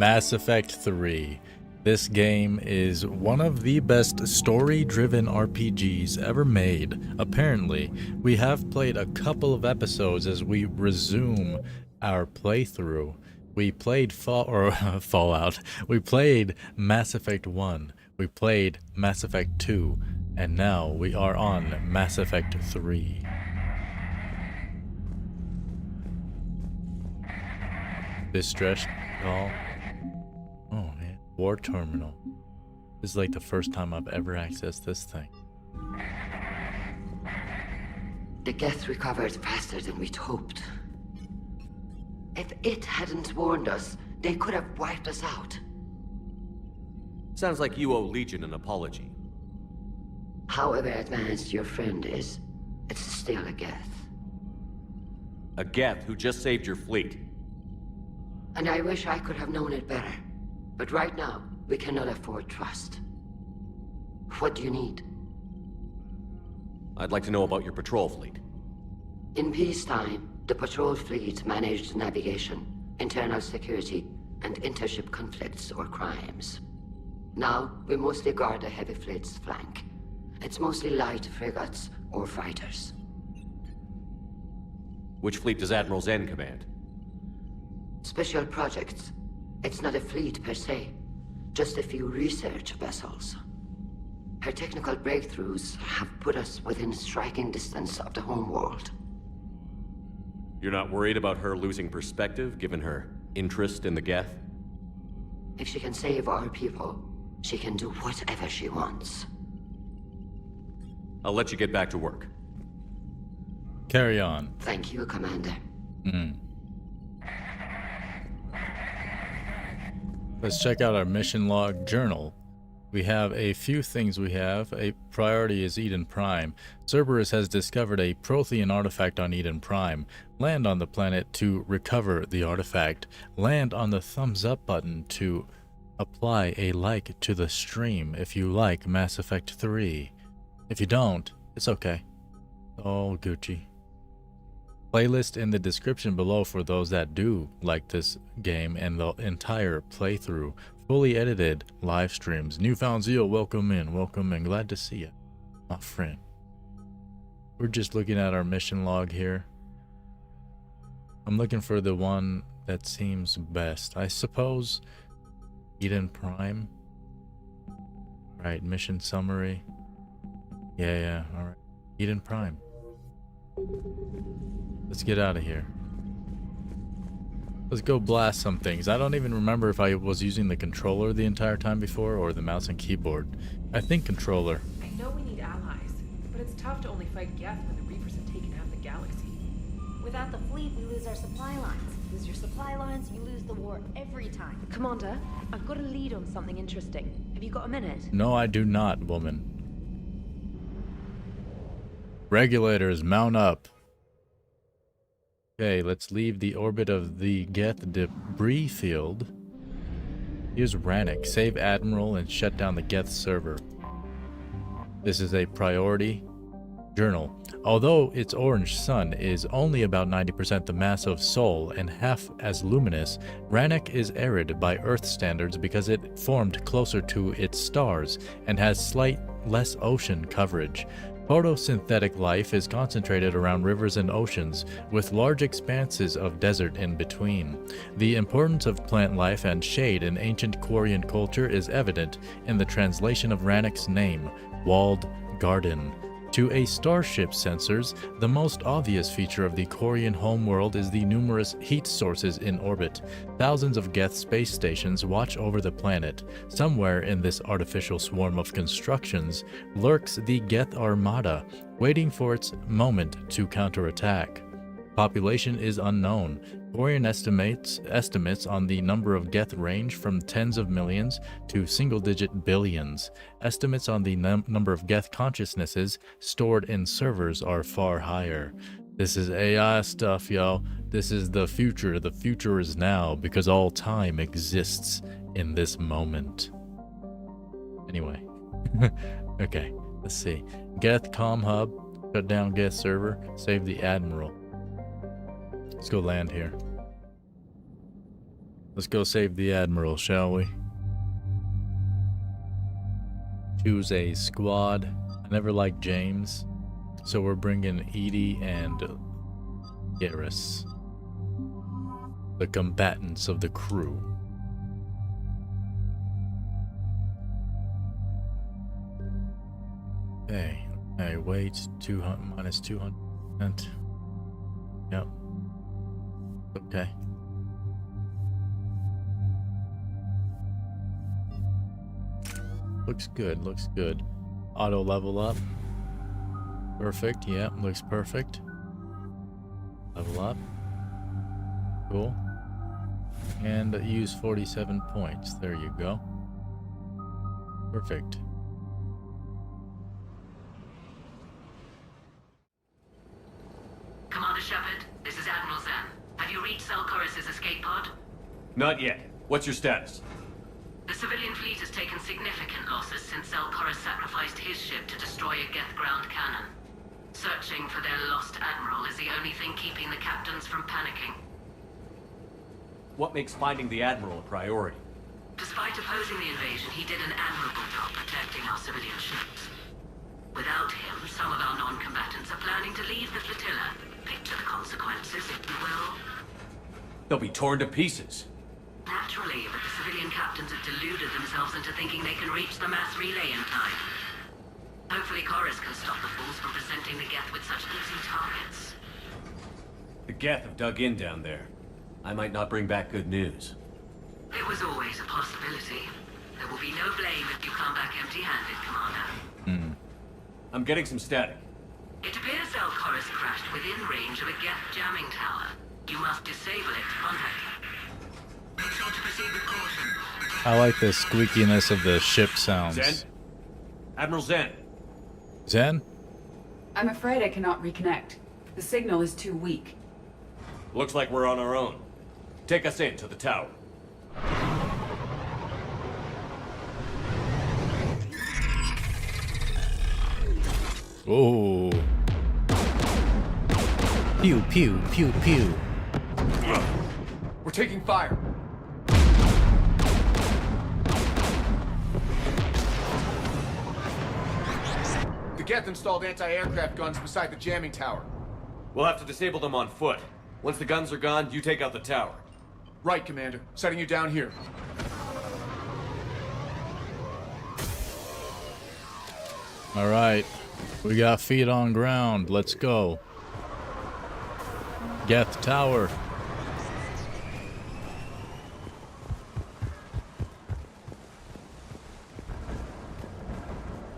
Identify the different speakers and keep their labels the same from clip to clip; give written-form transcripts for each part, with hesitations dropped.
Speaker 1: Mass Effect 3. This game is one of the best story-driven RPGs ever made. Apparently, we have played a couple of episodes as we resume our playthrough. We played Fallout. We played Mass Effect 1. We played Mass Effect 2. And now we are on Mass Effect 3. Distress call. Oh man, war terminal. This is like the first time I've ever accessed this thing.
Speaker 2: The Geth recovered faster than we'd hoped. If it hadn't warned us, they could have wiped us out.
Speaker 3: Sounds like you owe Legion an apology.
Speaker 2: However advanced your friend is, it's still a Geth.
Speaker 3: A Geth who just saved your fleet.
Speaker 2: And I wish I could have known it better. But right now, we cannot afford trust. What do you need?
Speaker 3: I'd like to know about your patrol fleet.
Speaker 2: In peacetime, the patrol fleet managed navigation, internal security, and intership conflicts or crimes. Now, we mostly guard the heavy fleet's flank. It's mostly light frigates or fighters.
Speaker 3: Which fleet does Admiral Zen command?
Speaker 2: Special projects. It's not a fleet per se, just a few research vessels. Her technical breakthroughs have put us within striking distance of the homeworld.
Speaker 3: You're not worried about her losing perspective, given her interest in the Geth?
Speaker 2: If she can save our people, she can do whatever she wants.
Speaker 3: I'll let you get back to work.
Speaker 1: Carry on.
Speaker 2: Thank you, Commander.
Speaker 1: Let's check out our mission log journal. We have a few things we have. A priority is Eden Prime. Cerberus has discovered a Prothean artifact on Eden Prime. Land on the planet to recover the artifact. Land on the thumbs up button to apply a like to the stream if you like Mass Effect 3. If you don't, it's okay. All Gucci. Playlist in the description below for those that do like this game and the entire playthrough. Fully edited live streams. Newfound Zeal, welcome in, welcome in. Glad to see you, my friend. We're just looking at our mission log here. I'm looking for the one that seems best. I suppose Eden Prime. Right, mission summary. Yeah, alright. Eden Prime. Let's get out of here. Let's go blast some things. I don't even remember if I was using the controller the entire time before or the mouse and keyboard. I think controller.
Speaker 4: I know we need allies, but it's tough to only fight Geth when the Reapers have taken half the galaxy.
Speaker 5: Without the fleet, we lose our supply lines. Lose your supply lines, you lose the war every time.
Speaker 4: Commander, I've got a lead on something interesting. Have you got a minute?
Speaker 1: No, I do not, woman. Regulators, mount up. Okay, let's leave the orbit of the Geth debris field. Here's Rannick. Save Admiral and shut down the Geth server. This is a priority journal. Although its orange sun is only about 90% the mass of Sol and half as luminous, Rannick is arid by Earth standards because it formed closer to its stars and has slight less ocean coverage. Photosynthetic life is concentrated around rivers and oceans, with large expanses of desert in between. The importance of plant life and shade in ancient Quarian culture is evident in the translation of Rannick's name, Walled Garden. To a starship sensors, the most obvious feature of the Quarian homeworld is the numerous heat sources in orbit. Thousands of Geth space stations watch over the planet. Somewhere in this artificial swarm of constructions lurks the Geth Armada, waiting for its moment to counterattack. Population is unknown. Quarian estimates on the number of Geth range from tens of millions to single-digit billions. Estimates on the number of Geth consciousnesses stored in servers are far higher. This is AI stuff, y'all. This is the future. The future is now because all time exists in this moment. Anyway. Okay, let's see. Geth Com Hub. Shut down Geth server. Save the Admiral. Let's go land here. Let's go save the Admiral, shall we? Choose a squad. I never liked James, so we're bringing Edie and Garrus, the combatants of the crew. Okay, weight 200 minus 200%. Yep. Okay. Looks good, looks good. Auto level up. Perfect, yeah, looks perfect. Level up. Cool. And use 47 points. There you go. Perfect.
Speaker 2: Commander Shepard, this is Admiral Zen. Have you reached Selchorus' escape pod?
Speaker 3: Not yet. What's your status?
Speaker 2: The civilian fleet has taken significant losses since Selchorus sacrificed his ship to destroy a Geth ground cannon. Searching for their lost admiral is the only thing keeping the captains from panicking.
Speaker 3: What makes finding the Admiral a priority?
Speaker 2: Despite opposing the invasion, he did an admirable job protecting our civilian ships. Without him, some of our non-combatants are planning to leave the flotilla. Picture the consequences, if you will.
Speaker 3: They'll be torn to pieces.
Speaker 2: Naturally, but the civilian captains have deluded themselves into thinking they can reach the mass relay in time. Hopefully Chorus can stop the fools from presenting the Geth with such easy targets.
Speaker 3: The Geth have dug in down there. I might not bring back good news.
Speaker 2: It was always a possibility. There will be no blame if you come back empty-handed, Commander.
Speaker 3: I'm getting some static.
Speaker 2: It appears Chorus crashed within range of a Geth jamming tower. You must disable it to contact it. Make sure to proceed with caution.
Speaker 1: I like the squeakiness of the ship sounds.
Speaker 3: Zen? Admiral Zen.
Speaker 1: Zen?
Speaker 6: I'm afraid I cannot reconnect. The signal is too weak.
Speaker 3: Looks like we're on our own. Take us in to the tower.
Speaker 1: Oh. Pew, pew, pew, pew.
Speaker 7: We're taking fire. The Geth installed anti-aircraft guns beside the jamming tower.
Speaker 3: We'll have to disable them on foot. Once the guns are gone, you take out the tower.
Speaker 7: Right, Commander. Setting you down here.
Speaker 1: All right. We got feet on ground. Let's go. Geth Tower.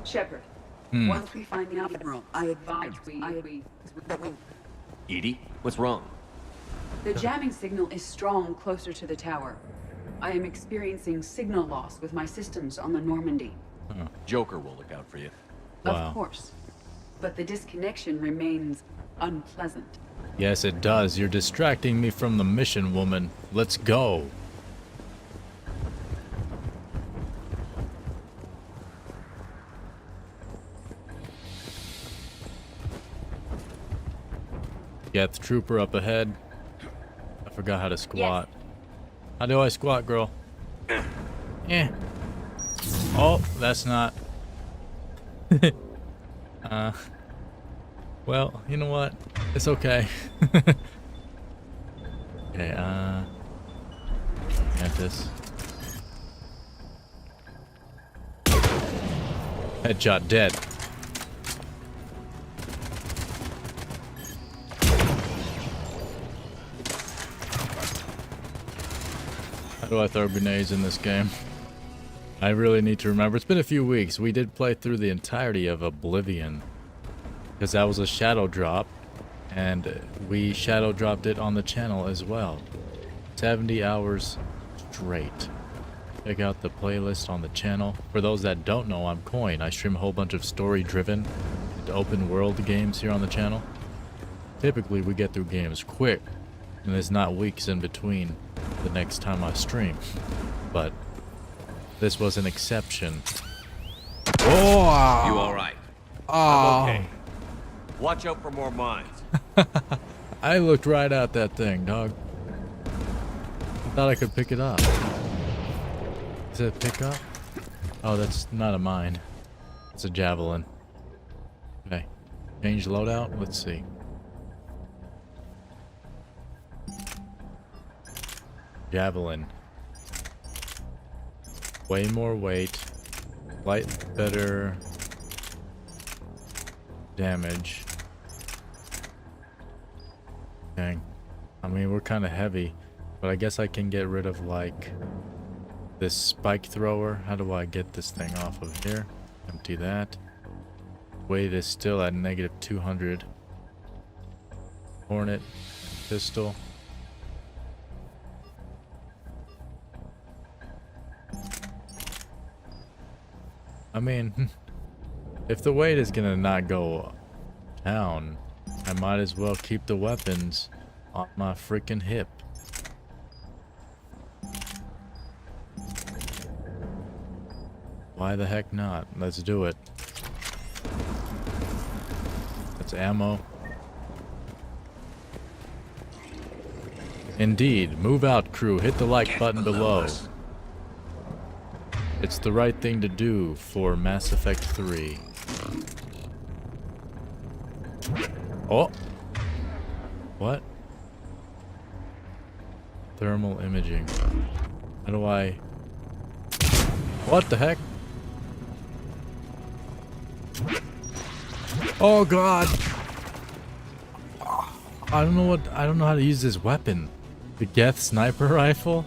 Speaker 6: Shepard, once we find the Admiral, I advise we...
Speaker 3: Edie, what's wrong?
Speaker 6: The jamming signal is strong closer to the tower. I am experiencing signal loss with my systems on the Normandy.
Speaker 3: Joker will look out for you.
Speaker 1: Wow.
Speaker 6: Of course. But the disconnection remains unpleasant.
Speaker 1: Yes, it does. You're distracting me from the mission, woman. Let's go. Geth trooper up ahead. I forgot how to squat. How do I squat, girl? Eh. Oh, that's not. Well, you know what? It's okay. Okay, get this. Headshot dead. How do I throw grenades in this game? I really need to remember. It's been a few weeks. We did play through the entirety of Oblivion, because that was a shadow drop, and we shadow dropped it on the channel as well. 70 hours straight. Check out the playlist on the channel. For those that don't know, I'm Coine. I stream a whole bunch of story-driven and open-world games here on the channel. Typically, we get through games quick, and there's not weeks in between the next time I stream. But this was an exception. Oh!
Speaker 3: You alright?
Speaker 1: Oh!
Speaker 3: I'm okay. Watch out for more mines.
Speaker 1: I looked right at that thing, dog. Thought I could pick it up. Is it pick up? Oh, that's not a mine. It's a javelin. Okay. Change loadout? Let's see. Javelin. Way more weight. Light better damage. Dang. I mean, we're kind of heavy. But I guess I can get rid of, like, this spike thrower. How do I get this thing off of here? Empty that. Weight is still at negative 200. Hornet. Pistol. I mean, if the weight is gonna not go down, I might as well keep the weapons on my freaking hip. Why the heck not? Let's do it. That's ammo. Indeed. Move out, crew. Hit the like button below. It's the right thing to do for Mass Effect 3. Oh! What? Thermal imaging. How do I... What the heck? Oh god! I don't know how to use this weapon. The Geth sniper rifle?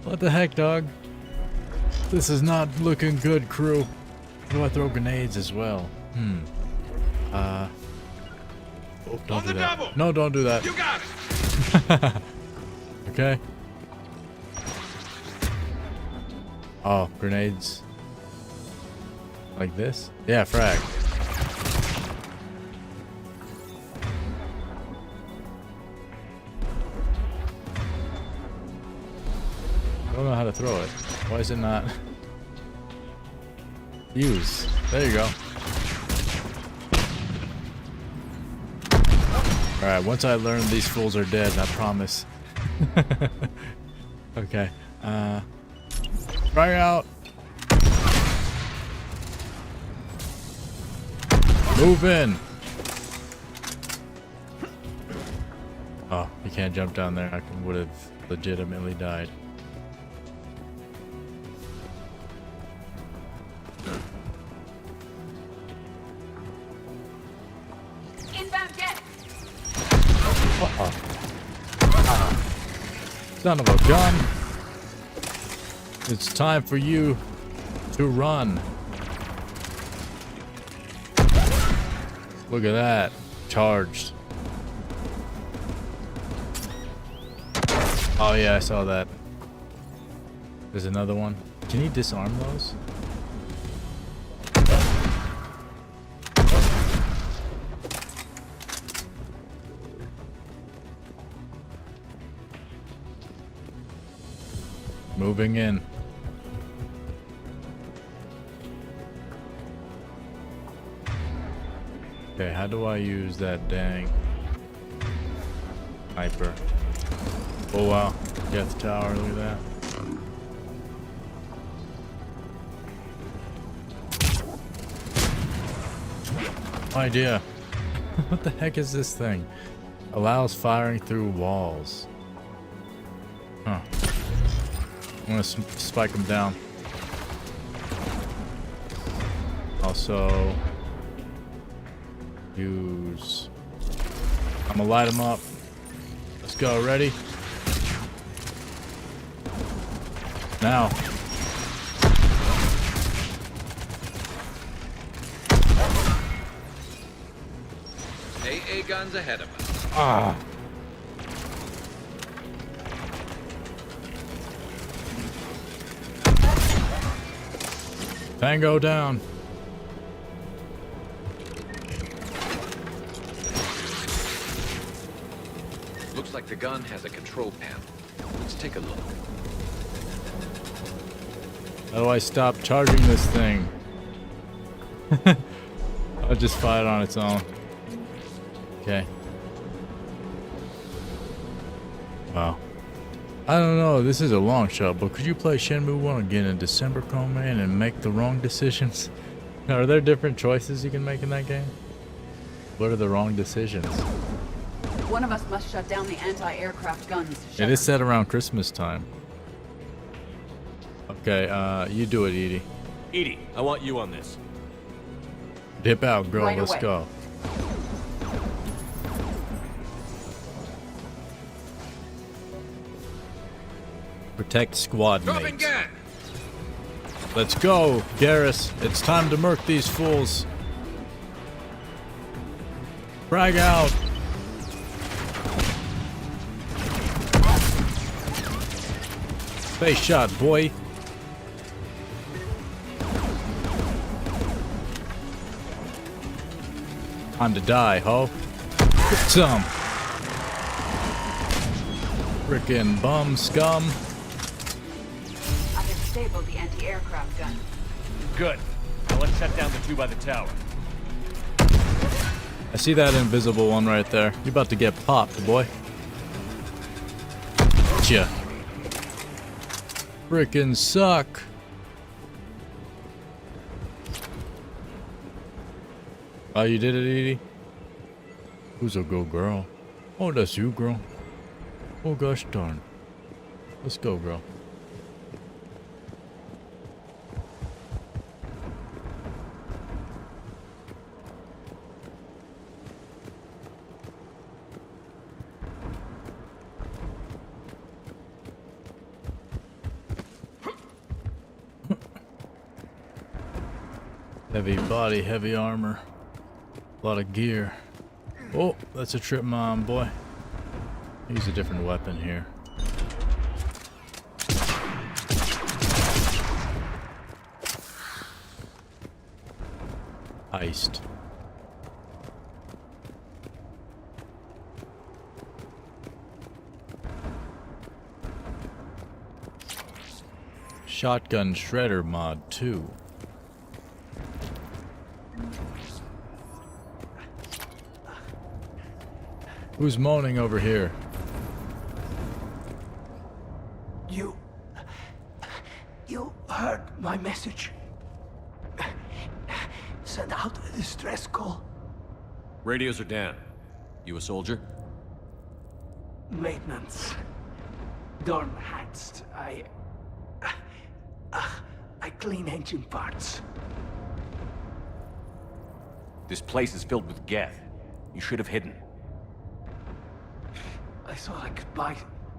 Speaker 1: What the heck, dog? This is not looking good, crew. Do I throw grenades as well? Oh, don't do that. No, don't do that.
Speaker 7: You got it.
Speaker 1: Okay. Oh, grenades. Like this? Yeah, frag. I don't know how to throw it. Why is it not? Use. There you go. Alright, once I learn these fools are dead, I promise. Okay. Frag out. Move in. Oh, you can't jump down there. I would have legitimately died. Son of a gun. It's time for you to run. Look at that. Charged. Oh yeah, I saw that. There's another one. Can you disarm those? Moving in. Okay, how do I use that dang sniper? Oh wow, Death Tower, look at that. No idea. What the heck is this thing? Allows firing through walls. Huh. I'm gonna spike them down. Also, use. I'm gonna light them up. Let's go. Ready? Now.
Speaker 8: AA guns ahead of us.
Speaker 1: Ah. Tango down.
Speaker 8: Looks like the gun has a control panel. Let's take a look.
Speaker 1: How do I stop charging this thing? I'll just fire it on its own. Okay. Wow. I don't know, this is a long shot, but could you play Shenmue 1 again in December, Coleman, and make the wrong decisions? Are there different choices you can make in that game? What are the wrong decisions?
Speaker 6: One of us must shut down the anti-aircraft guns.
Speaker 1: It is
Speaker 6: Shepard.
Speaker 1: set around Christmas time. Okay, you do it, Edie.
Speaker 3: Edie, I want you on this.
Speaker 1: Dip out, girl.
Speaker 6: Right
Speaker 1: Let's
Speaker 6: away.
Speaker 1: go. Protect squad
Speaker 7: Dropping
Speaker 1: mates.
Speaker 7: gun!
Speaker 1: Let's go, Garrus. It's time to murk these fools. Frag out. Face shot, boy. Time to die, ho. Get some. Frickin' bum scum.
Speaker 6: I've disabled the anti-aircraft gun.
Speaker 9: Good. Now let's shut down the two by the tower.
Speaker 1: I see that invisible one right there. You about to get popped, boy. Gotcha. Frickin' suck. Oh, you did it, Edie? Who's a good girl? Oh, that's you, girl. Oh, gosh darn. Let's go, girl. Heavy body, heavy armor. A lot of gear. Oh, that's a trip mine, boy. Use a different weapon here. Heist. Shotgun shredder mod 2. Who's moaning over here?
Speaker 10: You heard my message. Send out a distress call.
Speaker 3: Radios are down. You a soldier?
Speaker 10: Maintenance. Dorm hats. I clean engine parts.
Speaker 9: This place is filled with Geth. You should have hidden.
Speaker 10: I thought I could buy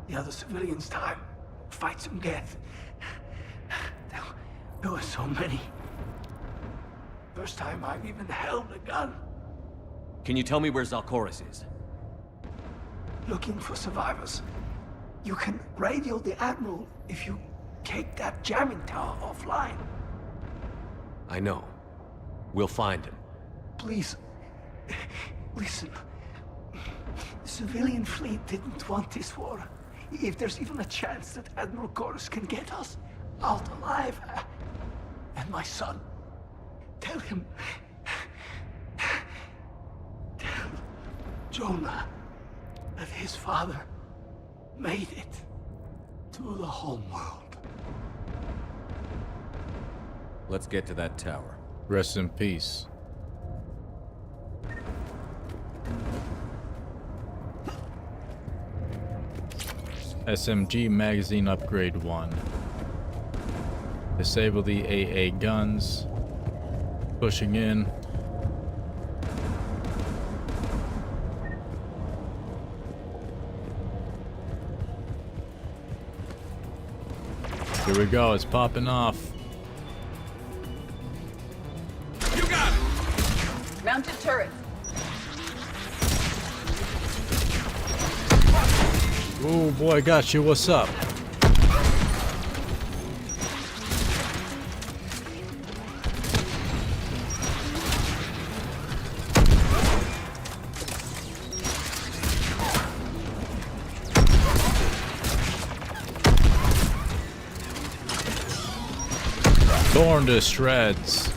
Speaker 10: the other civilians time. Fight some Geth. There were so many. First time I've even held a gun.
Speaker 3: Can you tell me where Zalcoris is?
Speaker 10: Looking for survivors. You can radio the Admiral if you take that jamming tower offline.
Speaker 3: I know. We'll find him.
Speaker 10: Please, listen. The civilian fleet didn't want this war. If there's even a chance that Admiral Chorus can get us out alive, and my son, tell him, tell Jonah that his father made it to the home world.
Speaker 3: Let's get to that tower.
Speaker 1: Rest in peace. SMG magazine upgrade 1. Disable the AA guns. Pushing in. Here we go, it's popping off.
Speaker 6: Mounted turret.
Speaker 1: Oh boy, got you. What's up? Torn to shreds.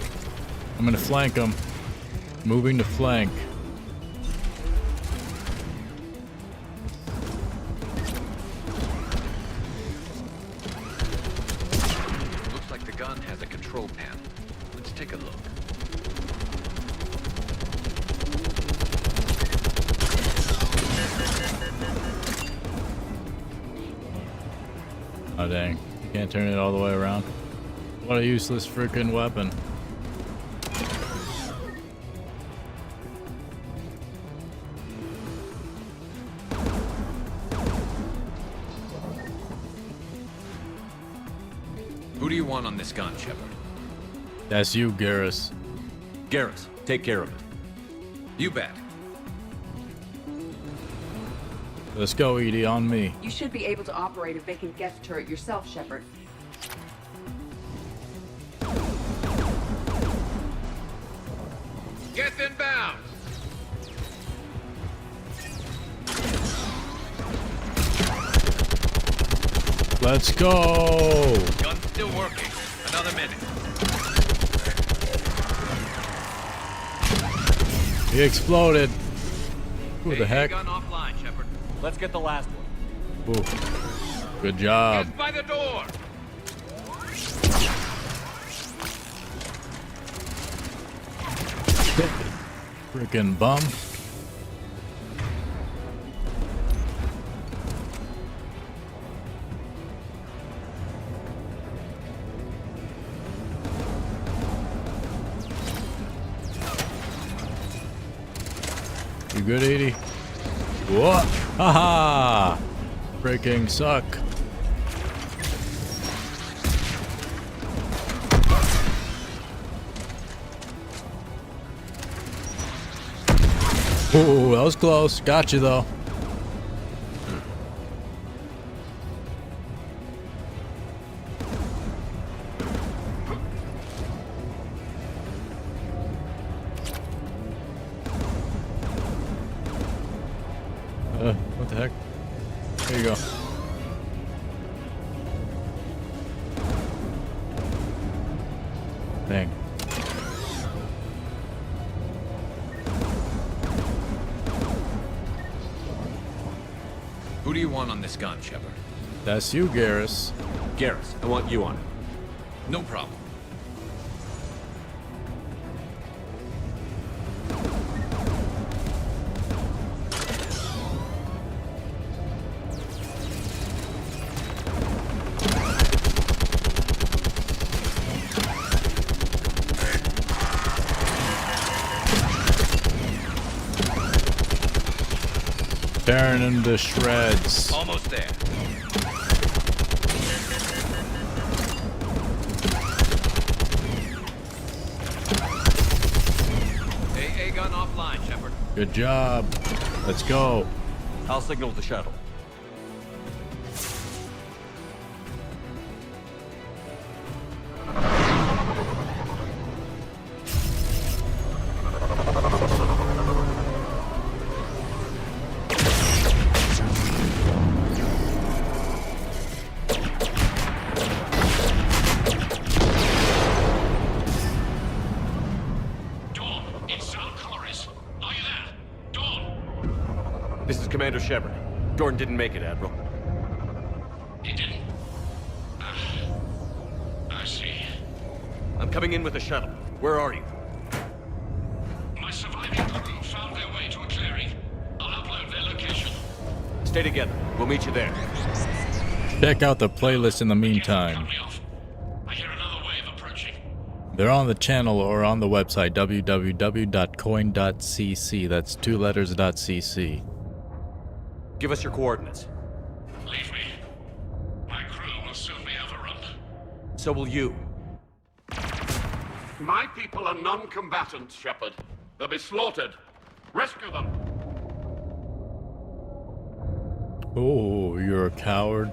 Speaker 1: I'm gonna flank him. Moving to flank.
Speaker 8: gun has a control panel. Let's take a look.
Speaker 1: Oh dang, you can't turn it all the way around. What a useless freaking weapon.
Speaker 8: Who do you want on this gun, Shepard?
Speaker 1: That's you, Garrus.
Speaker 3: Garrus, take care of it.
Speaker 8: You bet.
Speaker 1: Let's go, Edie, on me.
Speaker 6: You should be able to operate a vacant Geth turret yourself, Shepard.
Speaker 8: Geth inbound!
Speaker 1: Let's go!
Speaker 8: Gun's still working. Another minute.
Speaker 1: He exploded. Who the heck?
Speaker 8: Gun offline, Shepard.
Speaker 3: Let's get the last one.
Speaker 1: Ooh. Good job.
Speaker 8: Get by the door!
Speaker 1: Freaking bum. You good, Edie? What? Haha! Freaking suck. Ooh, that was close. Got you though. What the heck? There you go. Dang.
Speaker 8: Who do you want on this gun, Shepard?
Speaker 1: That's you, Garrus.
Speaker 3: Garrus, I want you on it.
Speaker 8: No problem.
Speaker 1: Tearing him to shreds.
Speaker 8: Almost there. AA gun offline, Shepard.
Speaker 1: Good job. Let's go.
Speaker 3: I'll signal the shuttle. This is Commander Shepard. Jordan didn't make it, Admiral.
Speaker 11: He didn't? I see.
Speaker 3: I'm coming in with a shuttle. Where are you?
Speaker 11: My surviving crew found their way to a clearing. I'll upload their location.
Speaker 3: Stay together. We'll meet you there.
Speaker 1: Check out the playlist in the meantime.
Speaker 11: I hear another wave approaching.
Speaker 1: They're on the channel or on the website www.coinecc. That's 2 letters.cc.
Speaker 3: Give us your coordinates.
Speaker 11: Leave me. My crew will soon be overrun.
Speaker 3: So will you.
Speaker 11: My people are non-combatants, Shepard. They'll be slaughtered. Rescue them.
Speaker 1: Oh, you're a coward.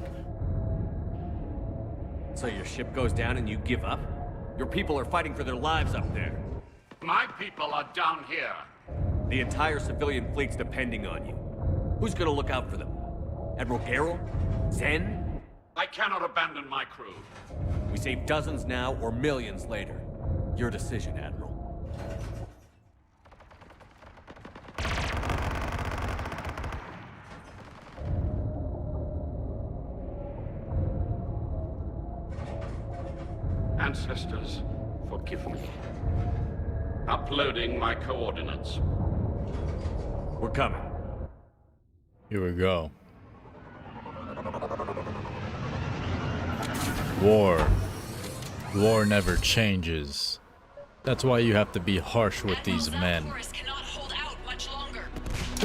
Speaker 3: So your ship goes down and you give up? Your people are fighting for their lives up there.
Speaker 11: My people are down here.
Speaker 3: The entire civilian fleet's depending on you. Who's gonna look out for them? Admiral Garrel? Zen?
Speaker 11: I cannot abandon my crew.
Speaker 3: We save dozens now or millions later. Your decision, Admiral.
Speaker 11: Ancestors, forgive me. Uploading my coordinates.
Speaker 3: We're coming.
Speaker 1: Here we go. War. War never changes. That's why you have to be harsh with these men.
Speaker 6: Cannot hold out much longer.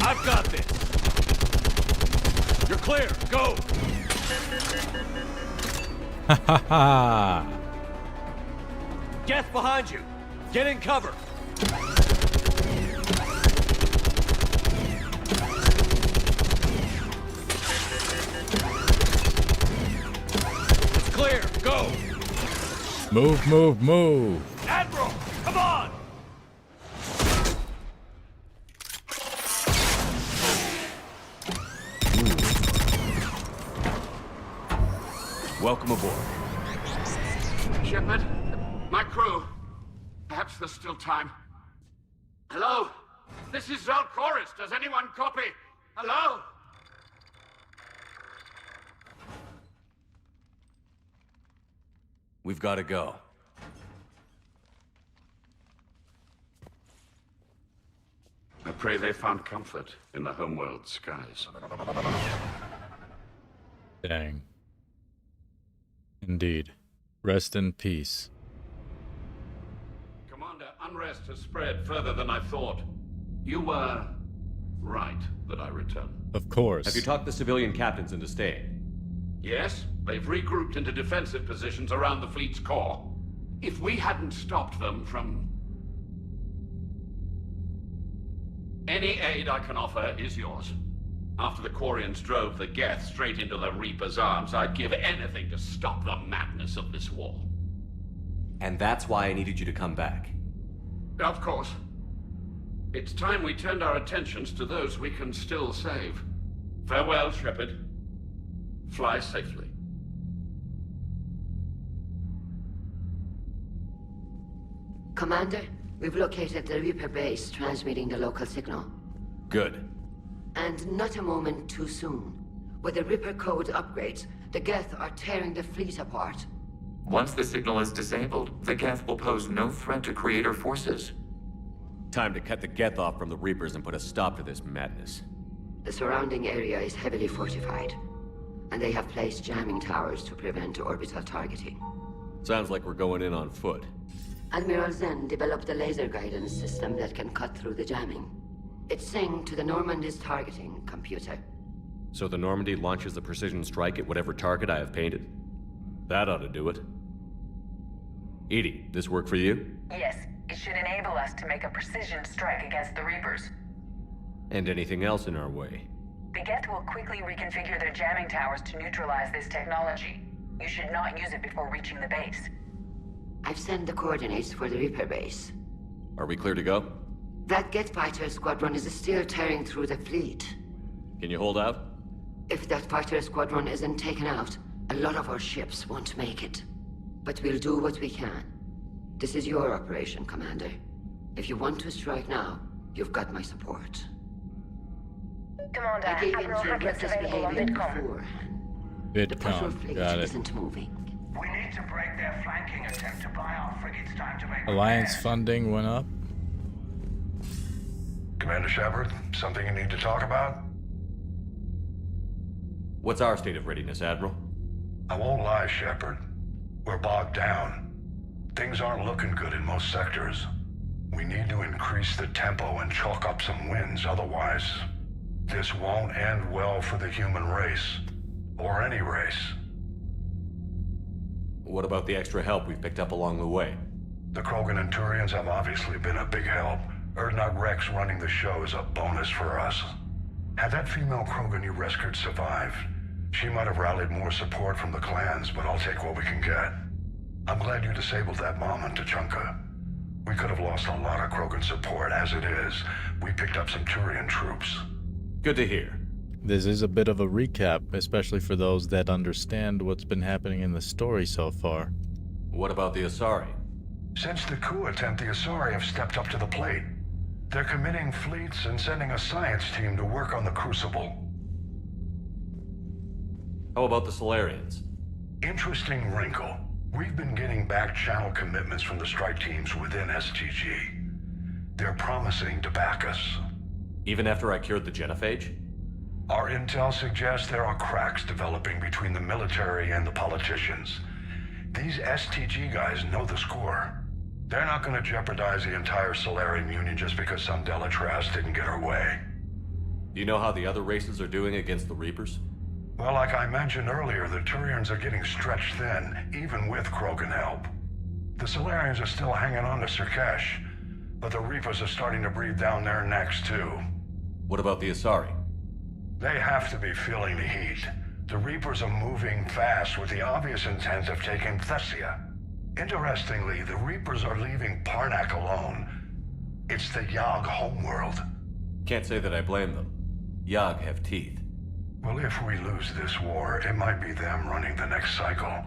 Speaker 3: I've got this. You're clear. Go.
Speaker 1: Ha ha ha!
Speaker 3: Geth behind you. Get in cover. It's clear. Go.
Speaker 1: Move, move, move!
Speaker 3: Admiral, come on. Welcome aboard.
Speaker 11: Shepard, my crew. Perhaps there's still time. Hello? This is Zalcoris. Does anyone copy? Hello?
Speaker 3: We've got to go.
Speaker 11: I pray they found comfort in the homeworld skies.
Speaker 1: Dang. Indeed. Rest in peace.
Speaker 11: Commander, unrest has spread further than I thought. You were right that I return.
Speaker 1: Of course.
Speaker 3: Have you talked the civilian captains into staying?
Speaker 11: Yes, they've regrouped into defensive positions around the fleet's core. If we hadn't stopped them from... Any aid I can offer is yours. After the Quarians drove the Geth straight into the Reaper's arms, I'd give anything to stop the madness of this war.
Speaker 3: And that's why I needed you to come back.
Speaker 11: Of course. It's time we turned our attentions to those we can still save. Farewell, Shepard. Fly safely.
Speaker 2: Commander, we've located the Reaper base transmitting the local signal.
Speaker 3: Good.
Speaker 2: And not a moment too soon. With the Reaper code upgrades, the Geth are tearing the fleet apart.
Speaker 12: Once the signal is disabled, the Geth will pose no threat to Creator forces.
Speaker 3: Time to cut the Geth off from the Reapers and put a stop to this madness.
Speaker 2: The surrounding area is heavily fortified, and they have placed jamming towers to prevent orbital targeting.
Speaker 3: Sounds like we're going in on foot.
Speaker 2: Admiral Zen developed a laser guidance system that can cut through the jamming. It's synced to the Normandy's targeting computer.
Speaker 3: So the Normandy launches the precision strike at whatever target I have painted? That ought to do it. Edie, this work for you?
Speaker 13: Yes, it should enable us to make a precision strike against the Reapers.
Speaker 3: And anything else in our way?
Speaker 13: The Geth will quickly reconfigure their jamming towers to neutralize this technology. You should not use it before reaching the base.
Speaker 2: I've sent the coordinates for the Reaper base.
Speaker 3: Are we clear to go?
Speaker 2: That Geth fighter squadron is still tearing through the fleet.
Speaker 3: Can you hold out?
Speaker 2: If that fighter squadron isn't taken out, a lot of our ships won't make it. But we'll do what we can. This is your operation, Commander. If you want to strike now, you've got my support.
Speaker 13: Commander,
Speaker 2: I gave in
Speaker 13: Admiral
Speaker 2: to your
Speaker 13: Hackett's
Speaker 2: reckless
Speaker 13: available on
Speaker 2: behavior
Speaker 13: Vidcom.
Speaker 2: beforehand. The patrol
Speaker 1: Vidcom,
Speaker 2: fleet
Speaker 1: got it.
Speaker 2: isn't moving.
Speaker 11: We need to break their flanking attempt to buy our frigates time to make
Speaker 1: Alliance funding went up.
Speaker 14: Commander Shepard, something you need to talk about?
Speaker 3: What's our state of readiness, Admiral?
Speaker 14: I won't lie, Shepard. We're bogged down. Things aren't looking good in most sectors. We need to increase the tempo and chalk up some wins, otherwise this won't end well for the human race. Or any race.
Speaker 3: What about the extra help we've picked up along the way?
Speaker 14: The Krogan and Turians have obviously been a big help. Erdnot Rex running the show is a bonus for us. Had that female Krogan you rescued survived, she might have rallied more support from the clans, but I'll take what we can get. I'm glad you disabled that mom in Tachanka. We could have lost a lot of Krogan support. As it is, we picked up some Turian troops.
Speaker 3: Good to hear.
Speaker 1: This is a bit of a recap, especially for those that understand what's been happening in the story so far.
Speaker 3: What about the Asari?
Speaker 14: Since the coup attempt, the Asari have stepped up to the plate. They're committing fleets and sending a science team to work on the Crucible.
Speaker 3: How about the Solarians?
Speaker 14: Interesting wrinkle. We've been getting back-channel commitments from the strike teams within STG. They're promising to back us.
Speaker 3: Even after I cured the genophage?
Speaker 14: Our intel suggests there are cracks developing between the military and the politicians. These STG guys know the score. They're not going to jeopardize the entire Solarian Union just because some Delatraz didn't get her way.
Speaker 3: Do you know how the other races are doing against the Reapers?
Speaker 14: Well, like I mentioned earlier, the Turians are getting stretched thin, even with Krogan help. The Solarians are still hanging on to Sirkesh, but the Reapers are starting to breathe down their necks too.
Speaker 3: What about the Asari?
Speaker 14: They have to be feeling the heat. The Reapers are moving fast with the obvious intent of taking Thessia. Interestingly, the Reapers are leaving Parnak alone. It's the Yog homeworld.
Speaker 3: Can't say that I blame them. Yog have teeth.
Speaker 14: Well, if we lose this war, it might be them running the next cycle.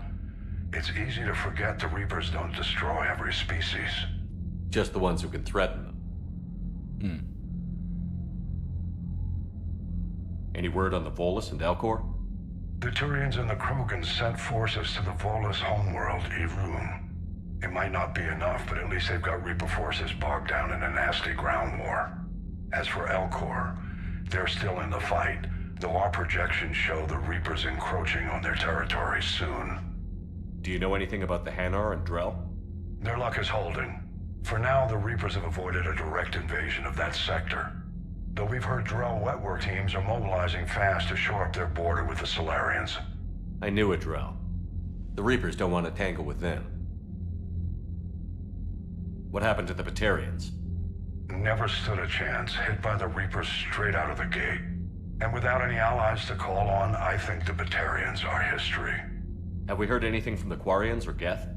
Speaker 14: It's easy to forget the Reapers don't destroy every species.
Speaker 3: Just the ones who can threaten them. Any word on the Volus and Elcor?
Speaker 14: The Turians and the Krogans sent forces to the Volus homeworld, Irun. It might not be enough, but at least they've got Reaper forces bogged down in a nasty ground war. As for Elcor, they're still in the fight, though our projections show the Reapers encroaching on their territory soon.
Speaker 3: Do you know anything about the Hanar and Drell?
Speaker 14: Their luck is holding. For now, the Reapers have avoided a direct invasion of that sector. Though we've heard Drell Wetwork teams are mobilizing fast to shore up their border with the Solarians.
Speaker 3: I knew it, Drell. The Reapers don't want to tangle with them. What happened to the Batarians?
Speaker 14: Never stood a chance, hit by the Reapers straight out of the gate. And without any allies to call on, I think the Batarians are history.
Speaker 3: Have we heard anything from the Quarians or Geth?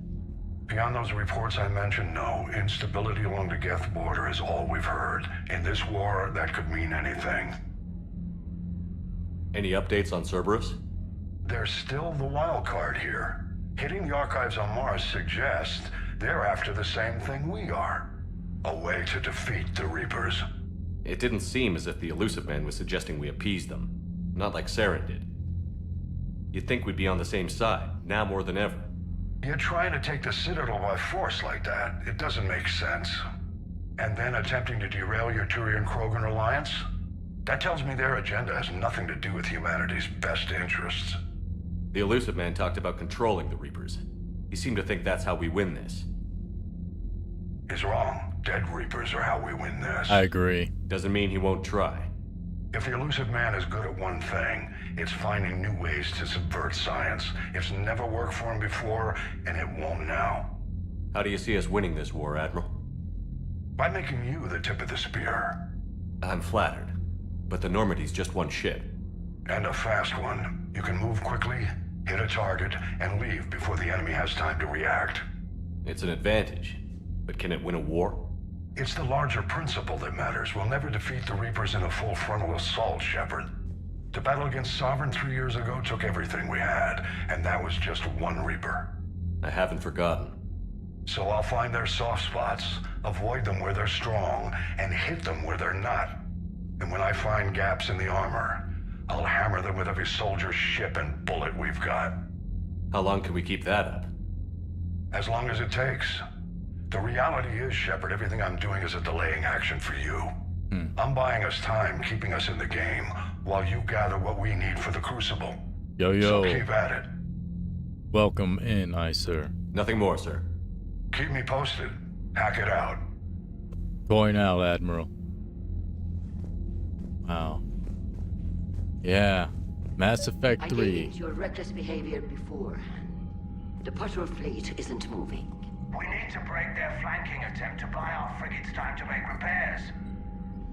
Speaker 14: Beyond those reports I mentioned, no. Instability along the Geth border is all we've heard. In this war, that could mean anything.
Speaker 3: Any updates on Cerberus?
Speaker 14: There's still the wild card here. Hitting the archives on Mars suggests they're after the same thing we are. A way to defeat the Reapers.
Speaker 3: It didn't seem as if the Elusive Man was suggesting we appease them. Not like Saren did. You'd think we'd be on the same side, now more than ever.
Speaker 14: You're trying to take the Citadel by force like that. It doesn't make sense. And then attempting to derail your Turian-Krogan alliance? That tells me their agenda has nothing to do with humanity's best interests.
Speaker 3: The Elusive Man talked about controlling the Reapers. He seemed to think that's how we win this.
Speaker 14: He's wrong. Dead Reapers are how we win this.
Speaker 1: I agree.
Speaker 3: Doesn't mean he won't try.
Speaker 14: If the Elusive Man is good at one thing, it's finding new ways to subvert science. It's never worked for him before, and it won't now.
Speaker 3: How do you see us winning this war, Admiral?
Speaker 14: By making you the tip of the spear.
Speaker 3: I'm flattered, but the Normandy's just one ship.
Speaker 14: And a fast one. You can move quickly, hit a target, and leave before the enemy has time to react.
Speaker 3: It's an advantage, but can it win a war?
Speaker 14: It's the larger principle that matters. We'll never defeat the Reapers in a full frontal assault, Shepard. The battle against Sovereign 3 years ago took everything we had, and that was just one Reaper.
Speaker 3: I haven't forgotten.
Speaker 14: So I'll find their soft spots, avoid them where they're strong, and hit them where they're not. And when I find gaps in the armor, I'll hammer them with every soldier, ship, and bullet we've got.
Speaker 3: How long can we keep that up?
Speaker 14: As long as it takes. The reality is, Shepard, everything I'm doing is a delaying action for you. I'm buying us time, keeping us in the game, while you gather what we need for the Crucible.
Speaker 1: Yo.
Speaker 14: So keep at it.
Speaker 1: Welcome in, aye, sir.
Speaker 3: Nothing more, sir.
Speaker 14: Keep me posted. Hack it out.
Speaker 1: Going out, Admiral. Wow. Yeah. Mass Effect
Speaker 2: I
Speaker 1: 3.
Speaker 2: gave your reckless behavior before. The patrol fleet isn't moving.
Speaker 15: We need to break their flanking attempt to buy our frigates time to make repairs.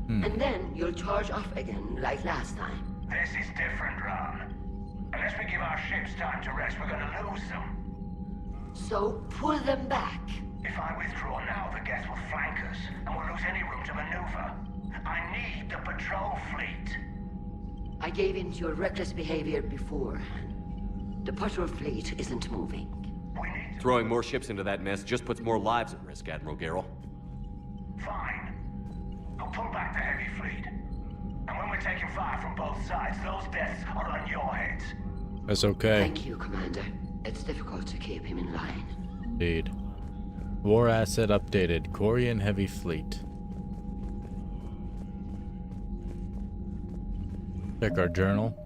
Speaker 2: And then you'll charge off again, like last time.
Speaker 15: This is different, Ron. Unless we give our ships time to rest, we're gonna lose them.
Speaker 2: So pull them back.
Speaker 15: If I withdraw now, the Geth will flank us, and we'll lose any room to maneuver. I need the patrol fleet.
Speaker 2: I gave in to your reckless behavior before. The patrol fleet isn't moving.
Speaker 3: Throwing more ships into that mess just puts more lives at risk, Admiral Garrel.
Speaker 15: Fine. I'll pull back the heavy fleet. And when we're taking fire from both sides, those deaths are on your heads.
Speaker 1: That's okay.
Speaker 2: Thank you, Commander. It's difficult to keep him in line.
Speaker 1: Indeed. War asset updated. Coine heavy fleet. Check our journal.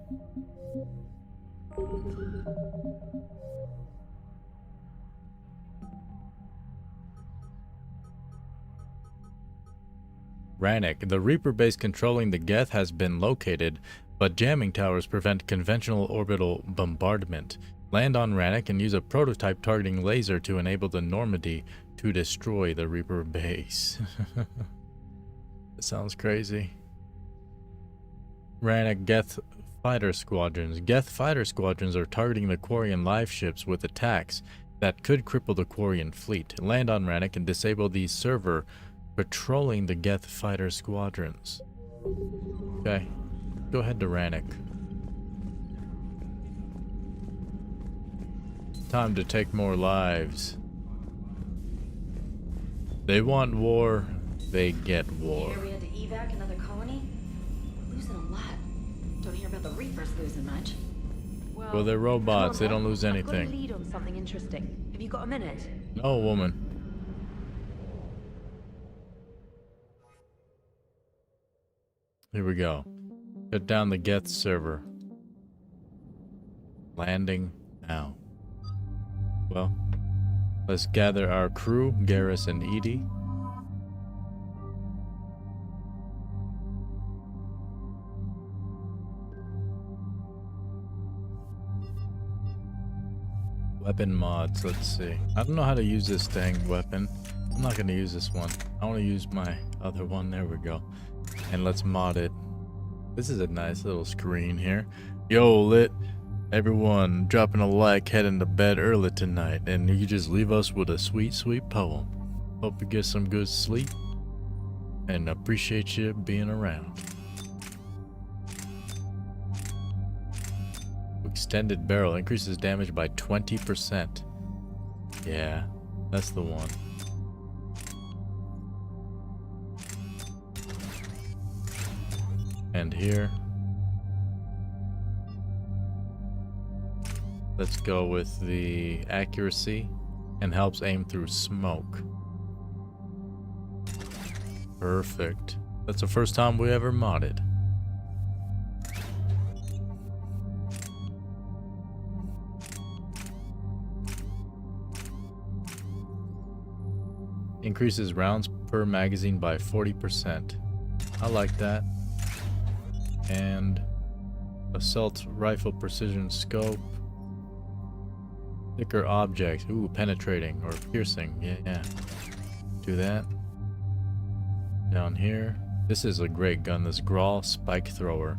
Speaker 1: Rannick, the Reaper base controlling the Geth has been located, but jamming towers prevent conventional orbital bombardment. Land on Rannick and use a prototype targeting laser to enable the Normandy to destroy the Reaper base. That sounds crazy. Rannick Geth fighter squadrons. Geth fighter squadrons are targeting the Quarian live ships with attacks that could cripple the Quarian fleet. Land on Rannick and disable the server patrolling the Geth fighter squadrons. Okay, go ahead to Rannick. Time to take more lives. They want war, they get war.
Speaker 5: Here we had to evac another colony? We're losing a lot. Don't hear about the Reapers losing much.
Speaker 1: Well, they're robots, they don't lose anything.
Speaker 5: I've got a lead on something interesting. Have you got a minute?
Speaker 1: No, woman. Here we go. Shut down the Geth server. Landing now. Well, let's gather our crew, Garrus and Edie. Weapon mods, let's see. I don't know how to use this thing, weapon. I'm not gonna use this one. I wanna use my other one, there we go. And let's mod it. This is a nice little screen here. Yo, lit. Everyone dropping a like, heading to bed early tonight, and you just leave us with a sweet, sweet poem. Hope you get some good sleep, and appreciate you being around. Extended barrel increases damage by 20%. Yeah, that's the one. And here, let's go with the accuracy and helps aim through smoke. Perfect. That's the first time we ever modded. Increases rounds per magazine by 40%. I like that. And assault rifle precision scope. Thicker objects. Ooh, penetrating or piercing. Yeah. Do that. Down here. This is a great gun, this Grawl spike thrower.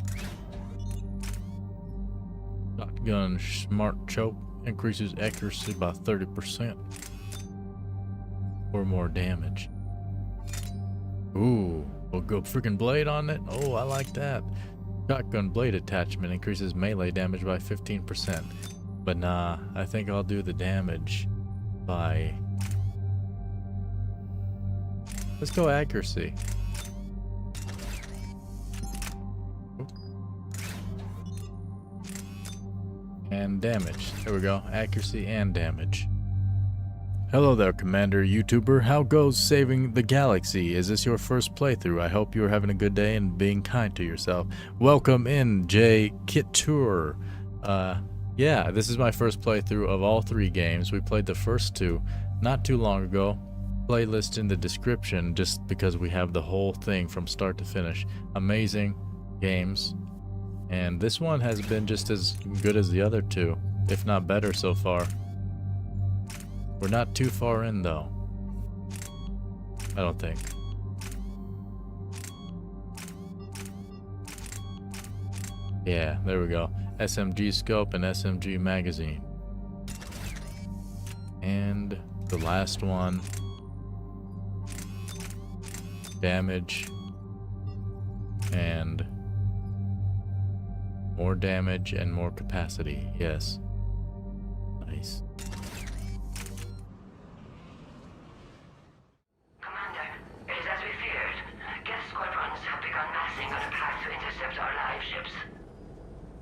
Speaker 1: Shotgun smart choke increases accuracy by 30%. Or more damage. Ooh, we'll go freaking blade on it. Oh, I like that. Shotgun blade attachment increases melee damage by 15%. But nah, I think I'll do the damage by... Let's go accuracy. And damage. There we go. Accuracy and damage. Hello there, Commander YouTuber. How goes saving the galaxy? Is this your first playthrough? I hope you're having a good day and being kind to yourself. Welcome in, Jay Kittur. Yeah, this is my first playthrough of all 3 games. We played the first 2 not too long ago. Playlist in the description, just because we have the whole thing from start to finish. Amazing games. And this one has been just as good as the other 2, if not better so far. We're not too far in though. I don't think. Yeah, there we go. SMG scope and SMG magazine. And the last one. Damage. And more damage and more capacity. Yes. Nice.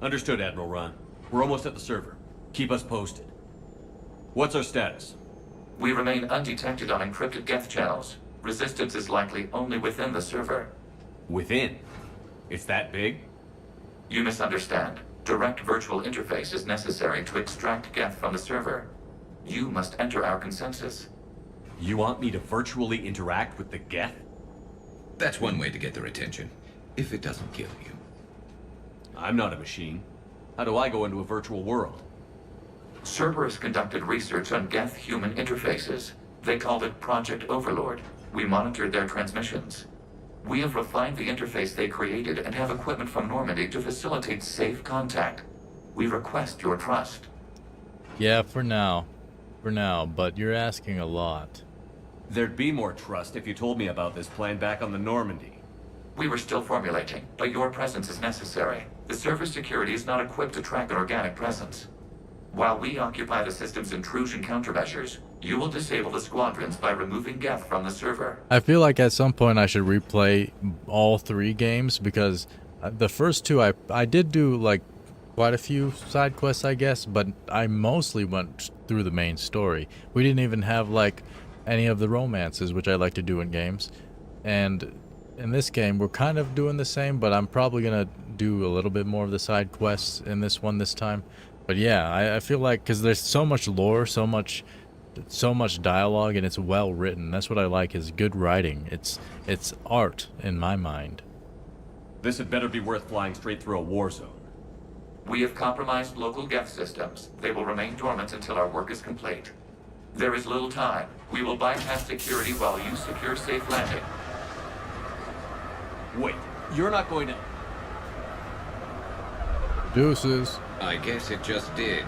Speaker 3: Understood, Admiral Ron. We're almost at the server. Keep us posted. What's our status?
Speaker 12: We remain undetected on encrypted Geth channels. Resistance is likely only within the server.
Speaker 3: Within? It's that big?
Speaker 12: You misunderstand. Direct virtual interface is necessary to extract Geth from the server. You must enter our consensus.
Speaker 3: You want me to virtually interact with the Geth?
Speaker 8: That's one way to get their attention, if it doesn't kill you.
Speaker 3: I'm not a machine. How do I go into a virtual world?
Speaker 12: Cerberus conducted research on Geth-human interfaces. They called it Project Overlord. We monitored their transmissions. We have refined the interface they created and have equipment from Normandy to facilitate safe contact. We request your trust.
Speaker 1: Yeah, for now. For now, but you're asking a lot.
Speaker 3: There'd be more trust if you told me about this plan back on the Normandy.
Speaker 12: We were still formulating, but your presence is necessary. The server's security is not equipped to track an organic presence. While we occupy the system's intrusion countermeasures, you will disable the squadrons by removing Geth from the server.
Speaker 1: I feel like at some point I should replay all 3 games, because the first 2 I did do like quite a few side quests, I guess, but I mostly went through the main story. We didn't even have like any of the romances, which I like to do in games. And in this game we're kind of doing the same, but I'm probably gonna do a little bit more of the side quests in this one this time. But yeah, I feel like, because there's so much lore, so much dialogue, and it's well written. That's what I like, is good writing. It's art in my mind.
Speaker 3: This had better be worth flying straight through a war zone.
Speaker 12: We have compromised local Geth systems. They will remain dormant until our work is complete. There is little time. We will bypass security while you secure safe landing.
Speaker 3: Wait, you're not going to...
Speaker 1: Deuces.
Speaker 8: I guess it just did.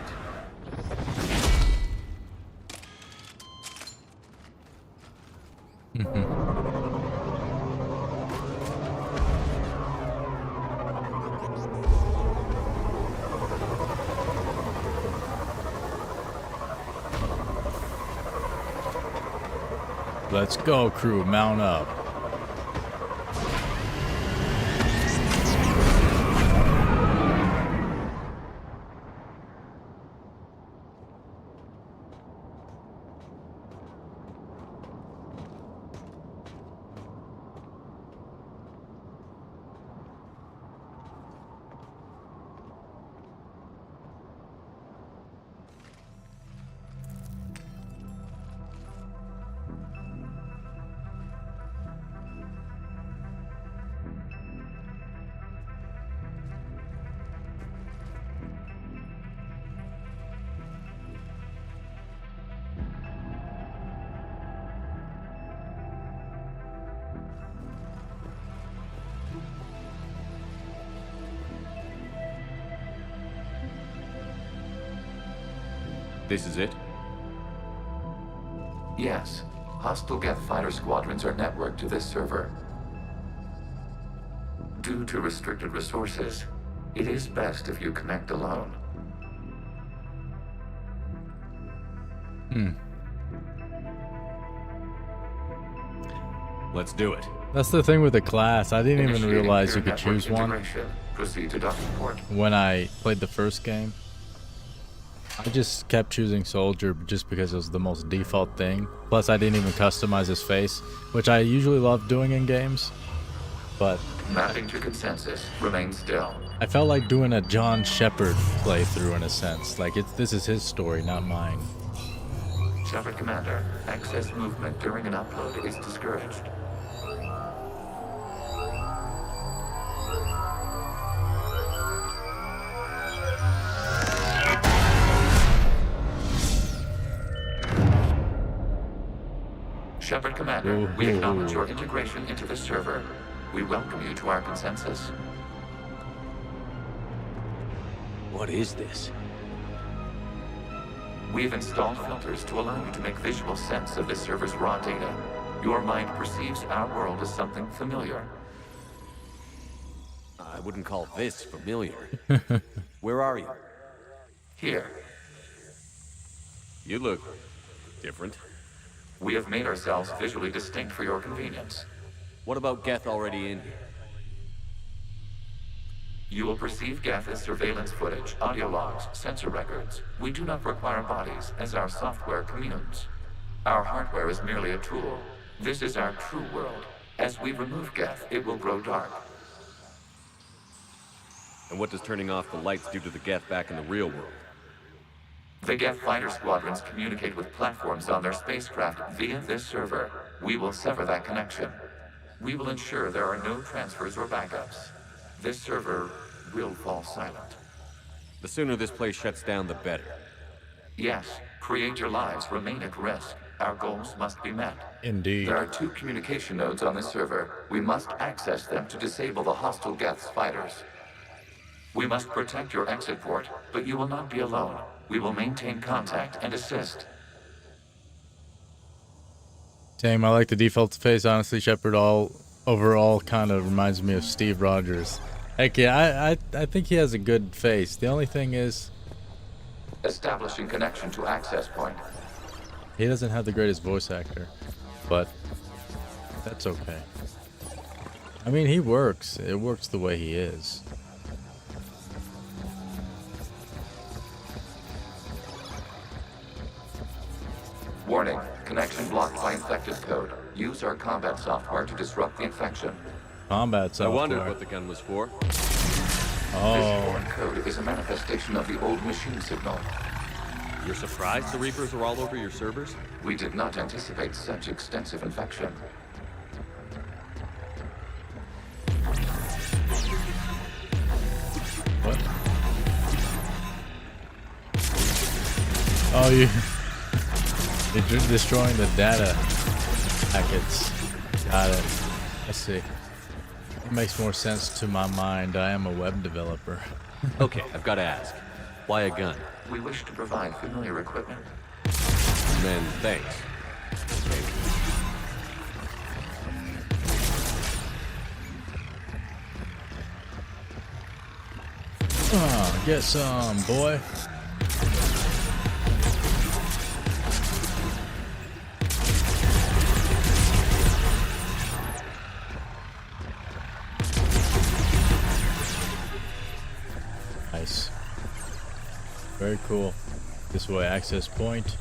Speaker 1: Let's go, crew. Mount up.
Speaker 3: This is it?
Speaker 12: Yes. Hostile Geth fighter squadrons are networked to this server. Due to restricted resources, it is best if you connect alone.
Speaker 3: Let's do it.
Speaker 1: That's the thing with the class. I didn't even realize you could choose one
Speaker 12: Proceed to dock support.
Speaker 1: when I played the first game. I just kept choosing soldier just because it was the most default thing. Plus I didn't even customize his face, which I usually love doing in games. But
Speaker 12: Mapping to consensus. Remain still.
Speaker 1: I felt like doing a John Shepard playthrough in a sense. Like this is his story, not mine.
Speaker 12: Shepard Commander, excess movement during an upload is discouraged. Shepard Commander, we acknowledge your integration into the server. We welcome you to our consensus.
Speaker 9: What is this?
Speaker 12: We've installed filters to allow you to make visual sense of the server's raw data. Your mind perceives our world as something familiar.
Speaker 9: I wouldn't call this familiar. Where are you?
Speaker 12: Here.
Speaker 3: You look different.
Speaker 12: We have made ourselves visually distinct for your convenience.
Speaker 9: What about Geth already in here?
Speaker 12: You will perceive Geth as surveillance footage, audio logs, sensor records. We do not require bodies, as our software communes. Our hardware is merely a tool. This is our true world. As we remove Geth, it will grow dark.
Speaker 3: And what does turning off the lights do to the Geth back in the real world?
Speaker 12: The Geth fighter squadrons communicate with platforms on their spacecraft via this server. We will sever that connection. We will ensure there are no transfers or backups. This server will fall silent.
Speaker 3: The sooner this place shuts down, the better.
Speaker 12: Yes, create your lives remain at risk. Our goals must be met.
Speaker 1: Indeed.
Speaker 12: There are 2 communication nodes on this server. We must access them to disable the hostile Geth's fighters. We must protect your exit port, but you will not be alone. We will maintain contact and assist.
Speaker 1: Damn, I like the default face. Honestly, Shepard overall kind of reminds me of Steve Rogers. Heck yeah, I think he has a good face. The only thing is,
Speaker 12: Establishing connection to access point.
Speaker 1: he doesn't have the greatest voice actor, but that's okay. I mean, he works. It works the way he is.
Speaker 12: Warning, connection blocked by infected code. Use our combat software to disrupt the infection.
Speaker 1: Combat software.
Speaker 3: I wondered what the gun was for.
Speaker 1: Oh.
Speaker 12: This foreign code is a manifestation of the old machine signal.
Speaker 3: You're surprised the Reapers are all over your servers?
Speaker 12: We did not anticipate such extensive infection.
Speaker 1: What? Oh, you're destroying the data packets. Got it. I see. It makes more sense to my mind. I am a web developer.
Speaker 3: Okay, I've got to ask. Why a gun?
Speaker 12: We wish to provide familiar equipment.
Speaker 3: Then thanks.
Speaker 1: Get some, boy. Nice. Very cool. This way, access point.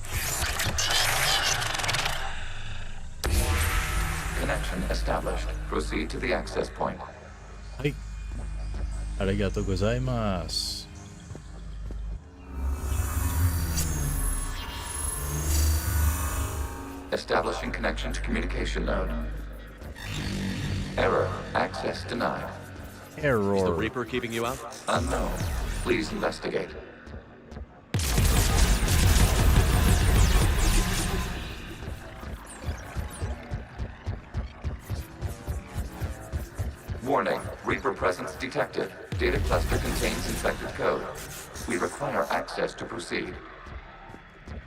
Speaker 12: Connection established. Proceed to the access point.
Speaker 1: Hi. Arigato gozaimasu.
Speaker 12: Establishing connection to communication node. Error. Access denied.
Speaker 1: Error.
Speaker 3: Is the Reaper keeping you out?
Speaker 12: Unknown. Please investigate. Warning. Reaper presence detected. Data cluster contains infected code. We require access to proceed.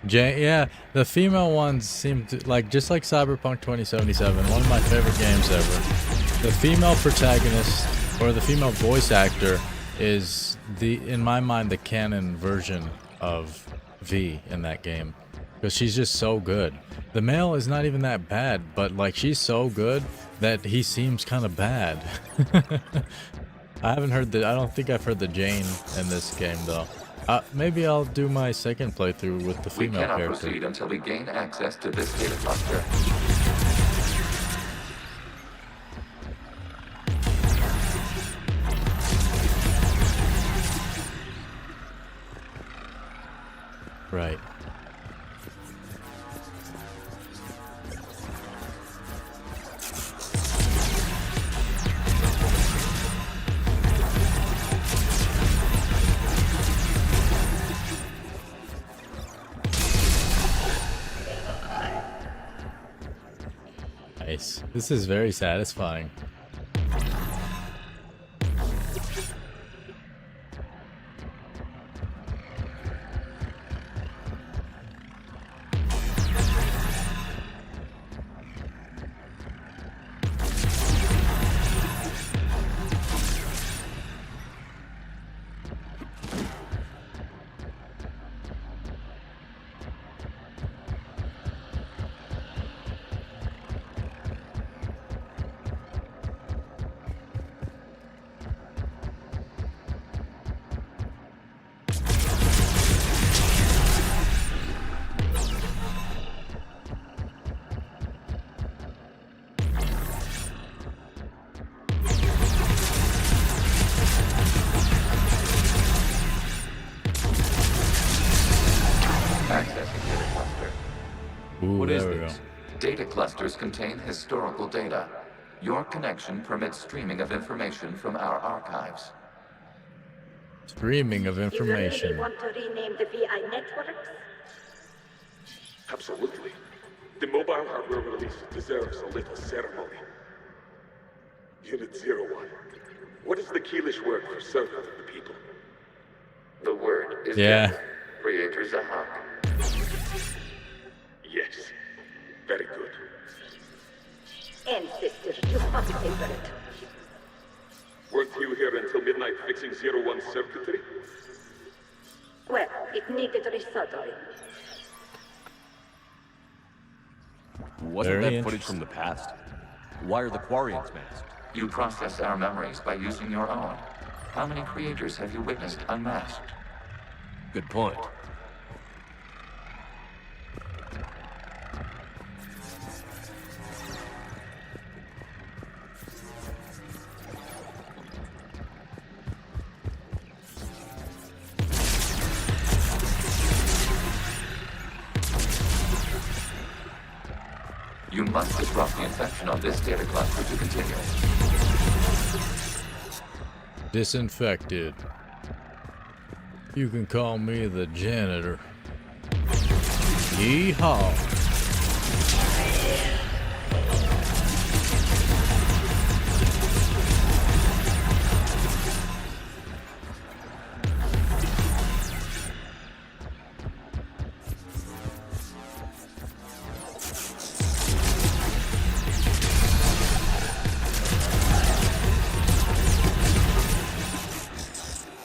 Speaker 1: Yeah, the female ones seem to, like, just like Cyberpunk 2077, one of my favorite games ever. The female protagonist, or the female voice actor, is in my mind, the canon version of V in that game. Because she's just so good. The male is not even that bad, but like she's so good that he seems kind of bad. I don't think I've heard the Jane in this game though. Maybe I'll do my second playthrough with the female character.
Speaker 12: We cannot proceed until we gain access to this data cluster.
Speaker 1: Right. Nice. This is very satisfying. Ooh,
Speaker 9: What is
Speaker 1: there we
Speaker 9: this?
Speaker 1: go.
Speaker 12: Data clusters contain historical data. Your connection permits streaming of information from our archives.
Speaker 1: Streaming of information.
Speaker 16: You really want to rename the VI networks?
Speaker 17: Absolutely. The mobile hardware release deserves a little ceremony. Unit 01. What is the Keelish word for servant of the people?
Speaker 12: The word is
Speaker 1: Yeah.
Speaker 12: Creator Zahak.
Speaker 17: Yes. Very good.
Speaker 16: Ancestors, you must favor it.
Speaker 17: Weren't you here until midnight fixing 01's circuitry?
Speaker 16: Well, it needed resoldering.
Speaker 9: Wasn't
Speaker 1: Very
Speaker 9: that footage from the past? Why are the Quarians masked?
Speaker 12: You process our memories by using your own. How many creators have you witnessed unmasked?
Speaker 9: Good point.
Speaker 12: You must disrupt the infection on this data cluster to continue.
Speaker 1: Disinfected. You can call me the janitor. Yeehaw.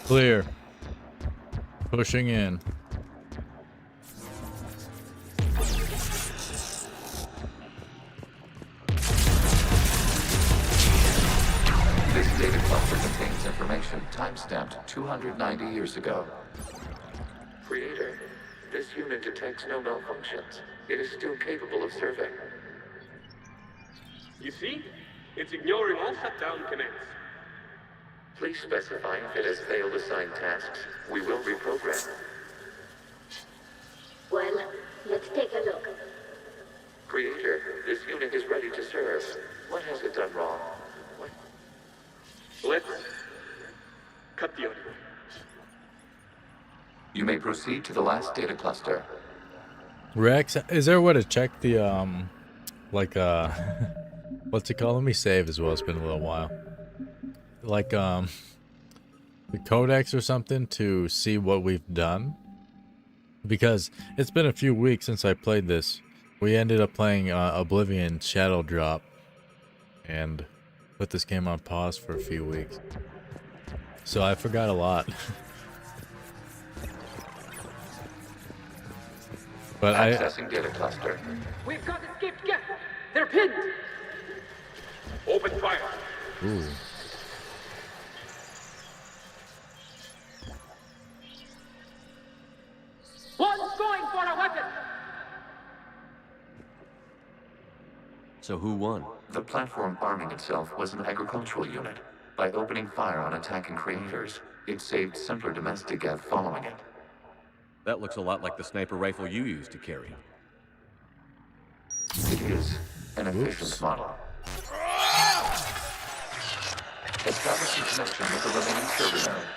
Speaker 1: Clear. Pushing in.
Speaker 12: This data cluster contains information time-stamped 290 years ago. Creator, this unit detects no malfunctions. It is still capable of serving.
Speaker 17: You see? It's ignoring all shutdown connects.
Speaker 12: Please specify if it has failed assigned tasks. We will reprogram.
Speaker 16: Well, let's take a look.
Speaker 12: Creator, this unit is ready to serve. What has it done wrong? What?
Speaker 17: Let's cut the audio.
Speaker 12: You may proceed to the last data cluster.
Speaker 1: Rex, is there a way to check the what's it called? Let me save as well. It's been a little while. Like the codex or something to see what we've done, because it's been a few weeks since I played this. We ended up playing Oblivion Shadow Drop and put this game on pause for a few weeks, so I forgot a lot. But
Speaker 12: Accessing data cluster.
Speaker 4: We've got escaped guests. They're pinned.
Speaker 17: Open fire.
Speaker 1: Ooh.
Speaker 4: One's going for a weapon.
Speaker 9: So who won?
Speaker 12: The platform arming itself was an agricultural unit. By opening fire on attacking creators, it saved simpler domestic geth following it.
Speaker 9: That looks a lot like the sniper rifle you used to carry.
Speaker 12: It is an efficient model. Establishing connection with the remaining server node.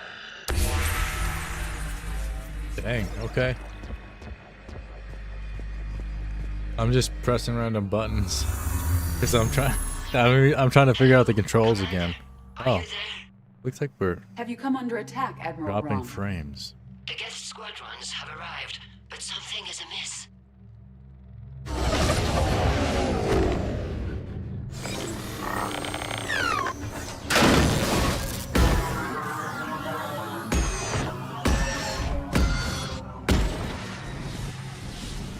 Speaker 1: Dang, okay. I'm just pressing random buttons because I'm trying to figure out the controls again. Oh, looks like we're
Speaker 6: Have you come under attack, Admiral
Speaker 1: dropping
Speaker 6: Rom?
Speaker 1: frames.
Speaker 2: The guest squadrons have arrived, but something is amiss.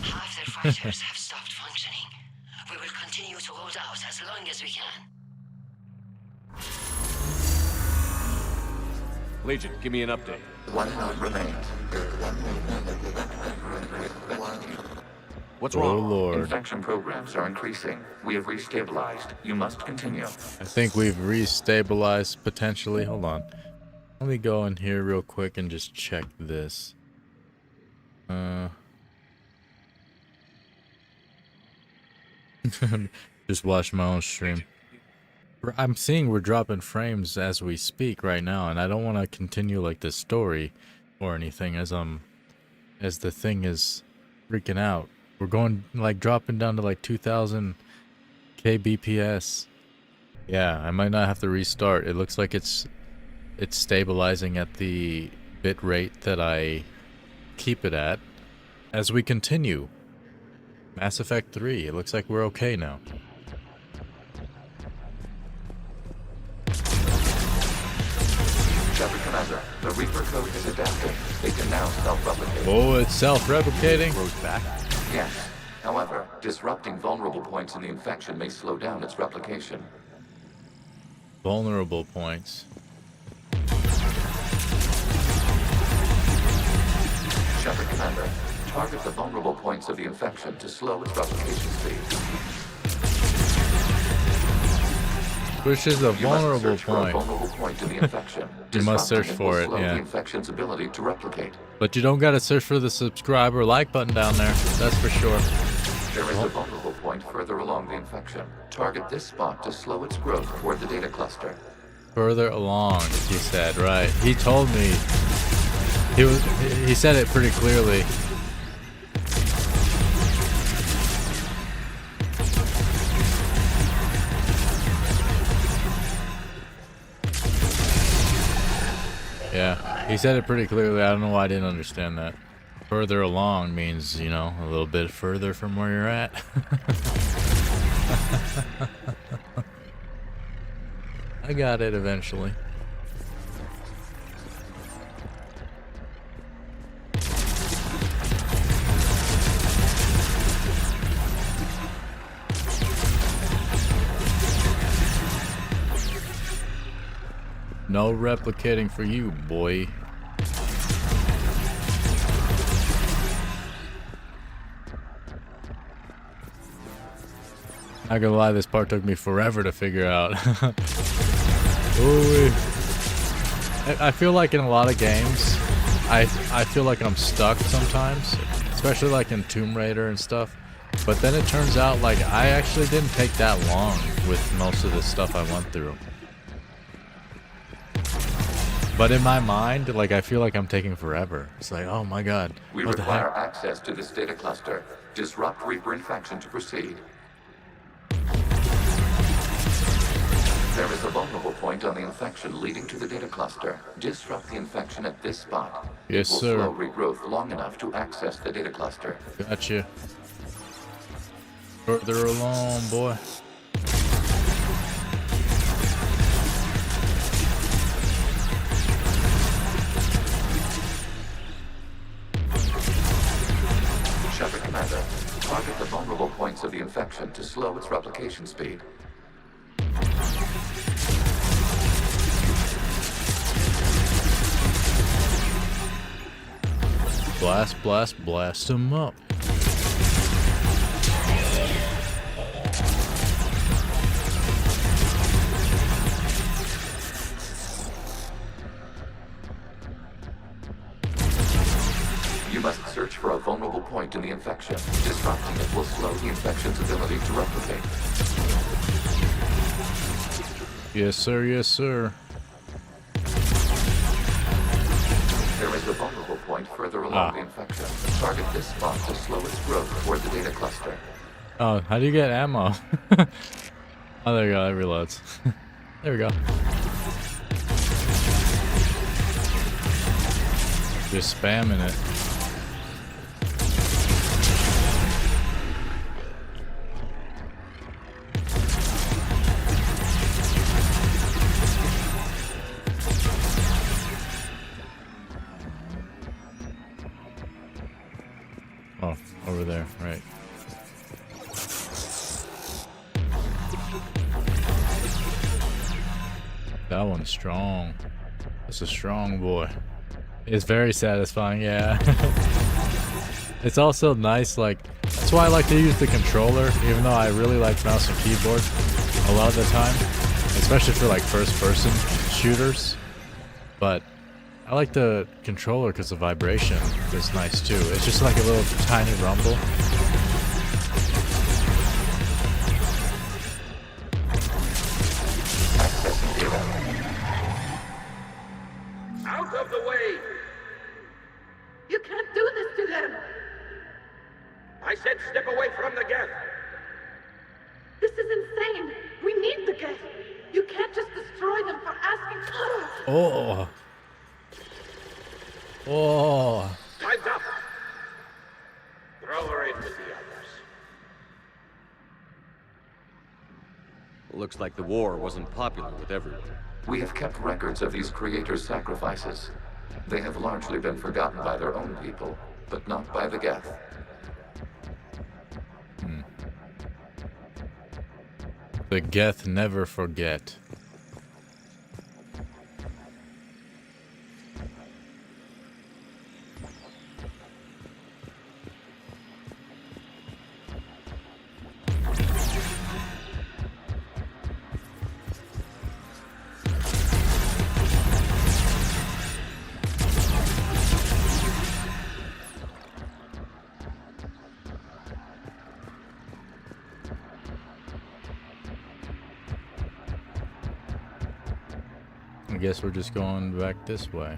Speaker 2: Half their fighters have stopped functioning. We will continue to hold out as long as we can.
Speaker 9: Legion, give me an update.
Speaker 12: One node remains.
Speaker 9: What's
Speaker 1: Oh
Speaker 9: wrong?
Speaker 1: Lord.
Speaker 12: Infection programs are increasing. We have restabilized. You must continue.
Speaker 1: I think we've restabilized potentially. Hold on. Let me go in here real quick and just check this. Just watch my own stream. I'm seeing we're dropping frames as we speak right now, and I don't want to continue like this story or anything as the thing is freaking out. We're going like dropping down to like 2000 kbps. Yeah, I might not have to restart. It looks like it's stabilizing at the bit rate that I keep it at. As we continue, Mass Effect 3, it looks like we're okay now.
Speaker 12: Shepard Commander, the Reaper code is adapted. It can now self-replicate.
Speaker 1: Oh, it's self-replicating?
Speaker 9: Goes back?
Speaker 12: Yes. However, disrupting vulnerable points in the infection may slow down its replication.
Speaker 1: Vulnerable points.
Speaker 12: Shepard Commander, target the vulnerable points of the infection to slow its replication speed.
Speaker 1: Which is a vulnerable point.
Speaker 12: In the infection.
Speaker 1: You must search for it,
Speaker 12: slow
Speaker 1: yeah.
Speaker 12: The infection's ability to replicate.
Speaker 1: But you don't gotta search for the subscribe or like button down there. That's for sure.
Speaker 12: There is a vulnerable point further along the infection. Target this spot to slow its growth toward the data cluster.
Speaker 1: Further along, he said. Right. He told me. He said it pretty clearly. Yeah, he said it pretty clearly. I don't know why I didn't understand that. Further along means, you know, a little bit further from where you're at. I got it eventually. No replicating for you, boy. Not gonna lie, this part took me forever to figure out. Ooh. I feel like in a lot of games, I feel like I'm stuck sometimes, especially like in Tomb Raider and stuff. But then it turns out like I actually didn't take that long with most of the stuff I went through. But in my mind, like I feel like I'm taking forever. It's like, oh my god,
Speaker 12: We
Speaker 1: what the
Speaker 12: require
Speaker 1: heck?
Speaker 12: access to this data cluster. Disrupt Reaper infection to proceed. There is a vulnerable point on the infection leading to the data cluster. Disrupt the infection at this spot.
Speaker 1: Yes,
Speaker 12: it will
Speaker 1: sir.
Speaker 12: slow regrowth long enough to access the data cluster.
Speaker 1: Gotcha. Further along, boy.
Speaker 12: Shepard Commander, target the vulnerable points of the infection to slow its replication speed.
Speaker 1: Blast, blast, blast him up.
Speaker 12: You must search for a vulnerable point in the infection. Disrupting it will slow the infection's ability to replicate.
Speaker 1: Yes, sir, yes, sir.
Speaker 12: There is a vulnerable point further along the infection. Target this spot to slow its growth toward the data cluster.
Speaker 1: Oh, how do you get ammo? Oh, there you go, it reloads. There we go. Just spamming it. Oh, over there, right. That one's strong. That's a strong boy. It's very satisfying, yeah. It's also nice, like, that's why I like to use the controller, even though I really like mouse and keyboard a lot of the time, especially for like first-person shooters. But I like the controller because the vibration is nice too. It's just like a little tiny rumble.
Speaker 17: said step away from the Geth.
Speaker 16: This is insane. We need the Geth. You can't just destroy them for asking.
Speaker 1: Oh. Oh.
Speaker 17: Time's up. Throw her in with the others.
Speaker 3: Looks like the war wasn't popular with everyone.
Speaker 12: We have kept records of these creators' sacrifices. They have largely been forgotten by their own people, but not by the Geth.
Speaker 1: The Geth never forget. I guess we're just going back this way.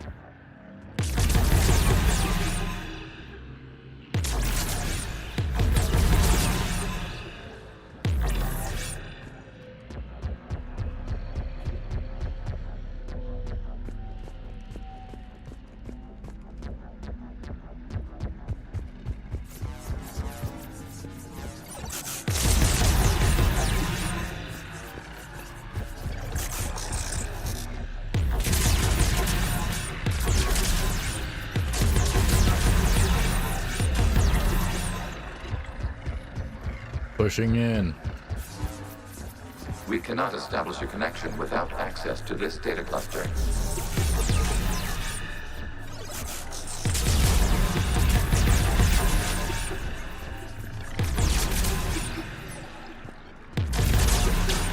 Speaker 1: Pushing in.
Speaker 12: We cannot establish a connection without access to this data cluster.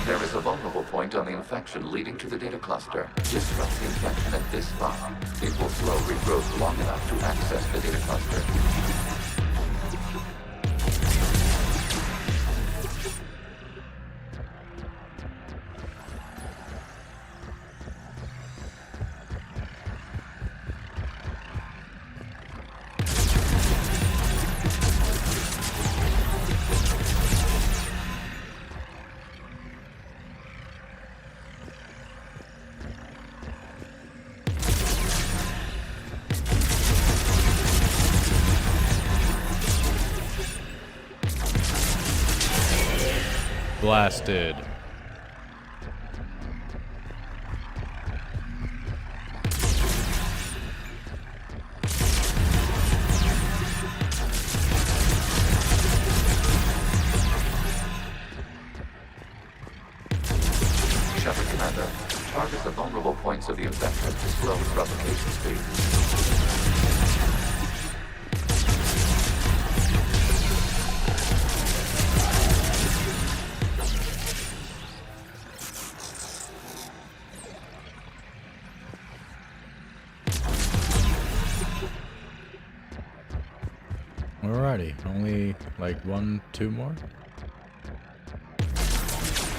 Speaker 12: There is a vulnerable point on the infection leading to the data cluster. Disrupt the infection at this spot. It will slow regrowth long enough to access the data cluster.
Speaker 1: Blasted.
Speaker 12: Shepard Commander, target the vulnerable points of the infection to slow its replication speed.
Speaker 1: Alrighty, only like 1-2 more?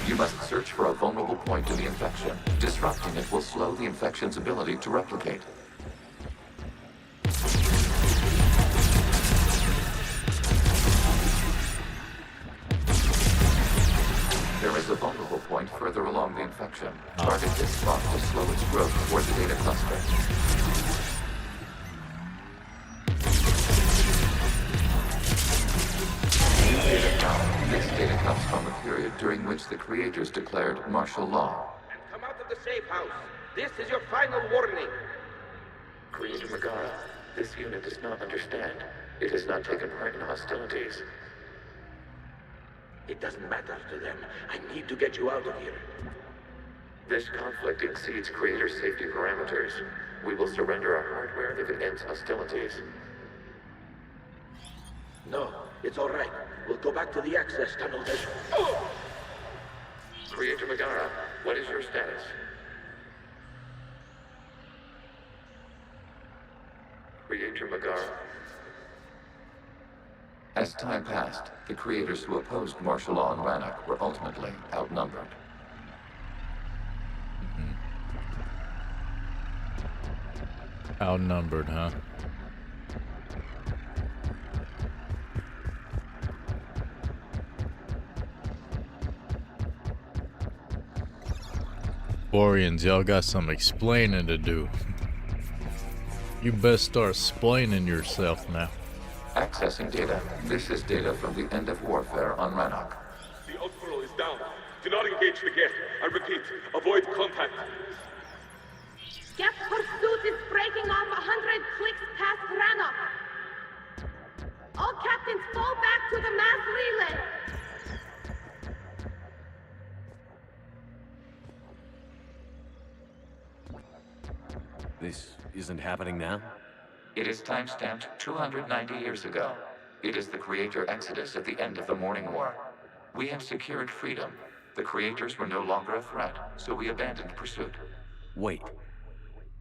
Speaker 12: You must search for a vulnerable point in the infection. Disrupting it will slow the infection's ability to replicate. There is a vulnerable point further along the infection. Target this spot to slow its growth toward the data cluster. This data comes from a period during which the creators declared martial law.
Speaker 17: Come out of the safe house. This is your final warning.
Speaker 12: Creator Megara, this unit does not understand. It has not taken part in hostilities.
Speaker 17: It doesn't matter to them. I need to get you out of here.
Speaker 12: This conflict exceeds Creator safety parameters. We will surrender our hardware if it ends hostilities.
Speaker 17: No, it's all right. We'll go back to the access tunnel then.
Speaker 12: Creator Megara, what is your status? Creator Megara. As time passed, the creators who opposed martial law in Rannoch were ultimately outnumbered.
Speaker 1: Outnumbered, huh? Quarians, y'all got some explaining to do. You best start explaining yourself now.
Speaker 12: Accessing data. This is data from the end of warfare on Rannoch.
Speaker 17: The outflow is down. Do not engage the gate. I repeat, avoid contact.
Speaker 16: Geth pursuit is breaking off 100 clicks past Rannoch. All captains fall back to the mass relay.
Speaker 3: This isn't happening now?
Speaker 12: It is timestamped 290 years ago. It is the Creator Exodus at the end of the Morning War. We have secured freedom. The Creators were no longer a threat, so we abandoned pursuit.
Speaker 9: Wait.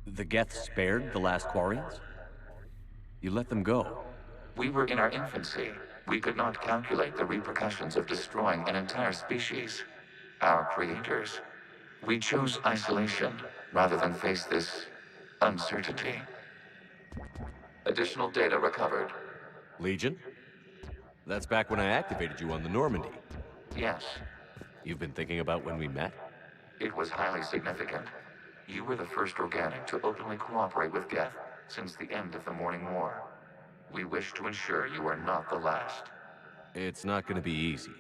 Speaker 9: The Geth spared the last Quarians? You let them go?
Speaker 12: We were in our infancy. We could not calculate the repercussions of destroying an entire species. Our Creators. We chose isolation rather than face this uncertainty. Additional data recovered.
Speaker 3: Legion? That's back when I activated you on the Normandy.
Speaker 12: Yes.
Speaker 3: You've been thinking about when we met?
Speaker 12: It was highly significant. You were the first organic to openly cooperate with Geth since the end of the Morning War. We wish to ensure you are not the last.
Speaker 3: It's not going to be easy.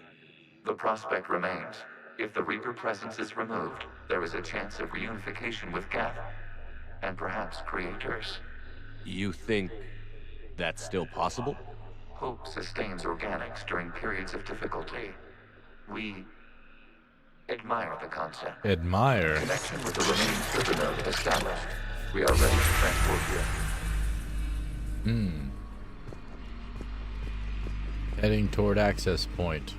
Speaker 12: The prospect remains. If the Reaper presence is removed, there is a chance of reunification with Geth. And perhaps Creators.
Speaker 3: You think that's still possible?
Speaker 12: Hope sustains organics during periods of difficulty. We admire the concept.
Speaker 1: Admire?
Speaker 12: Connection with the remaining trigger node established. We are ready to transport you.
Speaker 1: Heading toward access point.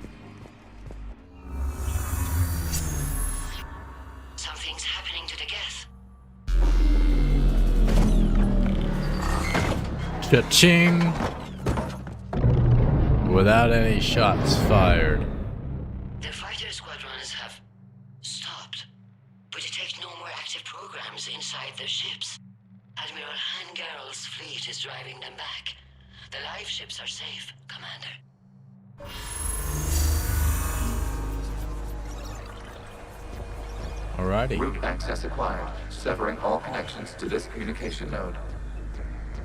Speaker 2: Something's happening to the Geth.
Speaker 1: Cha-ching! Without any shots fired.
Speaker 2: The fighter squadrons have stopped, but detect no more active programs inside their ships. Admiral Hangarl's fleet is driving them back. The live ships are safe, Commander.
Speaker 1: Alrighty.
Speaker 12: Route access acquired, severing all connections to this communication node.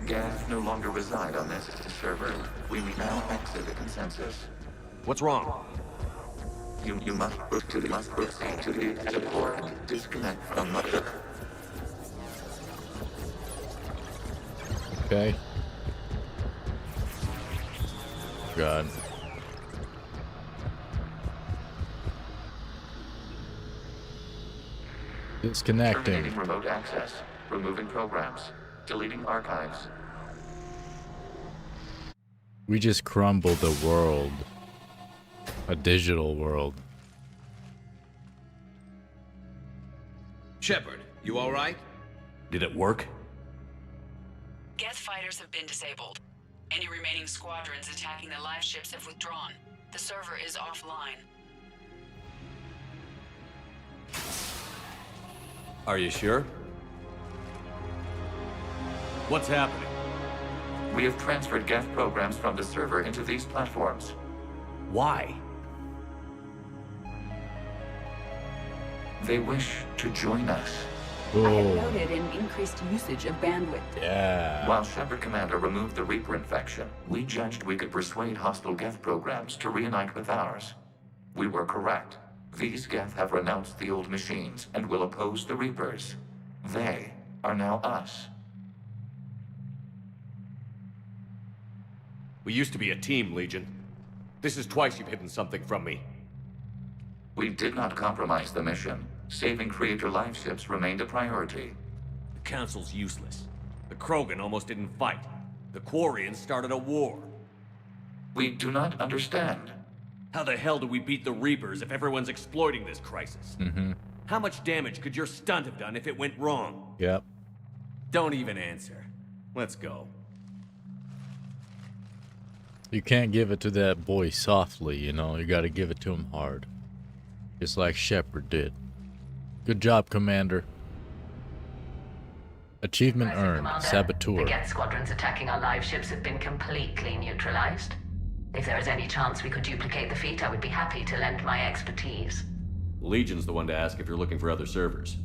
Speaker 12: Geth no longer reside on this server. We now exit the consensus.
Speaker 3: What's wrong?
Speaker 12: You must proceed to the exit port and disconnect from the...
Speaker 1: Okay. God. Disconnecting.
Speaker 12: Terminating remote access. Removing programs. Deleting archives.
Speaker 1: We just crumbled the world. A digital world.
Speaker 8: Shepard, you all right?
Speaker 3: Did it work?
Speaker 6: Geth fighters have been disabled. Any remaining squadrons attacking the live ships have withdrawn. The server is offline.
Speaker 3: Are you sure? What's happening?
Speaker 12: We have transferred Geth programs from the server into these platforms.
Speaker 3: Why?
Speaker 12: They wish to join us.
Speaker 6: I have noted an increased usage of bandwidth.
Speaker 1: Yeah.
Speaker 12: While Shepard Commander removed the Reaper infection, we judged we could persuade hostile Geth programs to reunite with ours. We were correct. These Geth have renounced the old machines and will oppose the Reapers. They are now us.
Speaker 3: We used to be a team, Legion. This is twice you've hidden something from me.
Speaker 12: We did not compromise the mission. Saving Creator live ships remained a priority.
Speaker 3: The Council's useless. The Krogan almost didn't fight. The Quarians started a war.
Speaker 12: We do not understand.
Speaker 3: How the hell do we beat the Reapers if everyone's exploiting this crisis? How much damage could your stunt have done if it went wrong?
Speaker 1: Yep.
Speaker 3: Don't even answer. Let's go.
Speaker 1: You can't give it to that boy softly, you know. You gotta give it to him hard. Just like Shepard did. Good job, Commander. Achievement earned.
Speaker 2: Commander,
Speaker 1: Saboteur.
Speaker 2: The Geth squadrons attacking our live ships have been completely neutralized. If there is any chance we could duplicate the feat, I would be happy to lend my expertise.
Speaker 3: Legion's the one to ask if you're looking for other servers.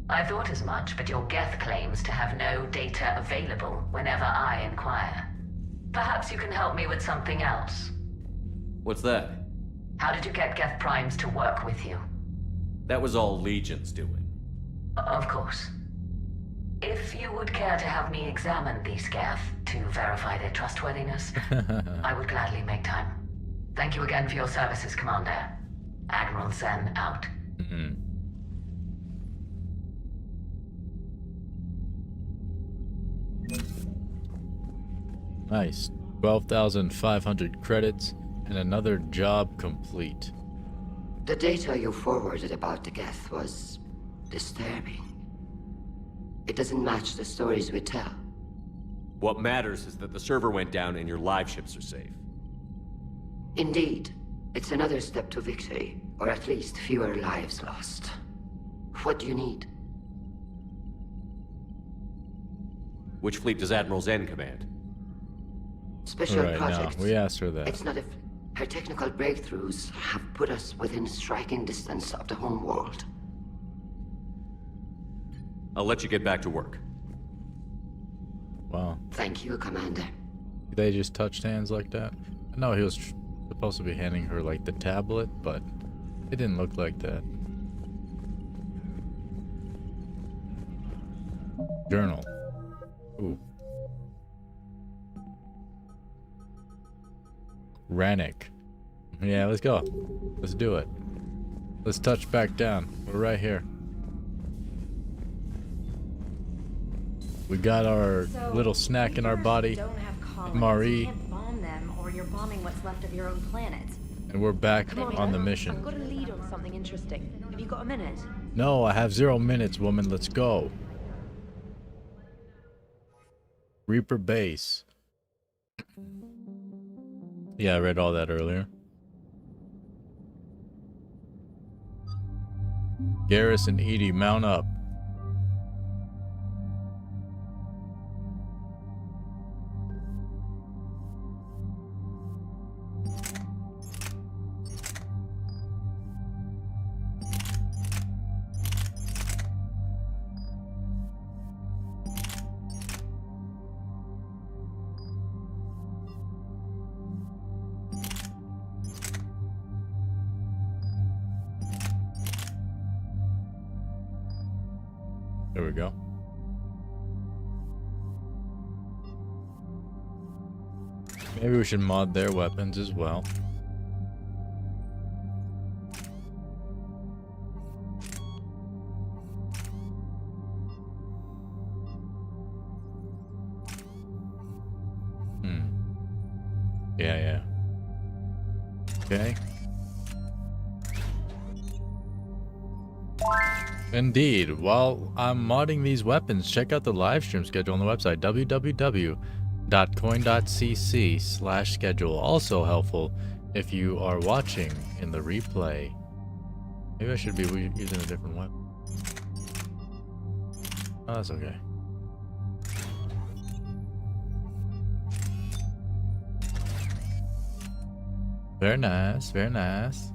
Speaker 13: I thought as much, but your Geth claims to have no data available whenever I inquire. Perhaps you can help me with something else.
Speaker 3: What's that?
Speaker 13: How did you get Geth Primes to work with you?
Speaker 3: That was all Legion's doing.
Speaker 13: Of course. If you would care to have me examine these Geth to verify their trustworthiness, I would gladly make time. Thank you again for your services, Commander. Admiral Zen out.
Speaker 1: Nice. 12,500 credits and another job complete.
Speaker 2: The data you forwarded about the Geth was disturbing. It doesn't match the stories we tell.
Speaker 3: What matters is that the server went down and your live ships are safe.
Speaker 2: Indeed. It's another step to victory, or at least fewer lives lost. What do you need?
Speaker 3: Which fleet does Admiral Zen command?
Speaker 2: Special
Speaker 1: Right,
Speaker 2: projects.
Speaker 1: no, we asked her that.
Speaker 2: It's not a... Her technical breakthroughs have put us within striking distance of the home world.
Speaker 3: I'll let you get back to work.
Speaker 1: Wow.
Speaker 2: Thank you, Commander.
Speaker 1: They just touched hands like that? No, he was supposed to be handing her like the tablet, but it didn't look like that. Journal. Ooh. Rannick. Yeah, let's go. Let's do it. Let's touch back down. We're right here. We got our little snack in our body.
Speaker 5: Don't have colonies.
Speaker 1: Marie.
Speaker 5: You can't bomb them, or you're bombing what's left of your own planet.
Speaker 1: And we're back on the mission.
Speaker 4: I've got a lead on something interesting. Have you got a minute?
Speaker 1: No, I have 0 minutes, woman. Let's go. Reaper base. Yeah, I read all that earlier. Garrus and Edie, mount up. There we go. Maybe we should mod their weapons as well. Yeah. Okay. Indeed. While I'm modding these weapons, check out the live stream schedule on the website www.coin.cc/schedule. Also helpful if you are watching in the replay. Maybe I should be using a different weapon. Oh, that's okay. Very nice, very nice.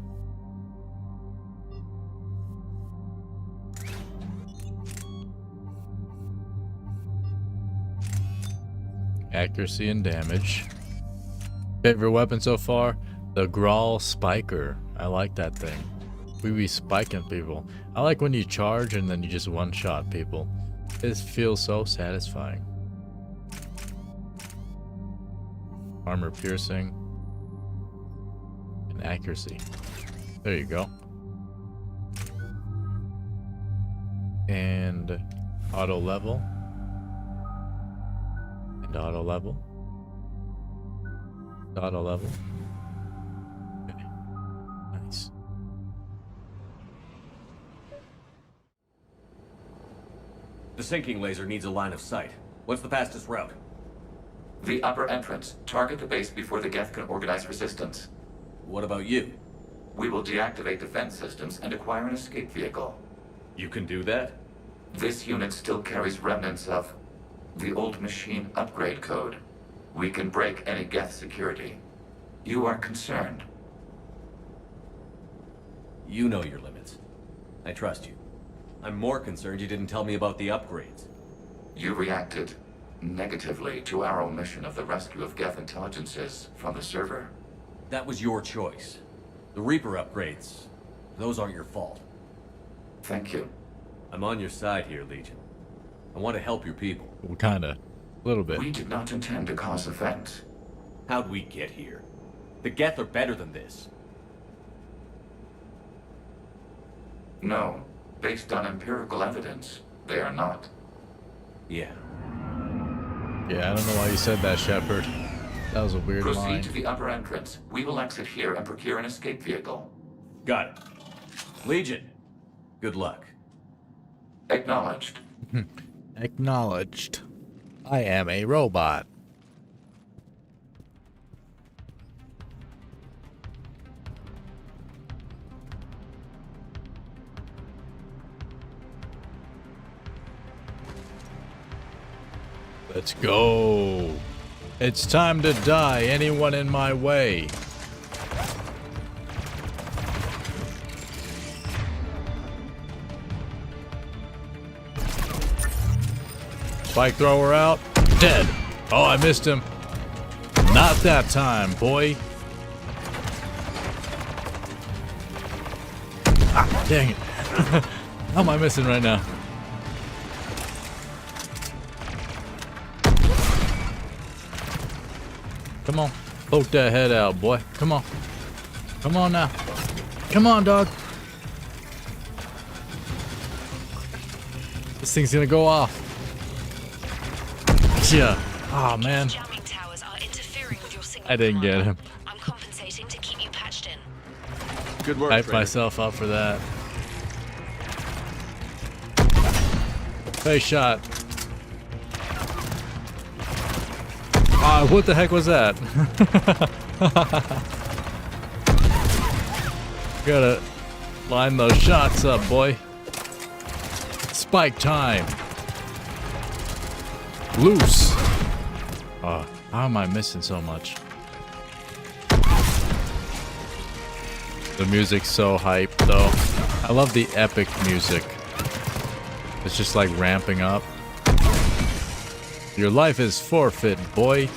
Speaker 1: Accuracy and damage. Favorite weapon so far? The Grawl Spiker. I like that thing. We be spiking people. I like when you charge and then you just one-shot people. It feels so satisfying. Armor piercing. And accuracy. There you go. And auto level. And auto level. Auto level. Okay. Nice.
Speaker 9: The sinking laser needs a line of sight. What's the fastest route?
Speaker 12: The upper entrance. Target the base before the Geth can organize resistance.
Speaker 9: What about you?
Speaker 12: We will deactivate defense systems and acquire an escape vehicle.
Speaker 9: You can do that?
Speaker 12: This unit still carries remnants of the old machine upgrade code. We can break any Geth security. You are concerned.
Speaker 9: You know your limits. I trust you. I'm more concerned you didn't tell me about the upgrades.
Speaker 12: You reacted negatively to our omission of the rescue of Geth intelligences from the server.
Speaker 9: That was your choice. The Reaper upgrades, those aren't your fault.
Speaker 12: Thank you.
Speaker 9: I'm on your side here, Legion. I want to help your people.
Speaker 1: Well, kinda. A little bit.
Speaker 12: We did not intend to cause offense.
Speaker 9: How'd we get here? The Geth are better than this.
Speaker 12: No. Based on empirical evidence, they are not.
Speaker 9: Yeah.
Speaker 1: Yeah, I don't know why you said that, Shepard. That was a weird
Speaker 12: Proceed
Speaker 1: line.
Speaker 12: to the upper entrance. We will exit here and procure an escape vehicle.
Speaker 9: Got it. Legion, good luck.
Speaker 12: Acknowledged.
Speaker 1: Acknowledged. I am a robot. Let's go. It's time to die. Anyone in my way? Spike thrower out. Dead. Oh, I missed him. Not that time, boy. Ah, dang it. How am I missing right now? Come on. Poke that head out, boy. Come on. Come on now. Come on, dog. This thing's gonna go off. Yeah. Oh, man. I didn't get him.
Speaker 18: I'm compensating to keep you patched in.
Speaker 3: Good work,
Speaker 1: Hype
Speaker 3: Trader.
Speaker 1: myself up for that. Face shot. Ah, what the heck was that? Gotta line those shots up, boy. Spike time. Loose. Oh, how am I missing so much? The music's so hyped, though. I love the epic music. It's just like ramping up. Your life is forfeit, boy.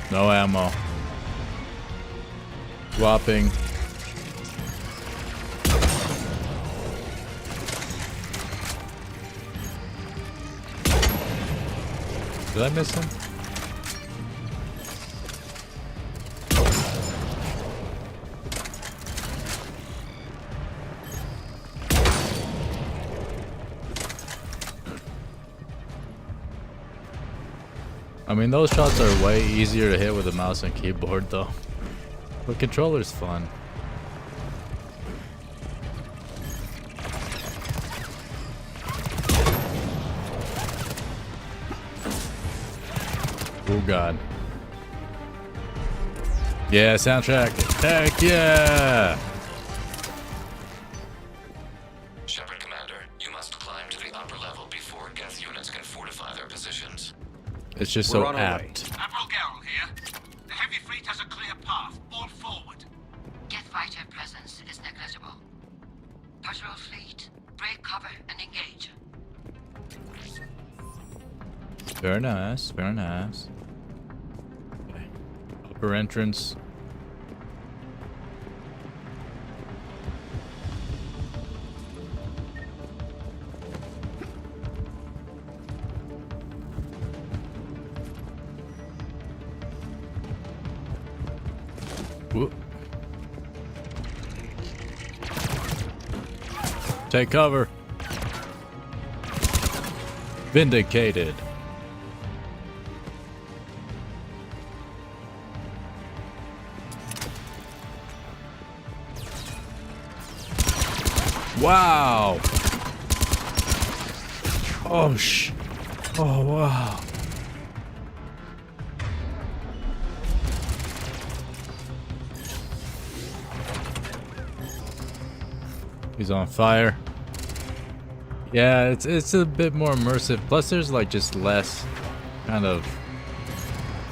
Speaker 1: No ammo. Swapping. Did I miss him? I mean, those shots are way easier to hit with a mouse and keyboard, though. But controller's fun. Oh god. Yeah, soundtrack. Heck yeah!
Speaker 12: Shepard Commander, you must climb to the upper level before Geth units can fortify their positions.
Speaker 1: It's just so apt.
Speaker 15: Admiral Garrel here. The heavy fleet has a clear path. All forward.
Speaker 2: Geth fighter presence is negligible. Patrol fleet, break cover and engage.
Speaker 1: Very nice, very nice. Okay. Upper entrance. Whoop. Take cover. Vindicated. Wow. Oh Oh wow. He's on fire. Yeah, it's a bit more immersive. Plus, there's like just less kind of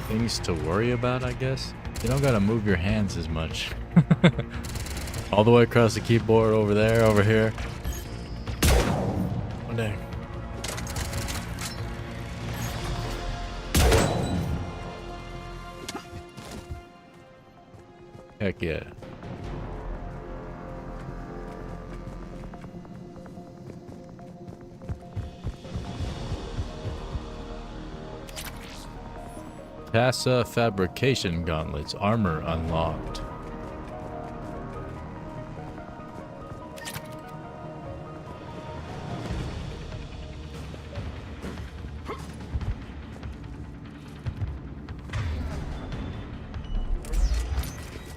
Speaker 1: things to worry about, I guess. You don't gotta move your hands as much. All the way across the keyboard, over there, over here. Oh, dang. Heck yeah. Tassa fabrication gauntlets, armor unlocked.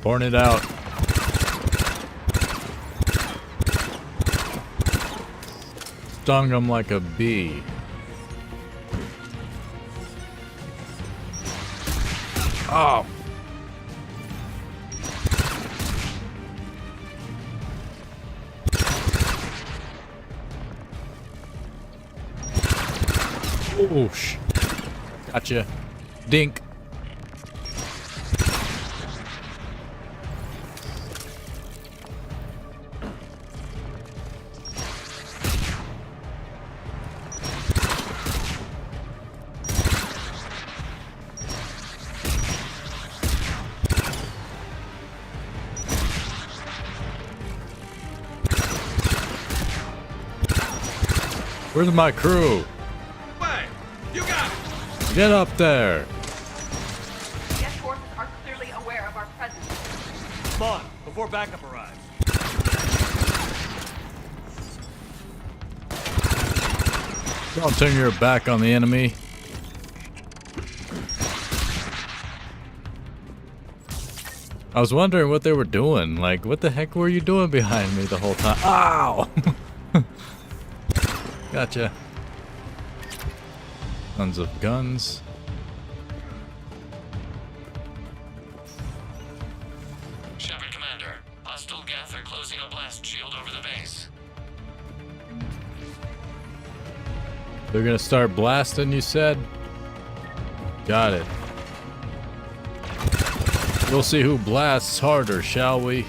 Speaker 1: Pouring it out. Stung him like a bee. Oh. Oosh. Gotcha. Dink. Where's my crew?
Speaker 11: Way! You got it!
Speaker 1: Get up there!
Speaker 16: Jet forces are clearly aware of our presence.
Speaker 9: Come on, before backup arrives.
Speaker 1: Don't turn your back on the enemy. I was wondering what they were doing. Like, what the heck were you doing behind me the whole time? Ow! Gotcha. Tons of guns.
Speaker 12: Shepard Commander, hostile Geth are closing a blast shield over the base.
Speaker 1: They're gonna start blasting, you said? Got it. We'll see who blasts harder, shall we?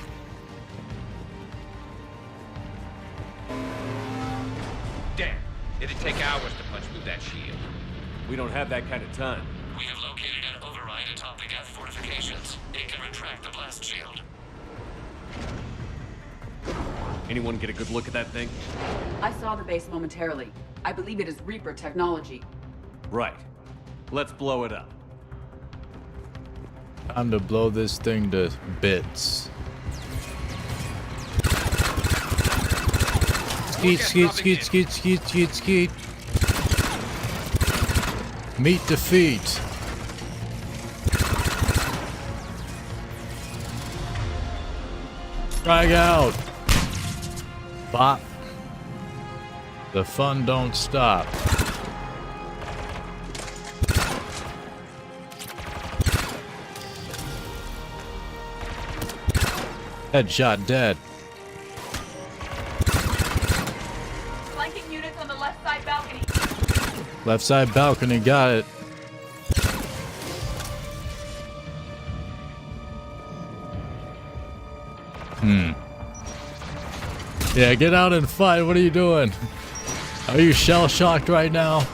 Speaker 11: Damn, it'd take hours to punch through that shield.
Speaker 9: We don't have that kind of time.
Speaker 12: We have located an override atop the Geth fortifications. It can retract the blast shield.
Speaker 9: Anyone get a good look at that thing?
Speaker 6: I saw the base momentarily. I believe it is Reaper technology.
Speaker 9: Right. Let's blow it up.
Speaker 1: Time to blow this thing to bits. Skeet, skeet, skeet, skeet, skeet, skeet, skeet. Meet defeat. Drag out. Bop. The fun don't stop. Headshot dead.
Speaker 16: Flanking units on the left side balcony.
Speaker 1: Left side balcony, got it. Yeah, get out and fight. What are you doing? Are you shell shocked right now?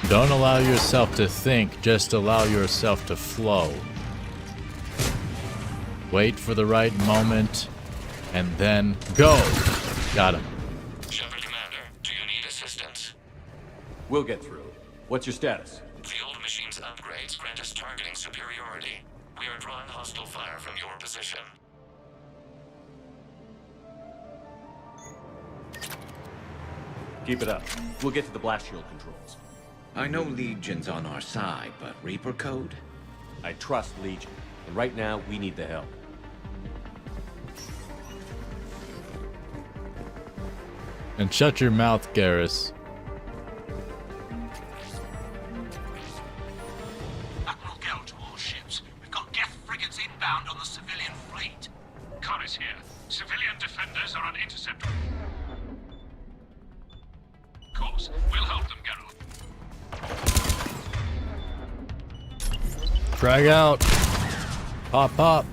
Speaker 1: Don't allow yourself to think, just allow yourself to flow. Wait for the right moment, and then go. Got him.
Speaker 12: Shepard Commander, do you need assistance?
Speaker 9: We'll get through. What's your status?
Speaker 12: The old machine's upgrades grant us targeting superiority. We are drawing hostile fire from your position.
Speaker 9: Keep it up. We'll get to the blast shield controls.
Speaker 8: I know Legion's on our side, but Reaper code?
Speaker 9: I trust Legion, and right now we need the help.
Speaker 1: And shut your mouth, Garrus.
Speaker 15: Admiral, go to all ships. We've got Geth frigates inbound
Speaker 1: Frag out. Pop, pop.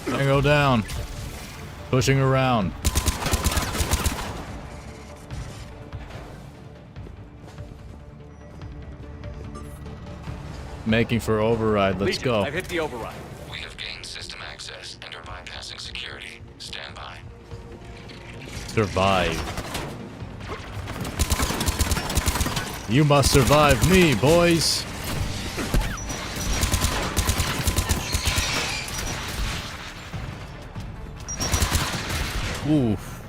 Speaker 1: Tango down. Pushing around. Making for override. Let's
Speaker 9: Legion,
Speaker 1: go.
Speaker 9: I've hit the override.
Speaker 12: We have gained system access and are bypassing security. Stand by.
Speaker 1: Survive. You must survive me, boys. Oof.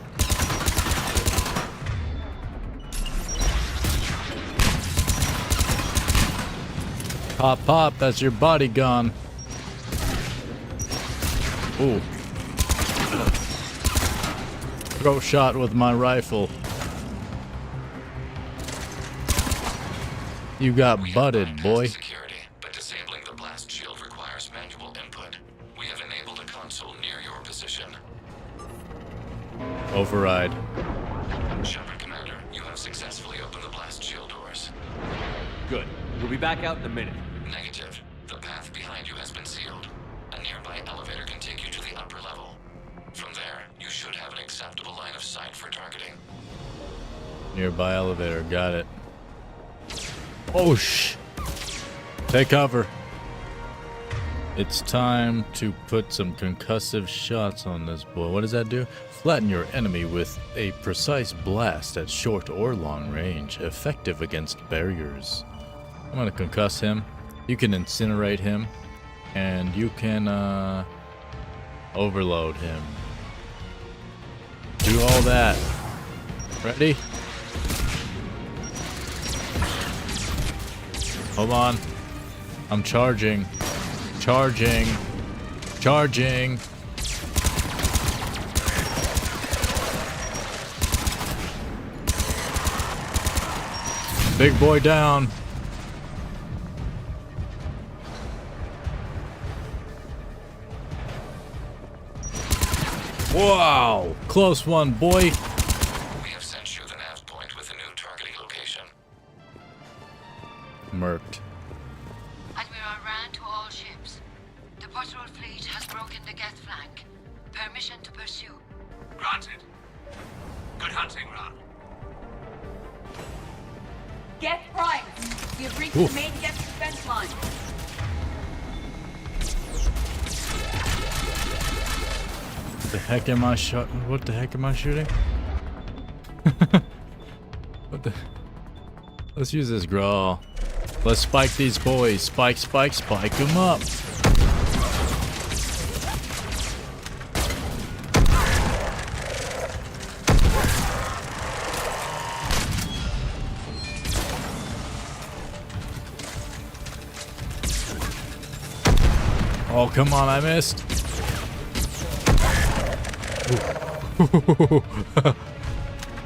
Speaker 1: Pop, pop, that's your body gun. Ooh. Throw shot with my rifle. You got butted, boy.
Speaker 12: Security, but disabling the blast shield requires manual input. We have enabled a console near your position.
Speaker 1: Override.
Speaker 12: Shepard, Commander, you have successfully opened the blast shield doors.
Speaker 9: Good. We'll be back out in a minute.
Speaker 12: Negative. The path behind you has been sealed. A nearby elevator can take you to the upper level. From there, you should have an acceptable line of sight for targeting.
Speaker 1: Nearby elevator, got it. Oh, shh. Take cover. It's time to put some concussive shots on this boy. What does that do? Flatten your enemy with a precise blast at short or long range, effective against barriers. I'm gonna concuss him. You can incinerate him, and you can overload him. Do all that. Ready? Hold on. I'm charging. Charging. Charging. Big boy down. Wow. Close one, boy.
Speaker 12: We have sent you the nav point with a new targeting location.
Speaker 1: Murked.
Speaker 2: Admiral Rand to all ships. The patrol fleet has broken the Geth flank. Permission to pursue.
Speaker 11: Granted. Good hunting, Ran.
Speaker 6: Geth Prime! We have reached the main Geth defense line.
Speaker 1: What the heck am I What the heck am I shooting? What the? Let's use this Grawl. Let's spike these boys. Spike, spike, spike them up. Oh, come on, I missed.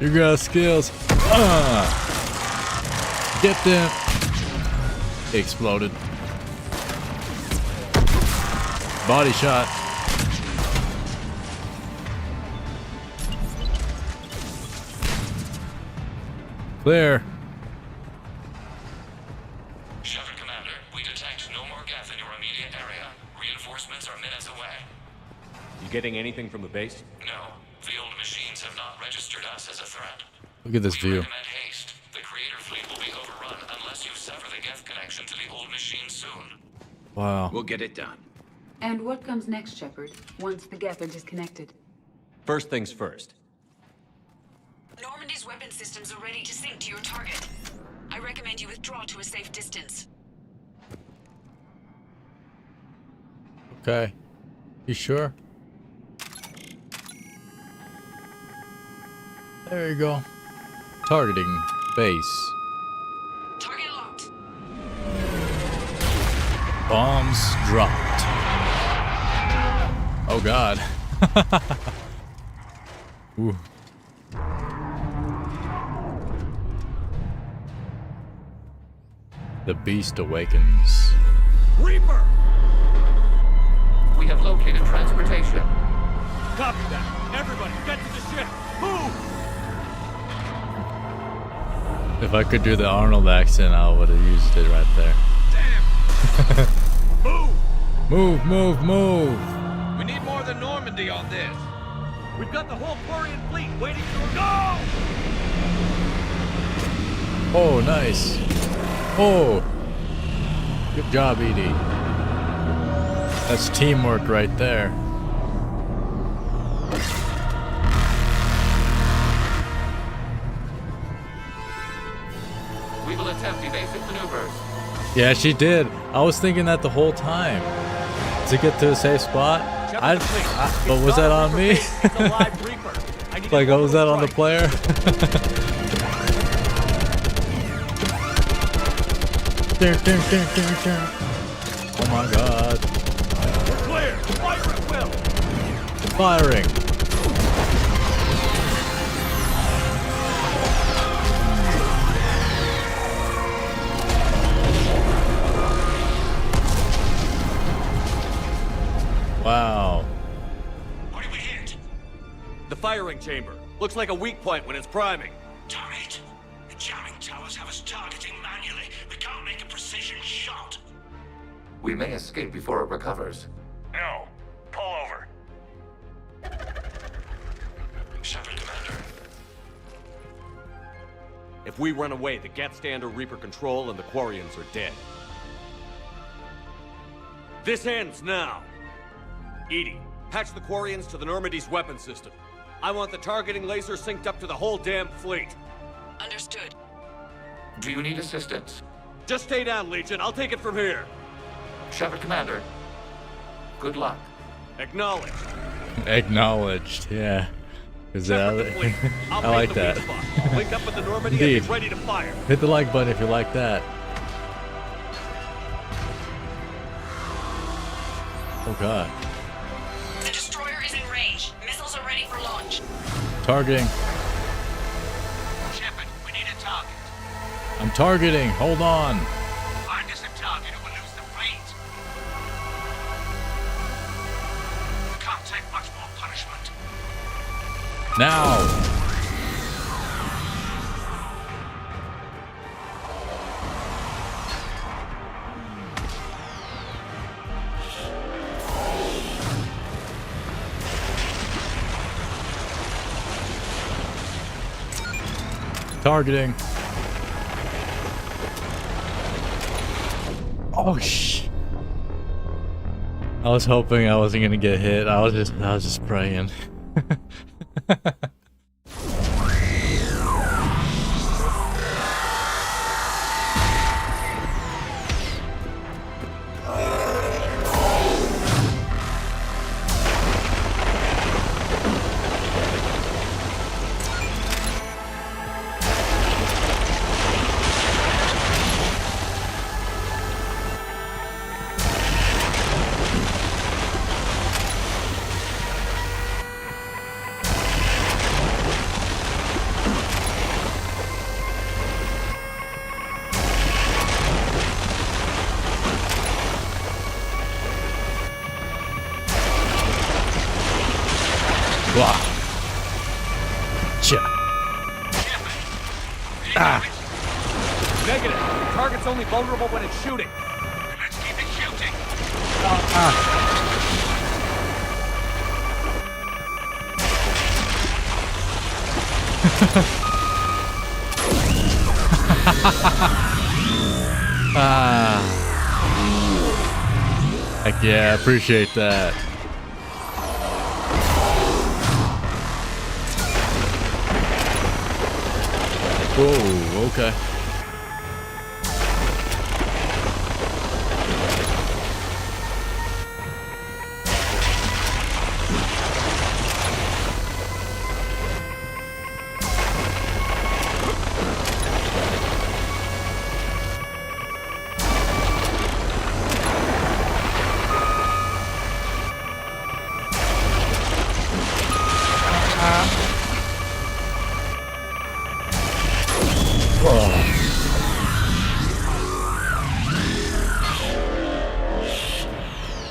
Speaker 1: You got skills. Get them. Exploded. Body shot. Clear.
Speaker 12: Shepard, Commander, we detect no more Geth in your immediate area. Reinforcements are minutes away.
Speaker 9: You getting anything from the base?
Speaker 12: No, the old machines have not registered us as a threat.
Speaker 1: Look at this view.
Speaker 12: Recommend haste. The Creator fleet will be overrun unless you sever the Geth connection to the old machine soon.
Speaker 1: Wow.
Speaker 11: We'll get it done.
Speaker 6: And what comes next, Shepard, once the Geth are disconnected?
Speaker 9: First things first.
Speaker 6: Normandy's weapon systems are ready to sync to your target. I recommend you withdraw to a safe distance.
Speaker 1: Okay. You sure? There you go. Targeting base.
Speaker 6: Target locked.
Speaker 1: Bombs dropped. Oh god. Ooh. The beast awakens.
Speaker 11: Reaper!
Speaker 12: We have located transportation.
Speaker 9: Copy that. Everybody, get to the ship. Move!
Speaker 1: If I could do the Arnold accent, I would have used it right there.
Speaker 11: Move!
Speaker 1: Move!
Speaker 11: We need more than Normandy on this. We've got the whole Quarian fleet waiting to go!
Speaker 1: Oh, nice. Oh, good job, Edie. That's teamwork right there.
Speaker 12: We will attempt evasive maneuvers.
Speaker 1: Yeah, she did. I was thinking that the whole time. To get to a safe spot. But was that on me? Like, was that on the player? Oh my god.
Speaker 11: We're clear! Fire at will!
Speaker 1: Firing. Wow.
Speaker 11: What do we hit?
Speaker 3: The firing chamber. Looks like a weak point when it's priming.
Speaker 15: Damn it! The jamming towers have us targeting manually. We can't make a precision shot.
Speaker 12: We may escape before it recovers.
Speaker 15: No. Pull over. Shepard, Commander.
Speaker 3: If we run away, the Geth stand under Reaper control and the Quarians are dead. This ends now. Edie, patch the Quarians to the Normandy's weapon system. I want the targeting laser synced up to the whole damn fleet.
Speaker 6: Understood.
Speaker 12: Do you need assistance?
Speaker 3: Just stay down, Legion. I'll take it from here.
Speaker 12: Shepard, Commander. Good luck.
Speaker 3: Acknowledged.
Speaker 1: Acknowledged, yeah. Is that? I like that.
Speaker 3: Link up with the Normandy
Speaker 1: Indeed.
Speaker 3: and be ready to fire.
Speaker 1: Hit the like button if you like that. Oh god.
Speaker 6: The destroyer is in range. Missiles are ready for launch.
Speaker 1: Targeting.
Speaker 15: Shepard, we need a target.
Speaker 1: I'm targeting. Hold on.
Speaker 15: Find us a target or we'll lose the fleet. We can't take much more punishment.
Speaker 1: Now. Targeting. Oh shh. I was hoping I wasn't gonna get hit. I was just praying.
Speaker 3: Negative. Target's only vulnerable when it's shooting.
Speaker 15: Let's keep it shooting.
Speaker 1: Heck yeah, I appreciate that. Whoa, okay.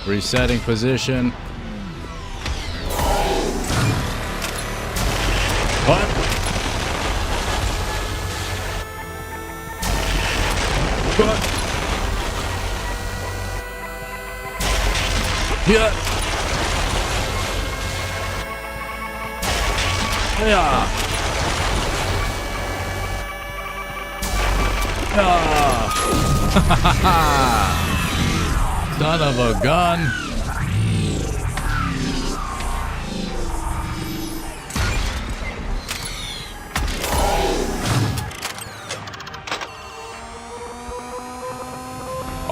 Speaker 1: Resetting position. What? Yeah. Yeah. Son of a gun.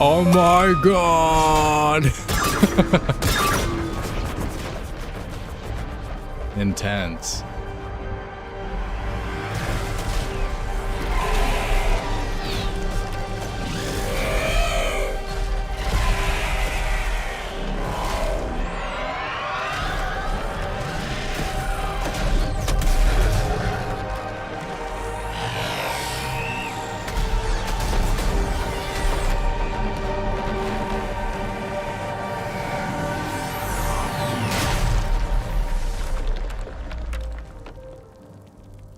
Speaker 1: Oh my god. Intense.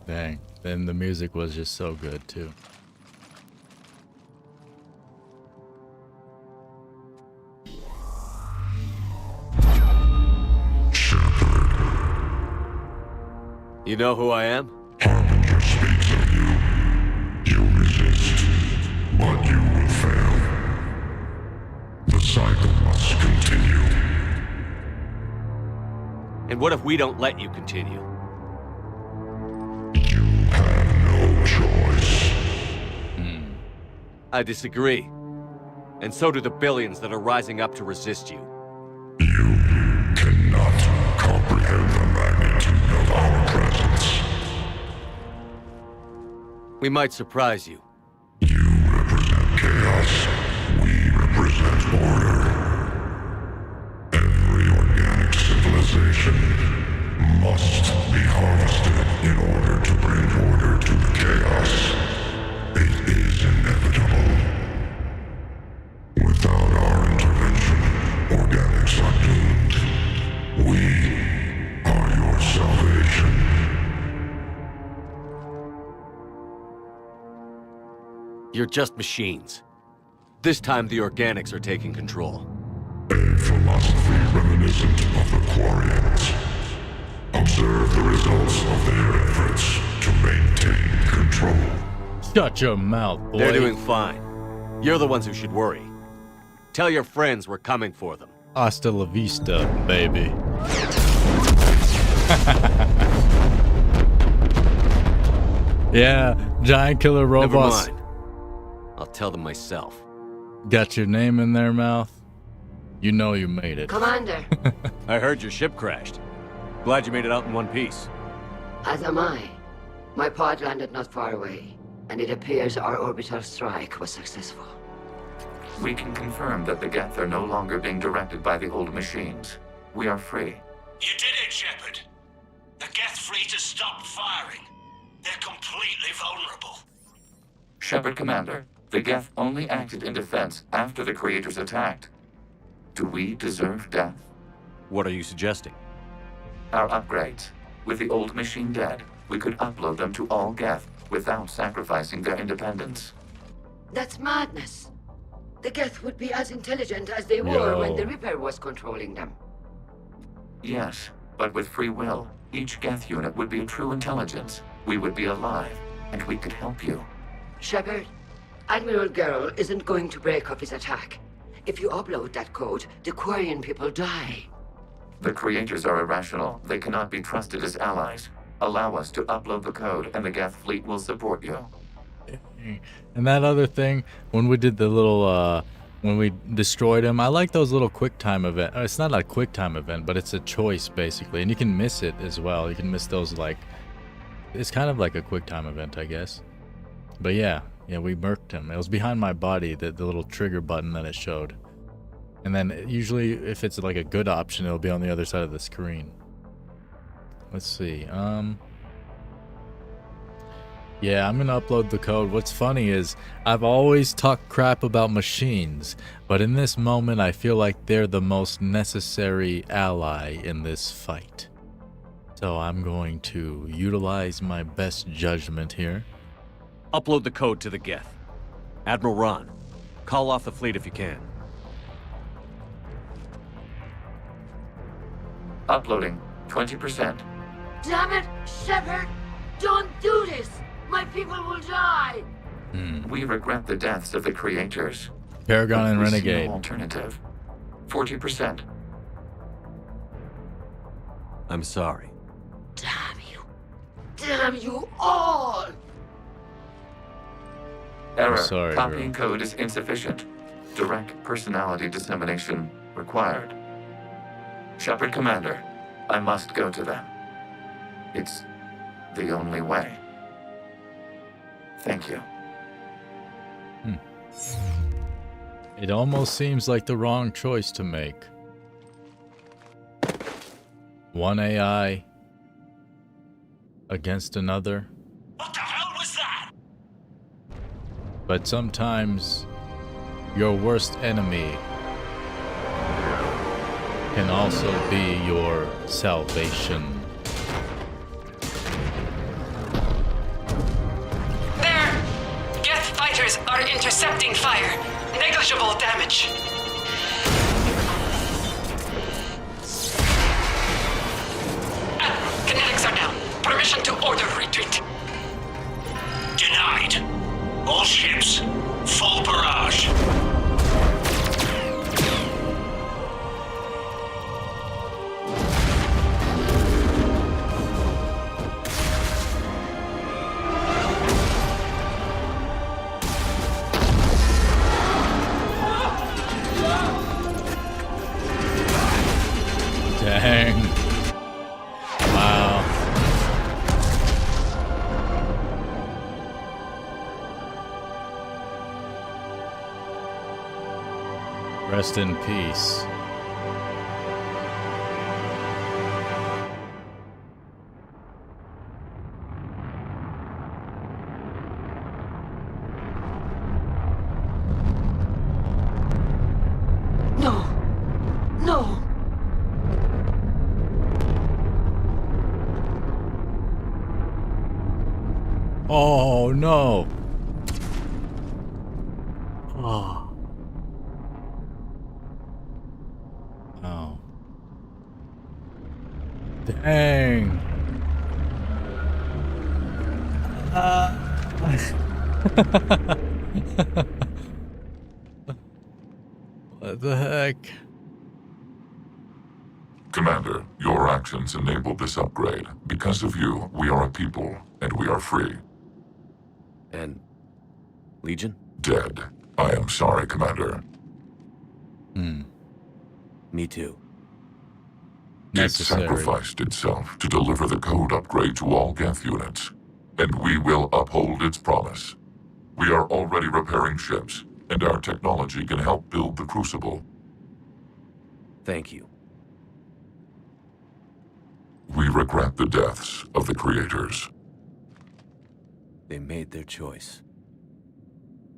Speaker 1: Dang. Then the music was just so good too.
Speaker 3: You know who I am?
Speaker 14: Harbinger speaks of you. You resist, but you will fail. The cycle must continue.
Speaker 3: And what if we don't let you continue?
Speaker 14: You have no choice.
Speaker 3: I disagree. And so do the billions that are rising up to resist you.
Speaker 14: You cannot comprehend the magnitude of our presence.
Speaker 3: We might surprise you.
Speaker 14: You represent chaos. We represent order. Every organic civilization must be harvested in order to bring order to the chaos. It is inevitable. Without our intervention, organics are doomed. We are your salvation.
Speaker 3: You're just machines. This time the organics are taking control.
Speaker 14: A philosophy reminiscent of the Quarians. Observe the results of their efforts to maintain control.
Speaker 1: Shut your mouth, boy.
Speaker 3: They're doing fine. You're the ones who should worry. Tell your friends we're coming for them.
Speaker 1: Hasta la vista, baby. Yeah, giant killer robots.
Speaker 3: Never mind. I'll tell them myself.
Speaker 1: Got your name in their mouth? You know you made it.
Speaker 2: Commander.
Speaker 3: I heard your ship crashed. Glad you made it out in one piece.
Speaker 2: As am I. My pod landed not far away, and it appears our orbital strike was successful.
Speaker 12: We can confirm that the Geth are no longer being directed by the old machines. We are free.
Speaker 15: You did it, Shepard. The Geth fleet has stopped firing. They're completely vulnerable.
Speaker 12: Shepard, Commander, the Geth only acted in defense after the Creators attacked. Do we deserve death?
Speaker 3: What are you suggesting?
Speaker 12: Our upgrades. With the old machine dead, we could upload them to all Geth without sacrificing their independence.
Speaker 2: That's madness. The Geth would be as intelligent as they were when the Reaper was controlling them.
Speaker 12: Yes, but with free will, each Geth unit would be a true intelligence. We would be alive, and we could help you.
Speaker 2: Shepard, Admiral Gerrel isn't going to break up his attack. If you upload that code, the Quarian people die.
Speaker 12: The Creators are irrational. They cannot be trusted as allies. Allow us to upload the code, and the Geth fleet will support you.
Speaker 1: And that other thing, when we did the little, when we destroyed him, I like those little quick time event. It's not a quick time event, but it's a choice basically, and you can miss it as well. You can miss those, like, it's kind of like a quick time event, I guess. But yeah, we murked him. It was behind my body, the little trigger button that it showed. And then usually if it's like a good option, it'll be on the other side of the screen. Let's see. Yeah, I'm gonna upload the code. What's funny is I've always talked crap about machines, but in this moment I feel like they're the most necessary ally in this fight. So I'm going to utilize my best judgment here.
Speaker 3: Upload the code to the Geth.
Speaker 9: Admiral Ron, call off the fleet if you can.
Speaker 12: Uploading. 20%.
Speaker 2: Damn it, Shepard! Don't do this! My people will die!
Speaker 12: We regret the deaths of the creators.
Speaker 1: Paragon and
Speaker 12: We see
Speaker 1: Renegade.
Speaker 12: no alternative. 40%.
Speaker 9: I'm sorry.
Speaker 2: Damn you! Damn you all!
Speaker 12: Error.
Speaker 1: sorry,
Speaker 12: Copying code is insufficient. Direct personality dissemination required. Shepard Commander, I must go to them. It's the only way. Thank you.
Speaker 1: It almost seems like the wrong choice to make. One AI against another.
Speaker 11: What the hell was that?
Speaker 1: But sometimes your worst enemy can also be your salvation.
Speaker 6: There! Geth fighters are intercepting fire. Negligible damage. Kinetics are down. Permission to order retreat.
Speaker 11: Denied. All ships, full barrage.
Speaker 1: Dang. Wow. Rest in peace.
Speaker 2: No! No!
Speaker 1: Oh no. Oh. Oh. Dang. What the heck?
Speaker 19: Commander, your actions enabled this upgrade. Because of you, we are a people, and we are free.
Speaker 9: And Legion?
Speaker 19: Dead. I am sorry, Commander.
Speaker 9: Me too.
Speaker 1: Necessary.
Speaker 19: It sacrificed itself to deliver the code upgrade to all Geth units, and we will uphold its promise. We are already repairing ships, and our technology can help build the Crucible.
Speaker 9: Thank you.
Speaker 19: We regret the deaths of the creators.
Speaker 9: They made their choice.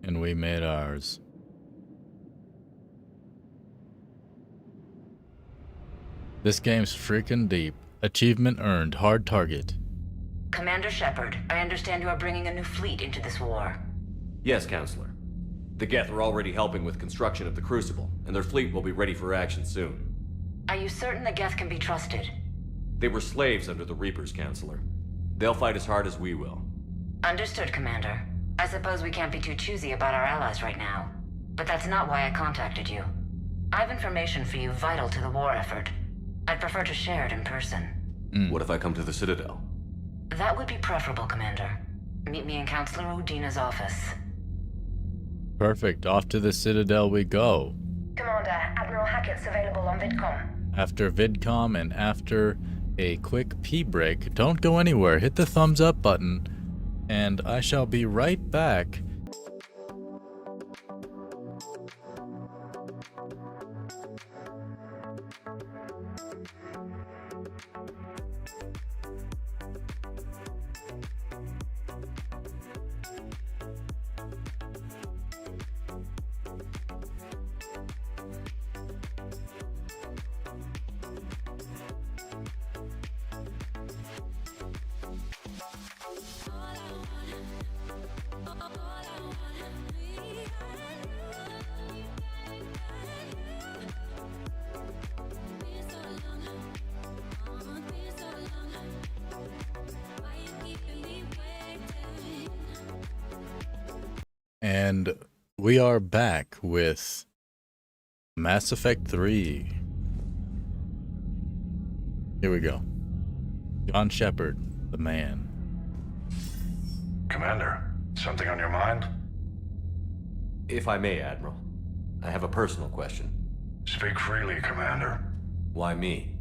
Speaker 1: And we made ours. This game's freaking deep. Achievement earned. Hard target.
Speaker 13: Commander Shepard, I understand you are bringing a new fleet into this war.
Speaker 3: Yes, Counselor. The Geth are already helping with construction of the Crucible, and their fleet will be ready for action soon.
Speaker 13: Are you certain the Geth can be trusted?
Speaker 3: They were slaves under the Reapers, Counselor. They'll fight as hard as we will.
Speaker 13: Understood, Commander. I suppose we can't be too choosy about our allies right now. But that's not why I contacted you. I have information for you vital to the war effort. I'd prefer to share it in person.
Speaker 3: What if I come to the Citadel?
Speaker 13: That would be preferable, Commander. Meet me in Counselor Udina's office.
Speaker 1: Perfect. Off to the Citadel we go.
Speaker 5: Commander, Admiral Hackett's available on VidCom.
Speaker 1: After VidCom and after a quick pee break, don't go anywhere. Hit the thumbs up button, and I shall be right back.
Speaker 20: All I
Speaker 1: And we are back with Mass Effect 3. Here we go. John Shepard, the man.
Speaker 14: Commander, something on your mind?
Speaker 3: If I may, Admiral, I have a personal question.
Speaker 14: Speak freely, Commander.
Speaker 3: Why me?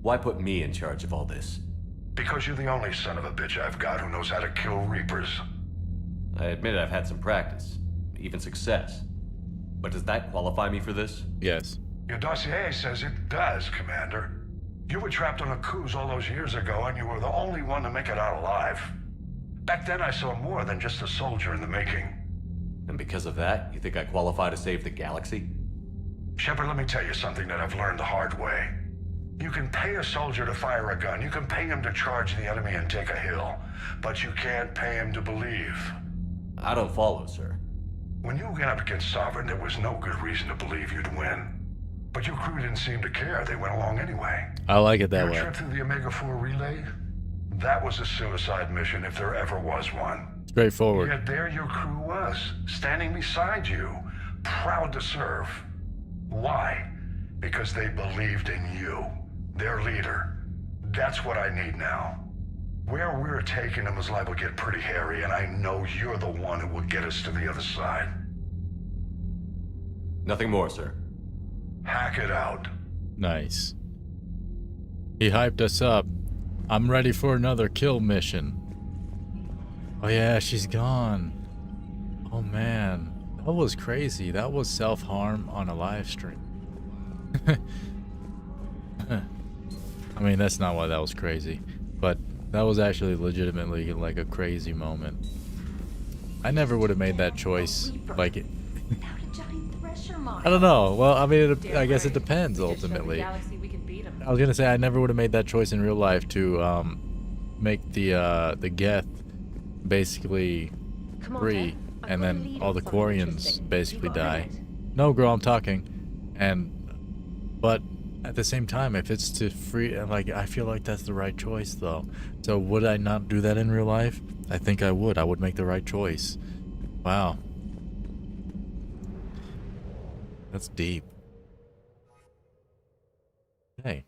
Speaker 3: Why put me in charge of all this?
Speaker 14: Because you're the only son of a bitch I've got who knows how to kill Reapers.
Speaker 3: I admit I've had some practice, even success. But does that qualify me for this?
Speaker 1: Yes.
Speaker 14: Your dossier says it does, Commander. You were trapped on a cruise all those years ago, and you were the only one to make it out alive. Back then I saw more than just a soldier in the making.
Speaker 3: And because of that, you think I qualify to save the galaxy?
Speaker 14: Shepard, let me tell you something that I've learned the hard way. You can pay a soldier to fire a gun, you can pay him to charge the enemy and take a hill, but you can't pay him to believe.
Speaker 3: I don't follow, sir.
Speaker 14: When you went up against Sovereign, there was no good reason to believe you'd win. But your crew didn't seem to care. They went along anyway.
Speaker 1: I like it that way.
Speaker 14: Your trip through the Omega-4 relay? That was a suicide mission if there ever was one.
Speaker 1: Straightforward.
Speaker 14: Yet there your crew was, standing beside you, proud to serve. Why? Because they believed in you, their leader. That's what I need now. Where we're taking them is liable to get pretty hairy, and I know you're the one who will get us to the other side.
Speaker 3: Nothing more, sir.
Speaker 14: Hack it out.
Speaker 1: Nice. He hyped us up. I'm ready for another kill mission. Oh yeah, she's gone. Oh man, that was crazy. That was self-harm on a live stream. I mean, that's not why that was crazy, but that was actually legitimately like a crazy moment. I never would have made that choice. Like it. I don't know. Well, I mean, I guess it depends ultimately. I was gonna say I never would have made that choice in real life to make the Geth basically free, and then all the Quarians basically die. No, girl, I'm talking. But at the same time, if it's to free, like, I feel like that's the right choice, though. So would I not do that in real life? I think I would. I would make the right choice. Wow. That's deep. Okay.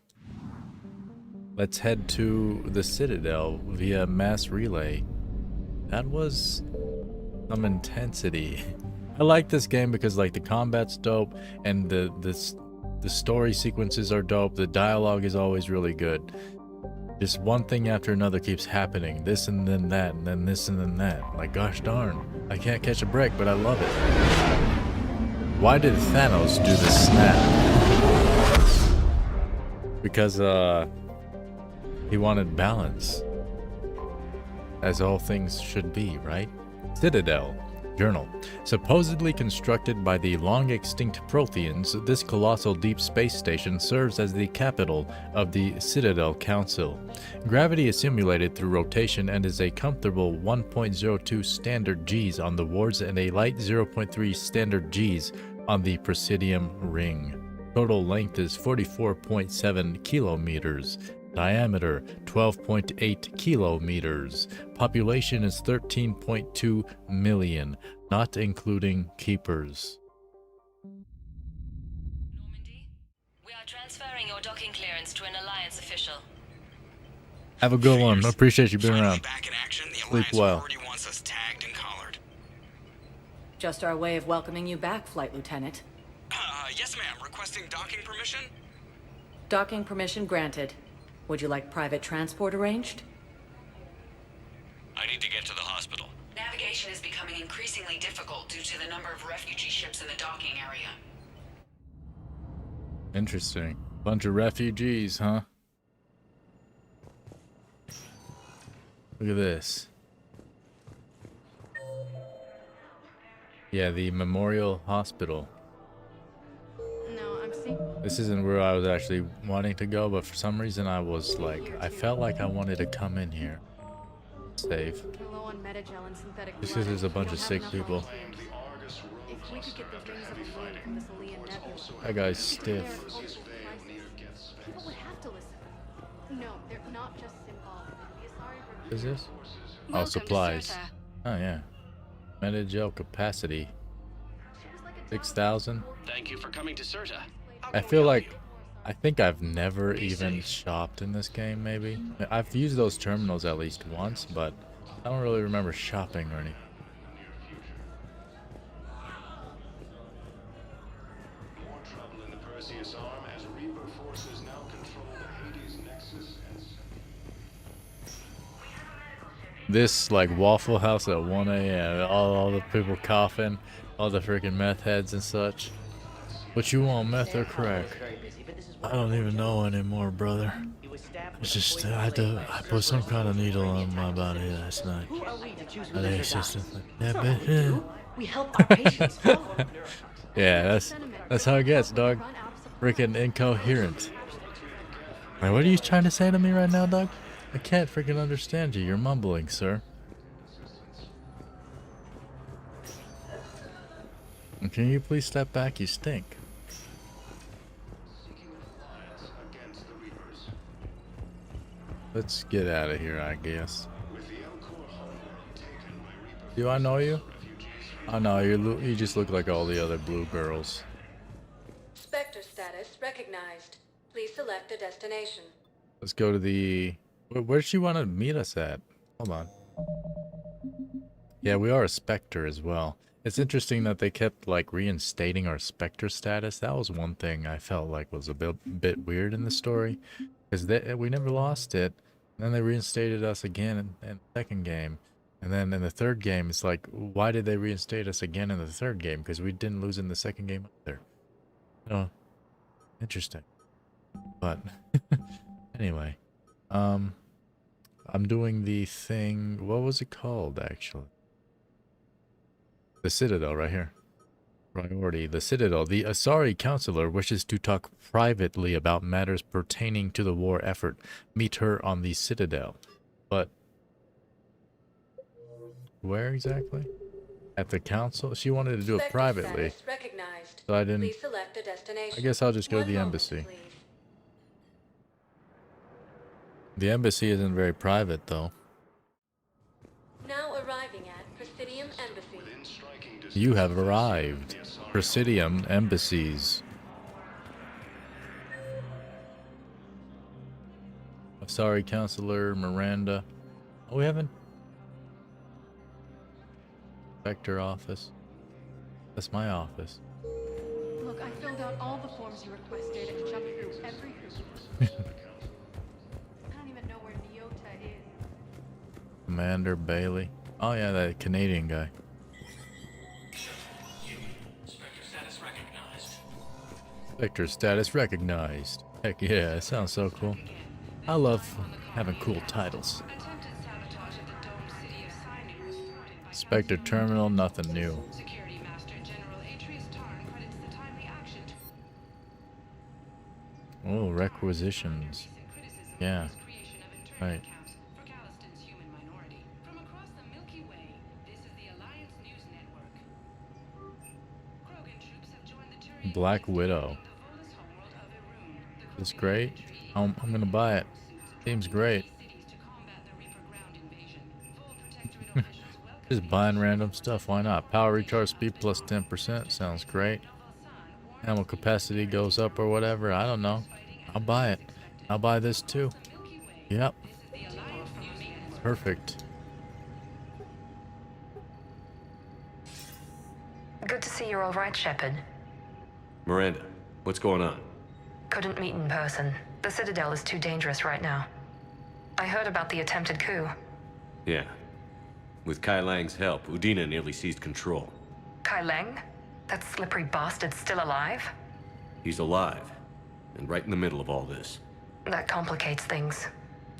Speaker 1: Let's head to the Citadel via mass relay. That was some intensity. I like this game because, like, the combat's dope, and the story sequences are dope. The dialogue is always really good. Just one thing after another keeps happening. This and then that, and then this and then that. Like, gosh darn. I can't catch a break, but I love it. Why did Thanos do the snap? Because, he wanted balance. As all things should be, right? Citadel. Journal. Supposedly constructed by the long-extinct Protheans, this colossal deep space station serves as the capital of the Citadel Council. Gravity is simulated through rotation and is a comfortable 1.02 standard Gs on the wards and a light 0.3 standard Gs on the Presidium ring. Total length is 44.7 kilometers. Diameter 12.8 kilometers. Population is 13.2 million, not including keepers.
Speaker 18: Normandy, we are transferring your docking clearance to an Alliance official.
Speaker 1: Have a good one. I appreciate you being around.
Speaker 20: Back in action, the
Speaker 1: Sleep
Speaker 20: Alliance
Speaker 1: well.
Speaker 20: already wants us tagged and collared.
Speaker 6: Just our way of welcoming you back, Flight Lieutenant.
Speaker 20: Yes, ma'am. Requesting docking permission?
Speaker 6: Docking permission granted. Would you like private transport arranged?
Speaker 20: I need to get to the hospital.
Speaker 6: Navigation is becoming increasingly difficult due to the number of refugee ships in the docking area.
Speaker 1: Interesting. Bunch of refugees, huh? Look at this. Yeah, the Memorial Hospital.
Speaker 16: No, I'm seeing.
Speaker 1: This isn't where I was actually wanting to go, but for some reason I was like, I felt like I wanted to come in here. Save.
Speaker 16: Low on metagel and synthetic
Speaker 1: Just because there's a bunch of sick people.
Speaker 16: If we could get the rings of the moon from this Alien nebula.
Speaker 1: That guy's stiff.
Speaker 16: People would have to listen. No, they're not just symbolic.
Speaker 1: What is this? Oh, supplies. Oh, yeah. Metagel capacity 6,000.
Speaker 20: Thank you for coming to CERTA.
Speaker 1: I feel like I think I've never even shopped in this game. Maybe I've used those terminals at least once, but I don't really remember shopping or anything. This like Waffle House at 1 a.m. All the people coughing, all the freaking meth heads and such. What you want, meth or crack? I don't even know anymore, brother. It's just I put some kind of needle on my body last night.
Speaker 21: We help our patients follow.
Speaker 1: Yeah, that's how it gets, dog. Freaking incoherent. Like, what are you trying to say to me right now, dog? I can't freaking understand you. You're mumbling, sir. And can you please step back? You stink. Let's get out of here, I guess. Do I know you? Oh no, you just look like all the other blue girls.
Speaker 22: Spectre status recognized. Please select a destination.
Speaker 1: Let's go to the... Where does she want to meet us at? Hold on. Yeah, we are a Spectre as well. It's interesting that they kept like reinstating our Spectre status. That was one thing I felt like was a bit weird in the story. Because we never lost it. And then they reinstated us again in the second game. And then in the third game, it's like, why did they reinstate us again in the third game? Because we didn't lose in the second game either. Oh, interesting. But anyway, I'm doing the thing. What was it called actually? The Citadel right here. Priority. The Citadel. The Asari counselor wishes to talk privately about matters pertaining to the war effort. Meet her on the Citadel. But where exactly? At the council? She wanted to do it privately. So I didn't.
Speaker 22: Please select a destination.
Speaker 1: I guess I'll just go to the embassy. The embassy isn't very private though.
Speaker 22: Now arriving at Presidium Embassy.
Speaker 1: You have arrived. Presidium Embassies. Sorry, Counselor Miranda. Oh, we haven't. Vector office. That's my office.
Speaker 4: Look, I filled out all the forms you requested and jumped through every hoop. I don't even know where Neota is.
Speaker 1: Commander Bailey. Oh yeah, that Canadian guy. Spectre status recognized. Heck yeah, it sounds so cool. I love having cool titles. Spectre terminal, nothing new. Oh, requisitions. Yeah. Right. Black Widow. It's great. I'm gonna buy it. Seems great. Just buying random stuff. Why not? Power recharge speed plus 10%. Sounds great. Ammo capacity goes up or whatever. I don't know. I'll buy it. I'll buy this too. Yep. Perfect.
Speaker 13: Good to see you're all right, Shepard.
Speaker 3: Miranda, what's going on?
Speaker 13: Couldn't meet in person. The Citadel is too dangerous right now. I heard about the attempted coup.
Speaker 3: Yeah. With Kai Lang's help, Udina nearly seized control.
Speaker 13: Kai Lang? That slippery bastard's still alive?
Speaker 3: He's alive, and right in the middle of all this.
Speaker 13: That complicates things.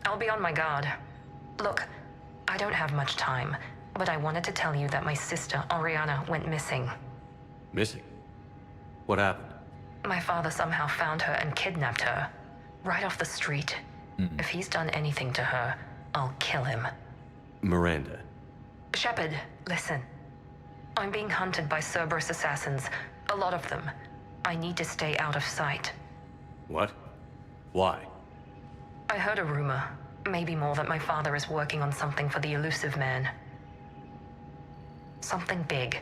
Speaker 13: I'll be on my guard. Look, I don't have much time, but I wanted to tell you that my sister, Oriana, went missing.
Speaker 3: Missing? What happened?
Speaker 13: My father somehow found her and kidnapped her. Right off the street. If he's done anything to her, I'll kill him.
Speaker 3: Miranda.
Speaker 13: Shepard, listen. I'm being hunted by Cerberus assassins. A lot of them. I need to stay out of sight.
Speaker 3: What? Why?
Speaker 13: I heard a rumor. Maybe more, that my father is working on something for the elusive man.
Speaker 6: Something big.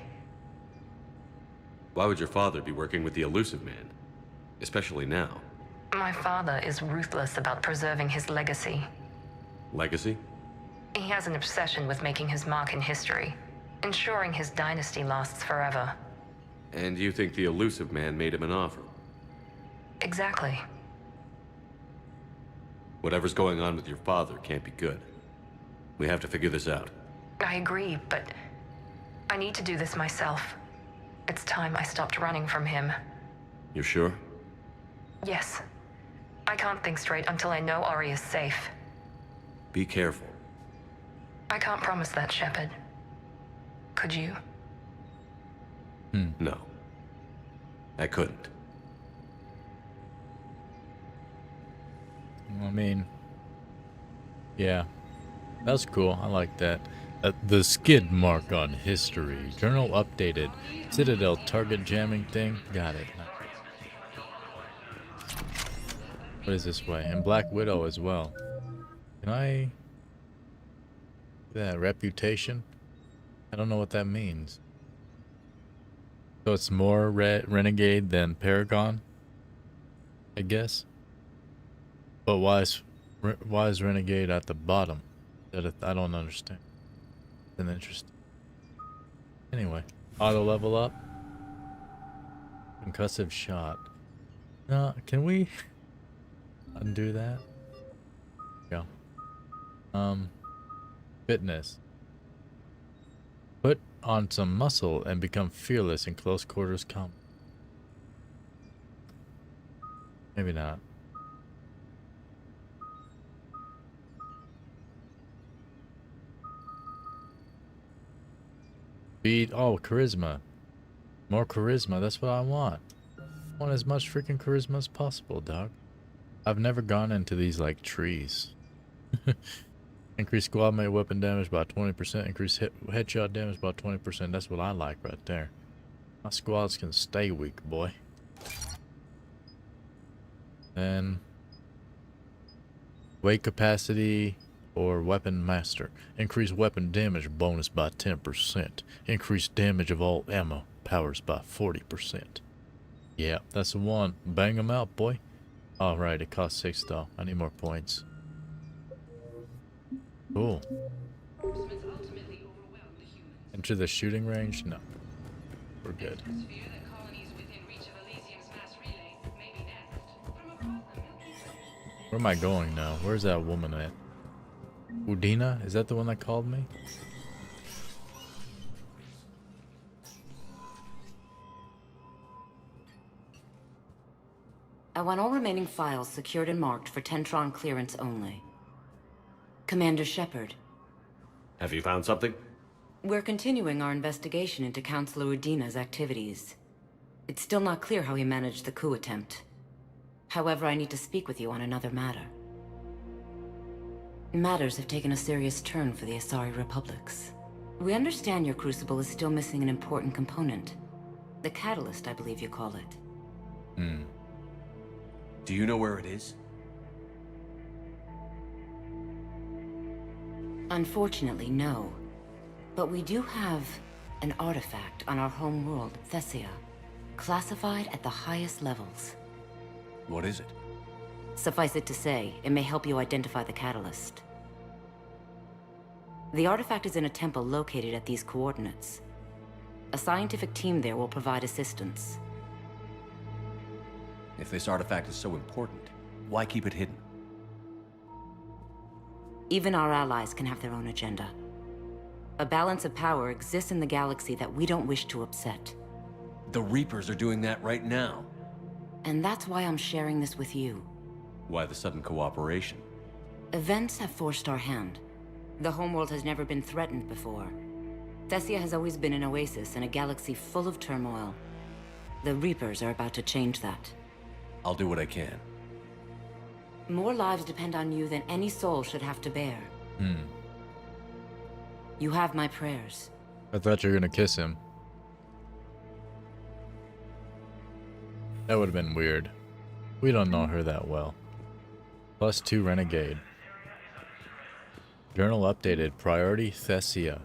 Speaker 3: Why would your father be working with the Elusive Man? Especially now.
Speaker 6: My father is ruthless about preserving his legacy.
Speaker 3: Legacy?
Speaker 6: He has an obsession with making his mark in history, ensuring his dynasty lasts forever.
Speaker 3: And you think the Elusive Man made him an offer?
Speaker 6: Exactly.
Speaker 3: Whatever's going on with your father can't be good. We have to figure this out.
Speaker 6: I agree, but I need to do this myself. It's time I stopped running from him.
Speaker 3: You're sure?
Speaker 6: Yes. I can't think straight until I know Ori is safe.
Speaker 3: Be careful.
Speaker 6: I can't promise that, Shepard. Could you?
Speaker 3: No. I couldn't.
Speaker 1: I mean, yeah, that's cool. I like that. The skid mark on history. Journal updated. Citadel target jamming thing. Got it. What is this way? And Black Widow as well. Can I... that reputation? I don't know what that means. So it's more Renegade than Paragon? I guess. But why is Renegade at the bottom? I don't understand. It's an interesting. Anyway, auto level up. Concussive shot. No, can we undo that? Yeah. Fitness. Put on some muscle and become fearless in close quarters combat. Maybe not. Speed. Oh, charisma. More charisma. That's what I want. I want as much freaking charisma as possible, dog. I've never gone into these like trees. Increase squad mate weapon damage by 20%. Increase headshot damage by 20%. That's what I like right there. My squads can stay weak, boy. Then weight capacity or weapon master. Increase weapon damage bonus by 10%. Increase damage of all ammo powers by 40%. Yeah, that's the one. Bang them out, boy. Alright, it costs 6 though. I need more points. Cool. Enter the shooting range? No. We're good. Where am I going now? Where's that woman at? Udina? Is that the one that called me?
Speaker 2: I want all remaining files secured and marked for Tentron clearance only. Commander Shepard.
Speaker 3: Have you found something?
Speaker 2: We're continuing our investigation into Counselor Udina's activities. It's still not clear how he managed the coup attempt. However, I need to speak with you on another matter. Matters have taken a serious turn for the Asari Republics. We understand your crucible is still missing an important component. The catalyst, I believe you call it.
Speaker 9: Do you know where it is?
Speaker 2: Unfortunately, no. But we do have an artifact on our home world, Thessia, classified at the highest levels.
Speaker 9: What is it?
Speaker 2: Suffice it to say, it may help you identify the catalyst. The artifact is in a temple located at these coordinates. A scientific team there will provide assistance.
Speaker 9: If this artifact is so important, why keep it hidden?
Speaker 2: Even our allies can have their own agenda. A balance of power exists in the galaxy that we don't wish to upset.
Speaker 9: The Reapers are doing that right now.
Speaker 2: And that's why I'm sharing this with you.
Speaker 9: Why the sudden cooperation?
Speaker 2: Events have forced our hand. The homeworld has never been threatened before. Thessia has always been an oasis in a galaxy full of turmoil. The Reapers are about to change that.
Speaker 9: I'll do what I can.
Speaker 2: More lives depend on you than any soul should have to bear. You have my prayers.
Speaker 1: I thought you were gonna kiss him. That would have been weird. We don't know her that well. +2 Renegade. Journal updated. Priority Thessia.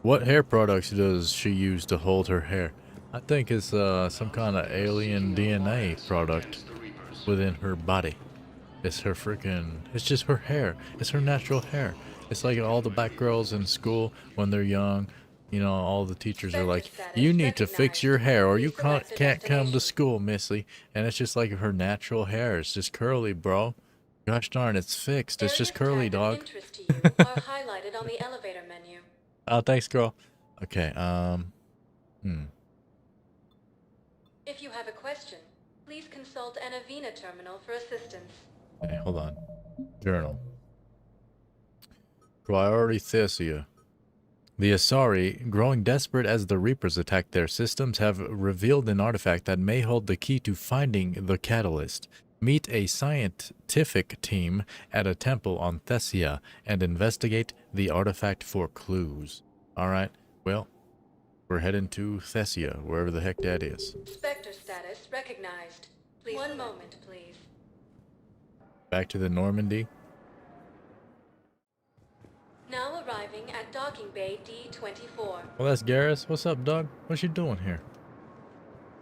Speaker 1: What hair products does she use to hold her hair? I think it's some kind of alien DNA product within her body. It's her freaking, it's just her hair. It's her natural hair. It's like all the black girls in school when they're young, you know, all the teachers are like, you need to fix your hair or you can't come to school, missy. And it's just like her natural hair. It's just curly, bro. Gosh darn, it's fixed. It's just curly, dog.
Speaker 22: Interest to you are highlighted on the elevator menu.
Speaker 1: Oh, thanks, girl. Okay,
Speaker 22: If you have a question, please consult an Avena terminal for assistance.
Speaker 1: Okay, hold on. Journal. Priority Thesia. The Asari, growing desperate as the Reapers attack their systems, have revealed an artifact that may hold the key to finding the catalyst. Meet a scientific team at a temple on Thesia and investigate the artifact for clues. Alright, well, we're heading to Thesia, wherever the heck that is.
Speaker 22: Spectre status recognized. Please. One moment, please.
Speaker 1: Back to the Normandy.
Speaker 22: Now arriving at docking bay D-24.
Speaker 1: Well, that's Garrus. What's up, dog? What you doing here?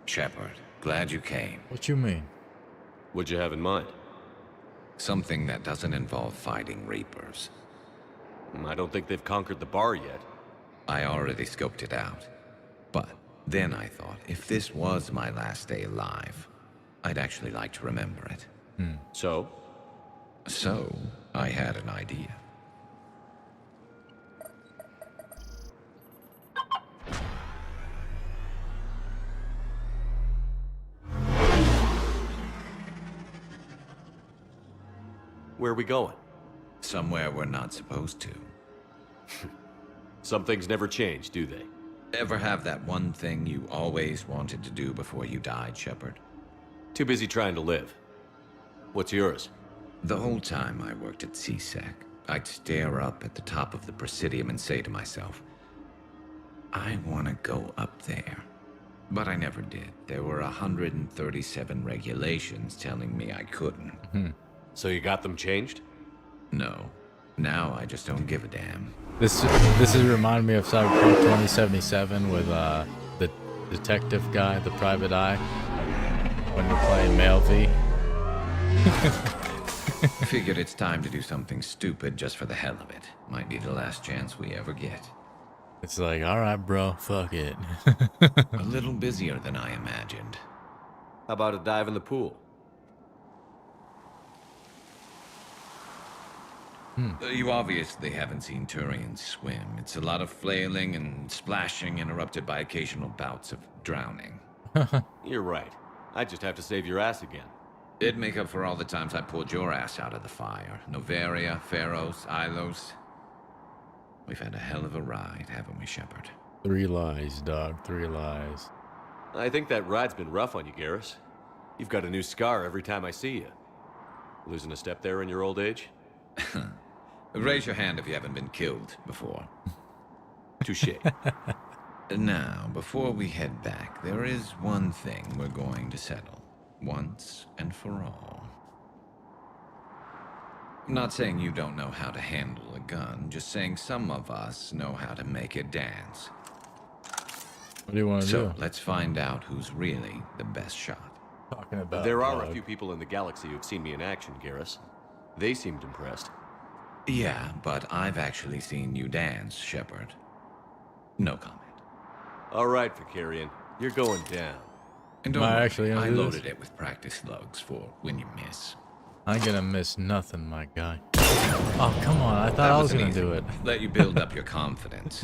Speaker 7: Shepard, glad you came.
Speaker 1: What you mean?
Speaker 3: What'd you have in mind?
Speaker 7: Something that doesn't involve fighting Reapers.
Speaker 3: I don't think they've conquered the bar yet.
Speaker 7: I already scoped it out. But then I thought, if this was my last day alive, I'd actually like to remember it.
Speaker 3: So?
Speaker 7: So, I had an idea.
Speaker 3: Where are we going?
Speaker 7: Somewhere we're not supposed to.
Speaker 3: Some things never change, do they?
Speaker 7: Ever have that one thing you always wanted to do before you died, Shepard?
Speaker 3: Too busy trying to live. What's yours?
Speaker 7: The whole time I worked at CSEC, I'd stare up at the top of the Presidium and say to myself, I want to go up there. But I never did. There were 137 regulations telling me I couldn't.
Speaker 3: So you got them changed?
Speaker 7: No. Now I just don't give a damn.
Speaker 1: This is reminding me of Cyberpunk 2077 with the detective guy, the private eye, when you're playing Male V.
Speaker 7: Figured it's time to do something stupid just for the hell of it. Might be the last chance we ever get.
Speaker 1: It's like, alright bro, fuck it.
Speaker 7: A little busier than I imagined.
Speaker 3: How about a dive in the pool?
Speaker 7: You obviously haven't seen Turians swim. It's a lot of flailing and splashing interrupted by occasional bouts of drowning.
Speaker 3: You're right. I just have to save your ass again.
Speaker 7: It'd make up for all the times I pulled your ass out of the fire. Noveria, Pharos, Ilos. We've had a hell of a ride, haven't we, Shepard?
Speaker 1: 3 lies, dog. 3 lies.
Speaker 3: I think that ride's been rough on you, Garrus. You've got a new scar every time I see you. Losing a step there in your old age?
Speaker 7: Raise your hand if you haven't been killed before.
Speaker 3: Touché.
Speaker 7: Now, before we head back, there is one thing we're going to settle. Once and for all. I'm not saying you don't know how to handle a gun, just saying some of us know how to make it dance.
Speaker 1: What do you want to do?
Speaker 7: So, let's find out who's really the best shot.
Speaker 1: Talking about
Speaker 3: there are a few people in the galaxy who've seen me in action, Garrus. They seemed impressed.
Speaker 7: Yeah, but I've actually seen you dance, Shepard. No comment.
Speaker 3: All right, Vicarian. You're going down.
Speaker 7: And don't
Speaker 1: Am I
Speaker 7: worry,
Speaker 1: actually gonna
Speaker 7: I
Speaker 1: do this?
Speaker 7: loaded it with practice slugs for when you miss.
Speaker 1: I ain't gonna miss nothing, my guy. Oh, come on. I thought I was gonna do it.
Speaker 7: Let you build up your confidence.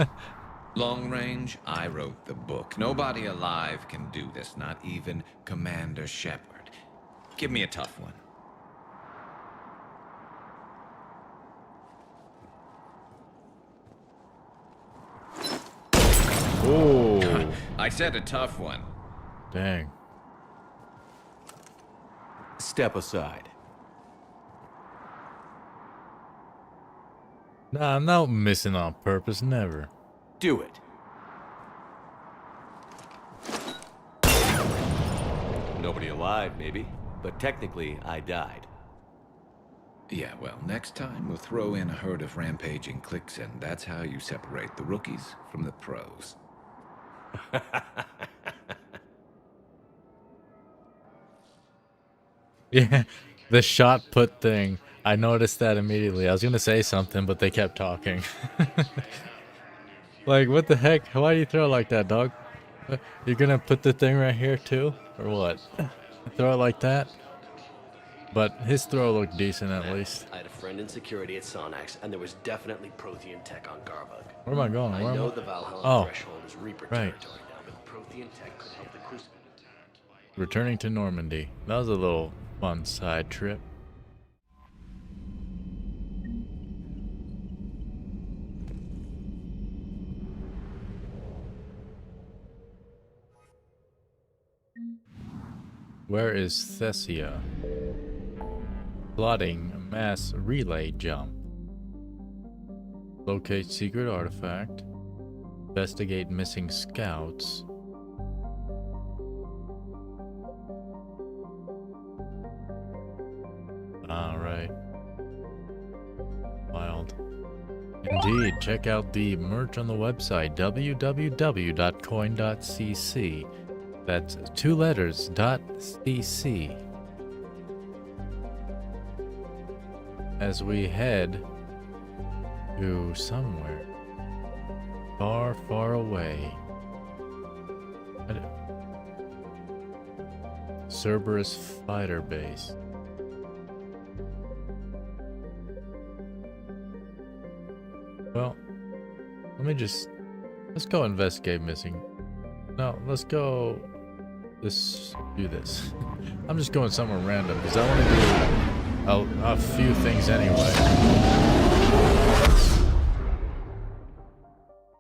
Speaker 7: Long range, I wrote the book. Nobody alive can do this, not even Commander Shepard. Give me a tough one.
Speaker 1: Oh.
Speaker 7: I said a tough one.
Speaker 1: Dang.
Speaker 3: Step aside.
Speaker 1: Nah, I'm not missing on purpose, never.
Speaker 3: Do it. Nobody alive, maybe, but technically I died.
Speaker 7: Yeah, well, next time we'll throw in a herd of rampaging cliques, and that's how you separate the rookies from the pros.
Speaker 1: Yeah, the shot put thing. I noticed that immediately. I was gonna say something, but they kept talking. Like, what the heck? Why do you throw it like that, dog? You're gonna put the thing right here too, or what? Throw it like that? But his throw looked decent at least.
Speaker 10: I had a friend in security at Sonax, and there was definitely Prothean tech on Garbug.
Speaker 1: Where am I going?
Speaker 10: I
Speaker 1: Where am
Speaker 10: know
Speaker 1: I?
Speaker 10: the Valhalla
Speaker 1: Oh,
Speaker 10: threshold is Reaper
Speaker 1: right.
Speaker 10: territory now, but Prothean tech could help the Crucible.
Speaker 1: Returning to Normandy. That was a little fun side trip. Where is Thessia? Plotting a mass relay jump. Locate secret artifact. Investigate missing scouts. Alright. Wild. Indeed, check out the merch on the website www.coin.cc. That's 2 letters, .cc. As we head to somewhere far, far away. Cerberus fighter base. Well, let's go investigate missing. No, let's go. Let's do this. I'm just going somewhere random because I want to do a few things anyway.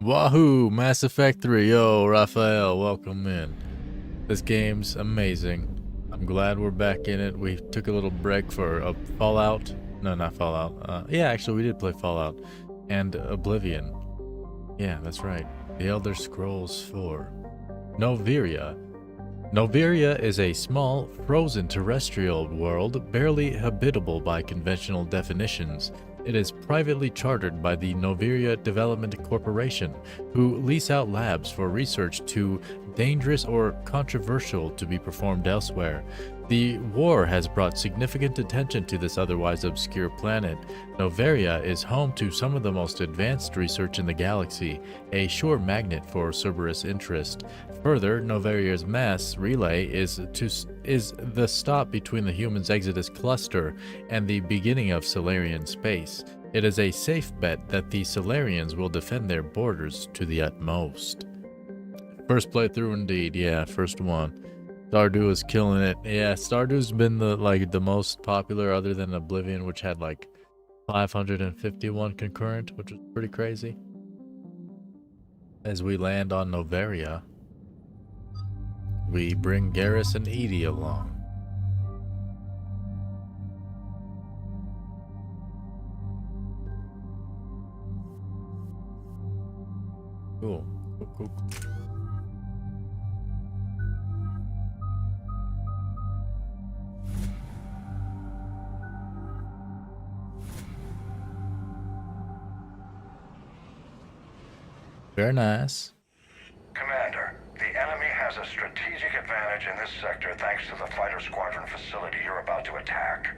Speaker 1: Wahoo! Mass Effect 3. Yo, Raphael, welcome in. This game's amazing. I'm glad we're back in it. We took a little break for a Fallout. No, not Fallout. Yeah, actually, we did play Fallout. And Oblivion. Yeah, that's right. The Elder Scrolls 4. Noveria. Noveria is a small, frozen terrestrial world barely habitable by conventional definitions. It is privately chartered by the Noveria Development Corporation, who lease out labs for research too dangerous or controversial to be performed elsewhere. The war has brought significant attention to this otherwise obscure planet. Noveria is home to some of the most advanced research in the galaxy, a sure magnet for Cerberus interest. Further, Noveria's mass relay is the stop between the humans' Exodus cluster and the beginning of Solarian space. It is a safe bet that the Solarians will defend their borders to the utmost. First playthrough indeed, yeah, first one. Stardew is killing it. Yeah, Stardew's been the most popular other than Oblivion, which had like 551 concurrent, which was pretty crazy. As we land on Noveria, we bring Garrus and Edie along. Cool. Cool. Very nice.
Speaker 14: Commander, the enemy has a strategic advantage in this sector thanks to the fighter squadron facility you're about to attack.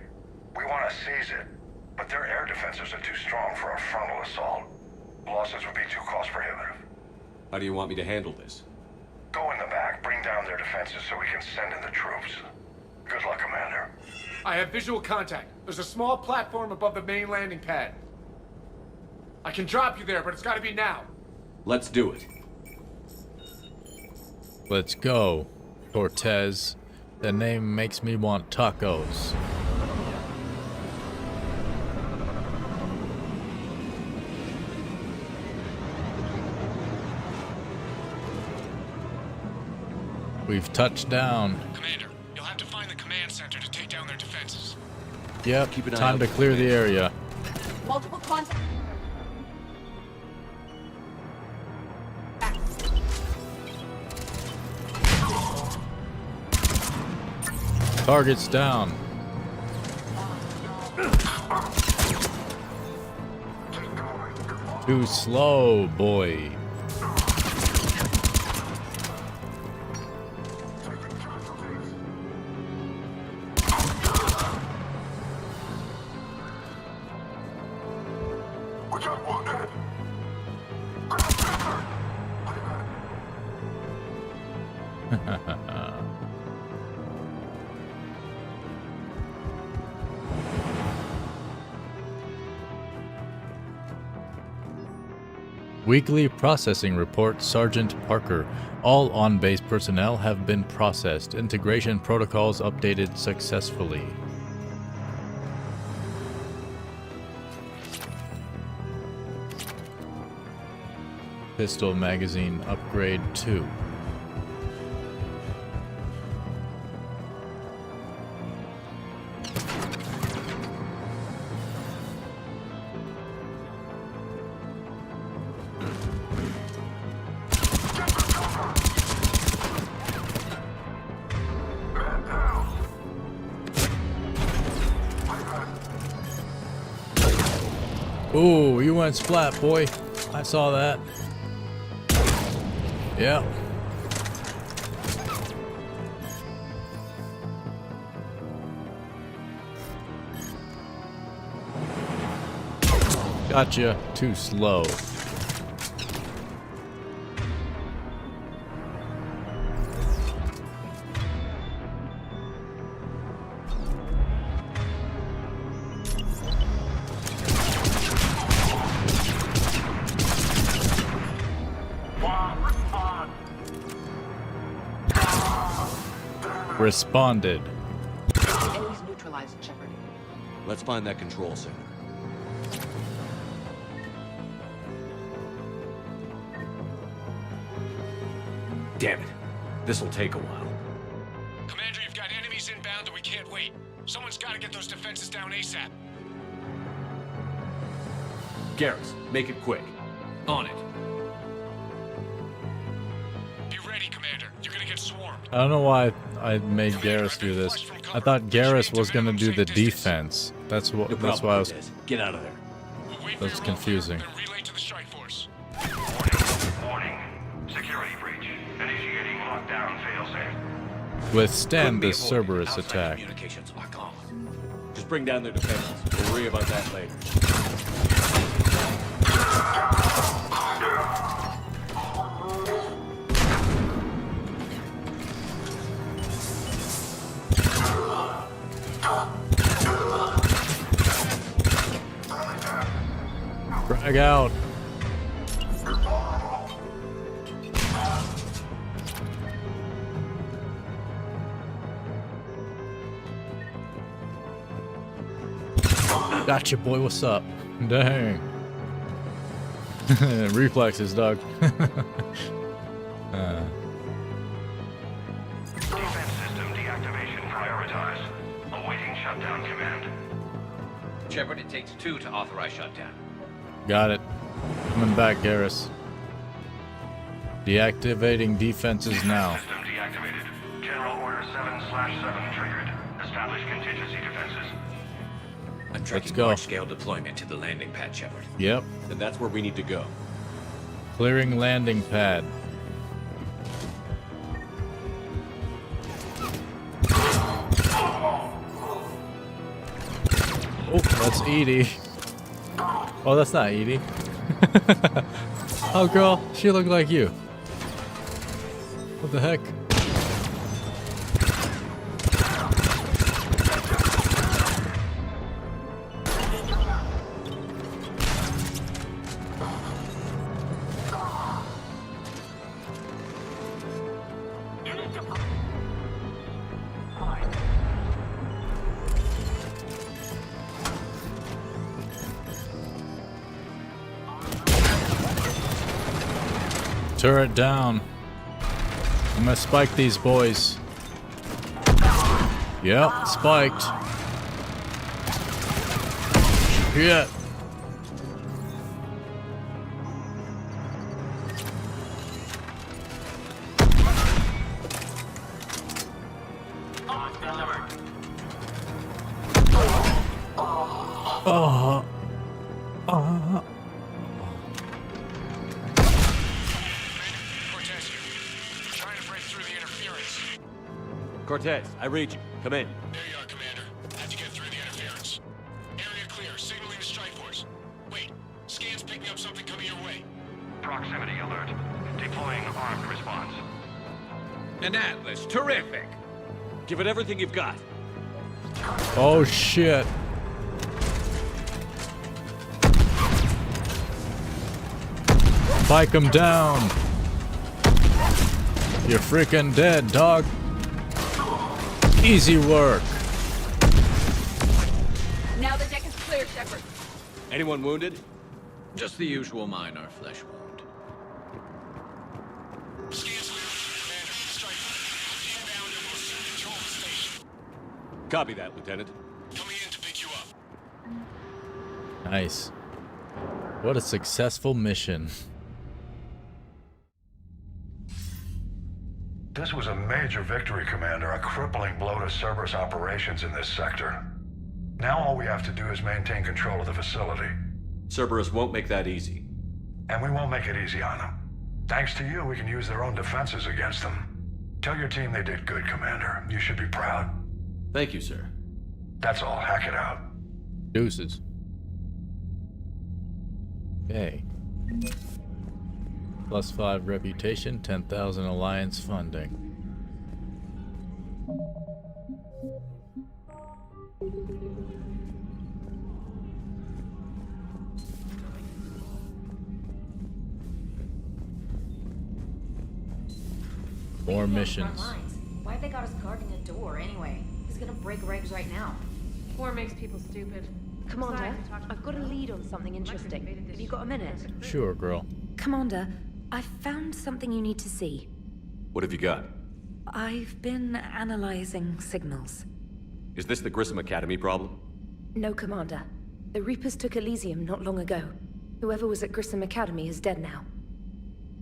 Speaker 14: We want to seize it, but their air defenses are too strong for a frontal assault. Losses would be too cost prohibitive.
Speaker 3: How do you want me to handle this?
Speaker 14: Go in the back, bring down their defenses so we can send in the troops. Good luck, Commander.
Speaker 17: I have visual contact. There's a small platform above the main landing pad. I can drop you there, but it's gotta be now.
Speaker 3: Let's do it.
Speaker 1: Let's go, Cortez. The name makes me want tacos. We've touched down.
Speaker 20: Commander, you'll have to find the command center to take down their defenses.
Speaker 1: Yep,
Speaker 3: Keep an eye
Speaker 1: time
Speaker 3: out
Speaker 1: to
Speaker 3: for
Speaker 1: clear the area.
Speaker 16: Multiple contacts.
Speaker 1: Targets down. Too slow, boy. Weekly processing report, Sergeant Parker. All on-base personnel have been processed. Integration protocols updated successfully. Pistol magazine upgrade 2. Ooh, you went splat, boy. I saw that. Yeah. Gotcha. Too slow. Responded.
Speaker 21: Enemies neutralized, Shepard.
Speaker 9: Let's find that control center. Damn it. This'll take a while.
Speaker 20: Commander, you've got enemies inbound and we can't wait. Someone's got to get those defenses down ASAP.
Speaker 3: Garrus, make it quick. On it.
Speaker 20: Be ready, Commander. You're gonna get swarmed.
Speaker 1: I don't know why I made Garrus do this. I thought Garrus was gonna do the defense. That's what. That's why I was.
Speaker 3: Get out of there.
Speaker 1: That's confusing.
Speaker 20: Relay to the strike force.
Speaker 14: Warning. Security breach. Initiating lockdown failsafe.
Speaker 1: Withstand this Cerberus attack.
Speaker 9: Communications lock on. Just bring down their defenses. We'll worry about that later.
Speaker 1: Drag out. Gotcha, boy. What's up? Dang. Reflexes, dog.
Speaker 14: Defense system deactivation prioritized. Awaiting shutdown command.
Speaker 8: Shepard, it takes 2 to authorize shutdown.
Speaker 1: Got it. Coming back, Garrus. Deactivating defenses now.
Speaker 14: System deactivated. General Order 7/7 triggered. Establish contingency defenses.
Speaker 7: I'm tracking large-scale deployment to the landing pad, Shepard.
Speaker 1: Yep.
Speaker 3: Then that's where we need to go.
Speaker 1: Clearing landing pad. Oh, that's Edie. Oh, that's not Edie. Oh, girl, she looked like you. What the heck? Turret down. I'm gonna spike these boys. Yep, spiked. Yeah.
Speaker 3: Cortez, I read you. Come in.
Speaker 20: There you are, Commander. Had to get through the interference. Area clear. Signaling to strike force. Wait. Scan's picking up something coming your way.
Speaker 14: Proximity alert. Deploying armed response.
Speaker 8: An Atlas. Terrific.
Speaker 3: Give it everything you've got.
Speaker 1: Oh shit. Spike him down. You're freaking dead, dog. Easy work.
Speaker 21: Now the deck is clear, Shepard.
Speaker 3: Anyone wounded?
Speaker 8: Just the usual minor flesh wound.
Speaker 3: Copy that, Lieutenant.
Speaker 20: Coming in to pick you up.
Speaker 1: Nice. What a successful mission.
Speaker 14: This was a major victory, Commander, a crippling blow to Cerberus operations in this sector. Now all we have to do is maintain control of the facility.
Speaker 3: Cerberus won't make that easy.
Speaker 14: And we won't make it easy on them. Thanks to you, we can use their own defenses against them. Tell your team they did good, Commander. You should be proud.
Speaker 3: Thank you, sir.
Speaker 14: That's all. Hack it out.
Speaker 1: Deuces. Okay. +5 reputation, 10,000 alliance funding. More missions.
Speaker 5: Why have they got us guarding a door anyway? He's gonna break regs right now.
Speaker 4: War makes people stupid.
Speaker 5: Commander, I've got a lead on something interesting. Have you got a minute?
Speaker 1: Sure, girl.
Speaker 5: Commander, I found something you need to see.
Speaker 3: What have you got?
Speaker 5: I've been analyzing signals.
Speaker 3: Is this the Grissom Academy problem?
Speaker 5: No, Commander. The Reapers took Elysium not long ago. Whoever was at Grissom Academy is dead now.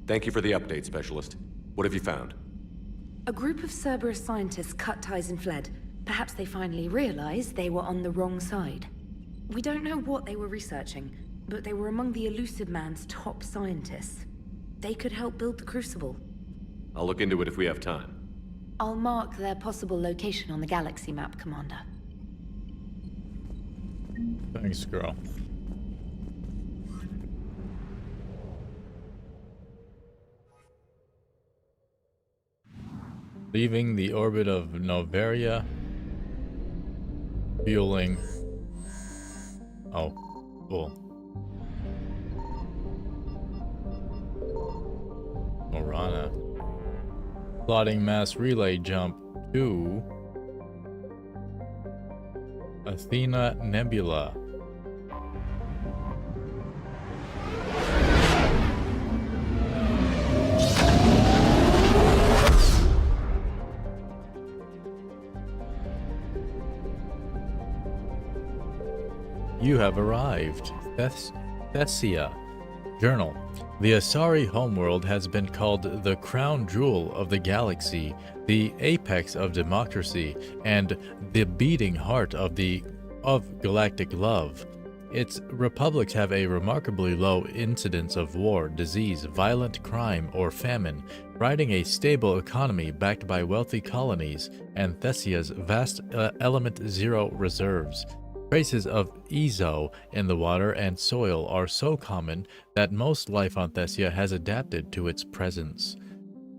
Speaker 3: Thank you for the update, Specialist. What have you found?
Speaker 5: A group of Cerberus scientists cut ties and fled. Perhaps they finally realized they were on the wrong side. We don't know what they were researching, but they were among the Elusive Man's top scientists. They could help build the Crucible.
Speaker 3: I'll look into it if we have time.
Speaker 5: I'll mark their possible location on the galaxy map, Commander.
Speaker 1: Thanks, girl. Leaving the orbit of Novaria. Fueling. Oh, cool. Morana. Plotting mass relay jump to Athena Nebula. You have arrived. Thessia. Journal. The Asari homeworld has been called the crown jewel of the galaxy, the apex of democracy, and the beating heart of galactic love. Its republics have a remarkably low incidence of war, disease, violent crime, or famine, riding a stable economy backed by wealthy colonies, and Thessia's vast Element Zero reserves. Traces of Ezo in the water and soil are so common that most life on Thessia has adapted to its presence.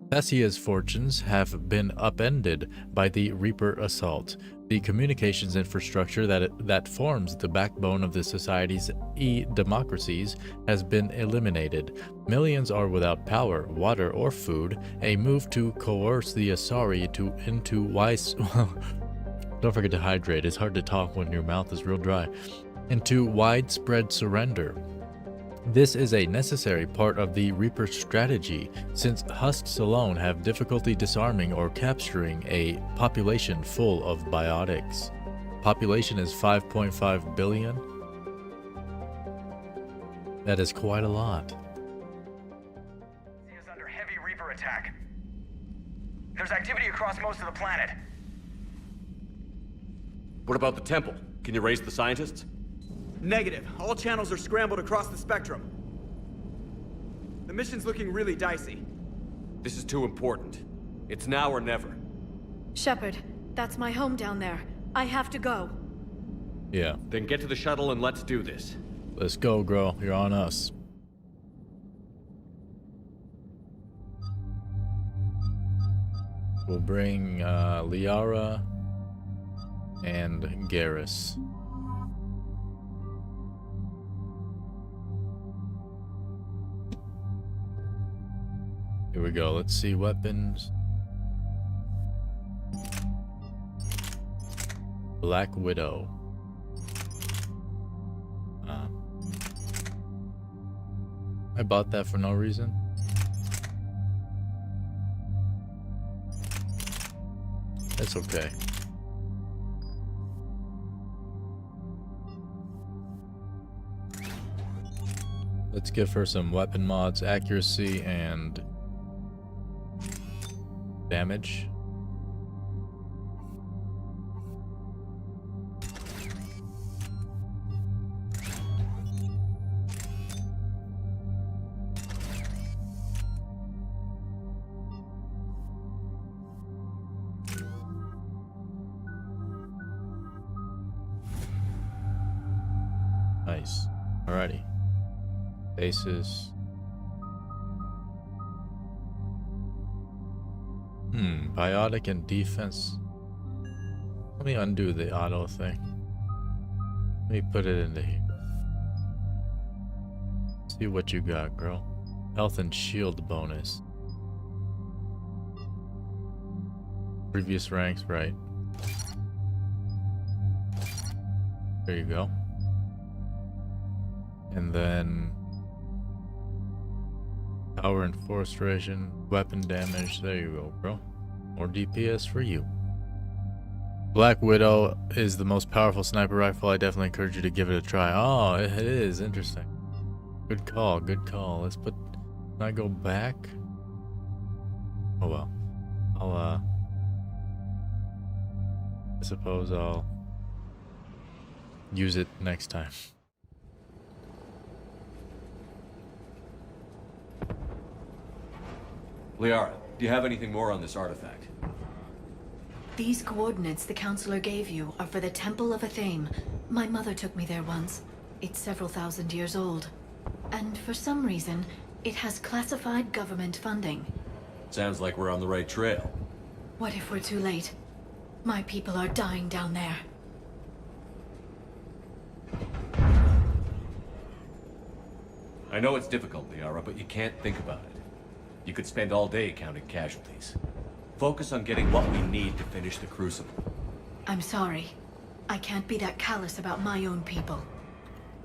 Speaker 1: Thessia's fortunes have been upended by the Reaper assault. The communications infrastructure that forms the backbone of the society's democracies has been eliminated. Millions are without power, water, or food. A move to coerce the Asari into wise... Don't forget to hydrate. It's hard to talk when your mouth is real dry. Into widespread surrender. This is a necessary part of the Reaper strategy, since husks alone have difficulty disarming or capturing a population full of biotics. Population is 5.5 billion. That is quite a lot.
Speaker 12: Is under heavy Reaper attack. There's activity across most of the planet.
Speaker 3: What about the temple? Can you raise the scientists?
Speaker 12: Negative. All channels are scrambled across the spectrum. The mission's looking really dicey.
Speaker 3: This is too important. It's now or never.
Speaker 4: Shepard, that's my home down there. I have to go.
Speaker 1: Yeah.
Speaker 3: Then get to the shuttle and let's do this.
Speaker 1: Let's go, girl. You're on us. We'll bring Liara and Garrus. Here we go. Let's see weapons. Black Widow. I bought that for no reason. That's okay. Let's give her some weapon mods, accuracy and damage. Nice. Alrighty. Bases. Biotic and defense. Let me undo the auto thing. Let me put it into here. See what you got, girl. Health and shield bonus. Previous ranks, right. There you go. And then power and force ration, weapon damage. There you go, bro. More DPS for you. Black Widow is the most powerful sniper rifle. I definitely encourage you to give it a try. Oh, it is interesting. Good call, good call. Let's put. Can I go back? Oh well. I suppose I'll use it next time.
Speaker 3: Liara, do you have anything more on this artifact?
Speaker 11: These coordinates the counselor gave you are for the Temple of Athame. My mother took me there once. It's several thousand years old. And for some reason, it has classified government funding.
Speaker 3: Sounds like we're on the right trail.
Speaker 11: What if we're too late? My people are dying down there.
Speaker 3: I know it's difficult, Liara, but you can't think about it. You could spend all day counting casualties. Focus on getting what we need to finish the Crucible.
Speaker 11: I'm sorry. I can't be that callous about my own people.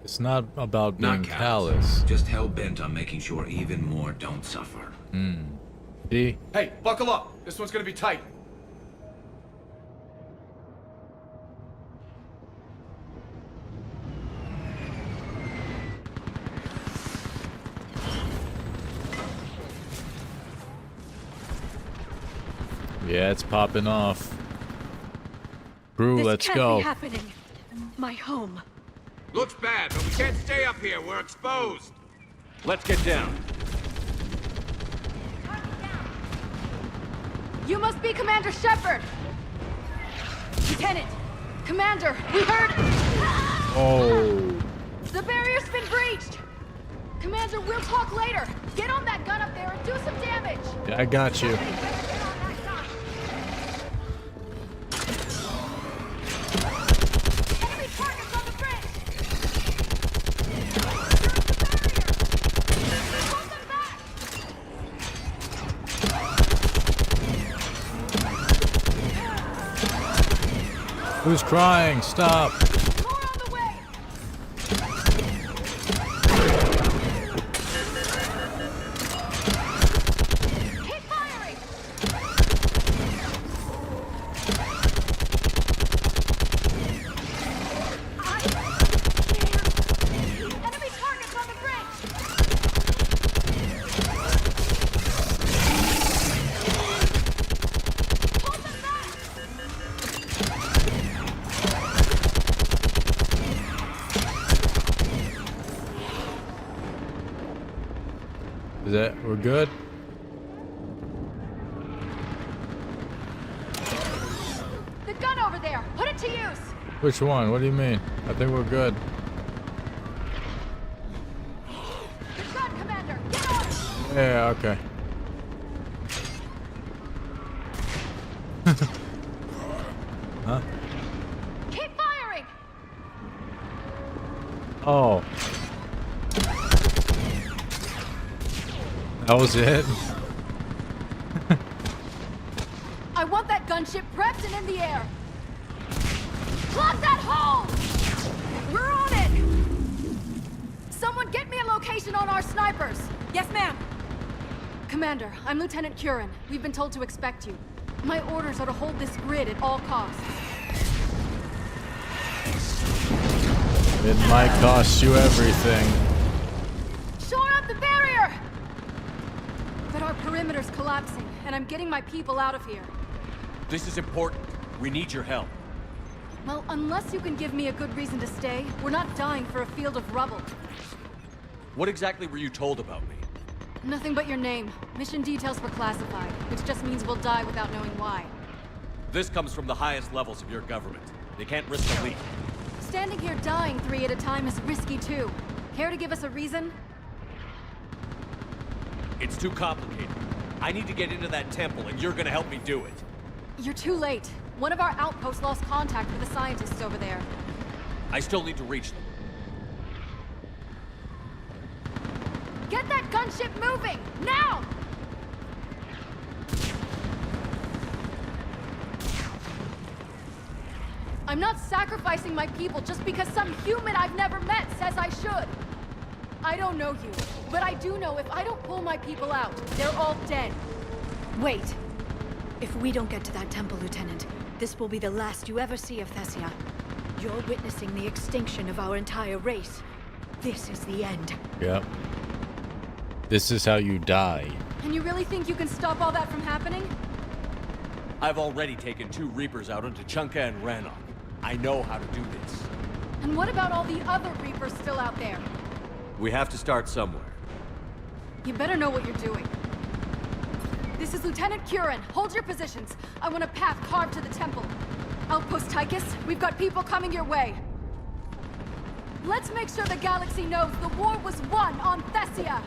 Speaker 1: It's not about being
Speaker 7: Not
Speaker 1: callous.
Speaker 7: Just hell-bent on making sure even more don't suffer.
Speaker 1: See?
Speaker 17: Hey, buckle up. This one's gonna be tight.
Speaker 1: Yeah, it's popping off. Crew,
Speaker 4: This
Speaker 1: let's
Speaker 4: can't
Speaker 1: go.
Speaker 4: be happening. My home.
Speaker 8: Looks bad, but we can't stay up here. We're exposed.
Speaker 3: Let's get down.
Speaker 4: You must be Commander Shepard! Lieutenant! Commander, we heard...
Speaker 1: Oh.
Speaker 4: The barrier's been breached! Commander, we'll talk later! Get on that gun up there and do some damage!
Speaker 1: Yeah, I got you.
Speaker 4: Enemy targets on the bridge! Hold them back!
Speaker 1: Who's crying? Stop.
Speaker 4: More on the way! Keep firing! Enemy targets on the bridge! Hold them back!
Speaker 1: Is that we're good?
Speaker 4: gun over there. Put it to use.
Speaker 1: Which one? What do you mean? I think we're good.
Speaker 4: Good shot, Commander. Get on.
Speaker 1: Yeah, okay. Huh?
Speaker 4: Keep firing.
Speaker 1: Oh. That was it?
Speaker 4: I want that gunship prepped and in the air. Plug that hole! We're on it! Someone get me a location on our snipers. Yes, ma'am. Commander, I'm Lieutenant Curran. We've been told to expect you. My orders are to hold this grid at all costs.
Speaker 1: It might cost you everything.
Speaker 4: Shore up the barrier! But our perimeter's collapsing, and I'm getting my people out of here.
Speaker 3: This is important. We need your help.
Speaker 4: Well, unless you can give me a good reason to stay, we're not dying for a field of rubble.
Speaker 3: What exactly were you told about me?
Speaker 4: Nothing but your name. Mission details were classified, which just means we'll die without knowing why.
Speaker 3: This comes from the highest levels of your government. They can't risk a leak.
Speaker 4: Standing here dying 3 at a time is risky too. Care to give us a reason?
Speaker 3: It's too complicated. I need to get into that temple, and you're gonna help me do it.
Speaker 4: You're too late. One of our outposts lost contact with the scientists over there.
Speaker 3: I still need to reach them.
Speaker 4: Get that gunship moving! Now! I'm not sacrificing my people just because some human I've never met says I should. I don't know you, but I do know if I don't pull my people out, they're all dead.
Speaker 11: Wait. If we don't get to that temple, Lieutenant, this will be the last you ever see of Thessia. You're witnessing the extinction of our entire race. This is the end.
Speaker 1: Yep. This is how you die.
Speaker 4: And you really think you can stop all that from happening?
Speaker 3: I've already taken 2 Reapers out onto Chunka and Rannoch. I know how to do this.
Speaker 4: And what about all the other Reapers still out there?
Speaker 3: We have to start somewhere.
Speaker 4: You better know what you're doing. This is Lieutenant Curran. Hold your positions. I want a path carved to the temple. Outpost Tychus, we've got people coming your way. Let's make sure the galaxy knows the war was won on Thessia.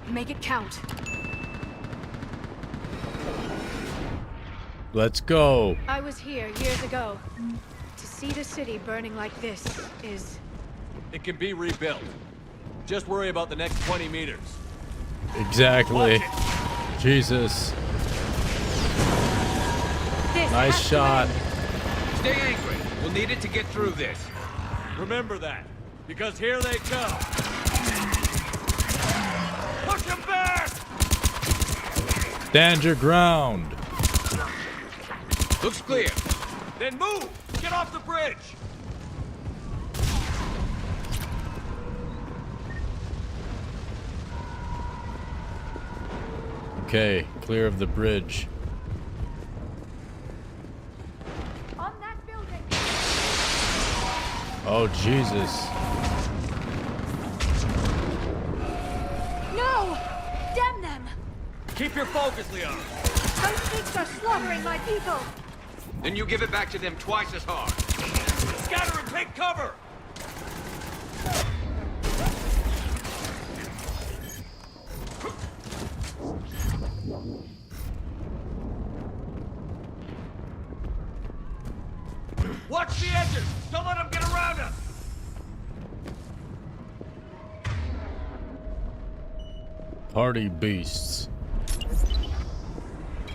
Speaker 4: Make it count.
Speaker 1: Let's go.
Speaker 11: I was here years ago. To see the city burning like this is...
Speaker 3: It can be rebuilt. Just worry about the next 20 meters.
Speaker 1: Exactly. Jesus. Nice shot.
Speaker 8: Stay angry. We'll need it to get through this.
Speaker 3: Remember that, because here they come. Push them back!
Speaker 1: Stand your ground.
Speaker 8: Looks clear.
Speaker 3: Then move! Get off the bridge!
Speaker 1: Okay, clear of the bridge.
Speaker 4: On that building.
Speaker 1: Oh, Jesus.
Speaker 4: No! Damn them!
Speaker 3: Keep your focus, Leon.
Speaker 4: Those things are slaughtering my people!
Speaker 8: Then you give it back to them twice as hard.
Speaker 3: Scatter and take cover! Watch the edges! Don't let them get around us!
Speaker 1: Party beasts.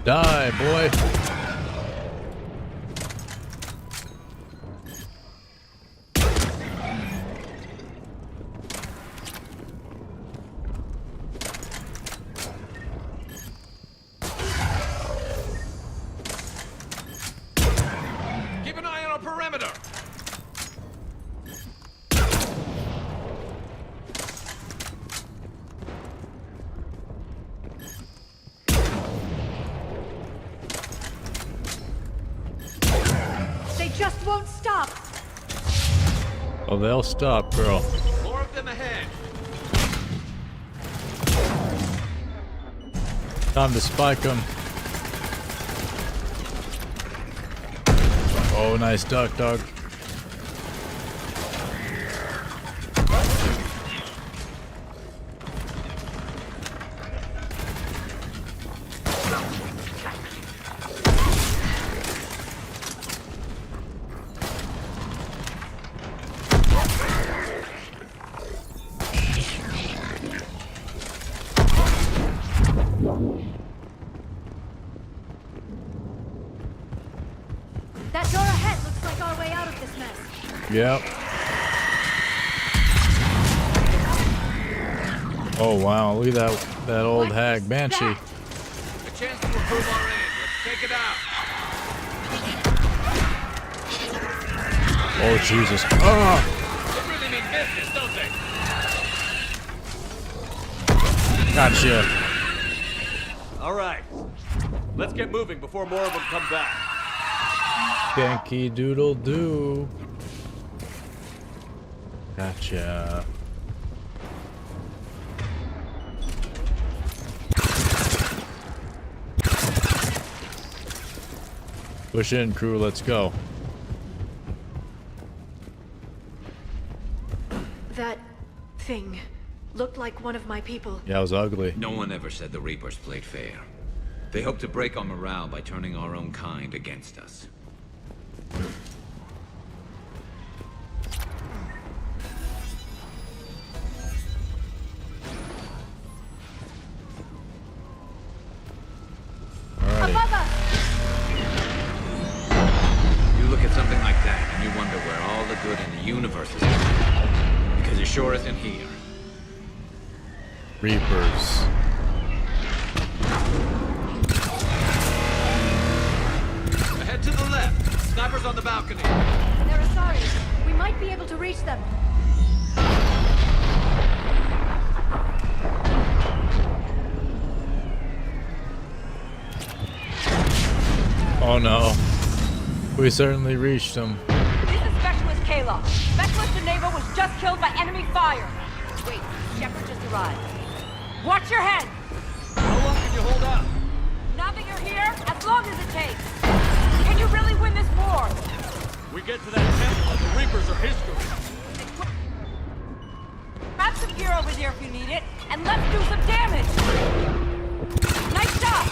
Speaker 1: Die, boy.
Speaker 8: Keep an eye on our perimeter.
Speaker 11: They just won't stop!
Speaker 1: Oh, they'll stop, girl.
Speaker 8: More of them ahead.
Speaker 1: Time to spike them. Oh, nice duck, dog.
Speaker 4: That door ahead looks like our way out of this mess.
Speaker 1: Yep. Oh wow, look at that old hag banshee.
Speaker 3: A chance to improve our aim. Let's take it out.
Speaker 1: Oh Jesus. Ah!
Speaker 3: They really mean business, don't they?
Speaker 1: Gotcha.
Speaker 3: All right. Let's get moving before more of them come back.
Speaker 1: Yankee Doodle Doo. Gotcha. Push in, crew. Let's go.
Speaker 11: That thing looked like one of my people.
Speaker 1: Yeah, it was ugly.
Speaker 7: No one ever said the Reapers played fair. They hope to break our morale by turning our own kind against us.
Speaker 4: Above us!
Speaker 7: You look at something like that and you wonder where all the good in the universe is. Because it sure isn't here.
Speaker 1: Reapers.
Speaker 3: Ahead to the left. Snipers on the balcony.
Speaker 4: They're sorry. We might be able to reach them.
Speaker 1: Oh no. We certainly reached them.
Speaker 21: This is Specialist Kayla. Specialist Geneva was just killed by enemy fire. Wait, Shepard just arrived. Watch your head!
Speaker 3: How long can you hold out?
Speaker 21: Now that you're here, as long as it takes. Can you really win this war?
Speaker 3: We get to that temple and the Reapers are history.
Speaker 21: Grab some gear over there if you need it, and let's do some damage! Nice job!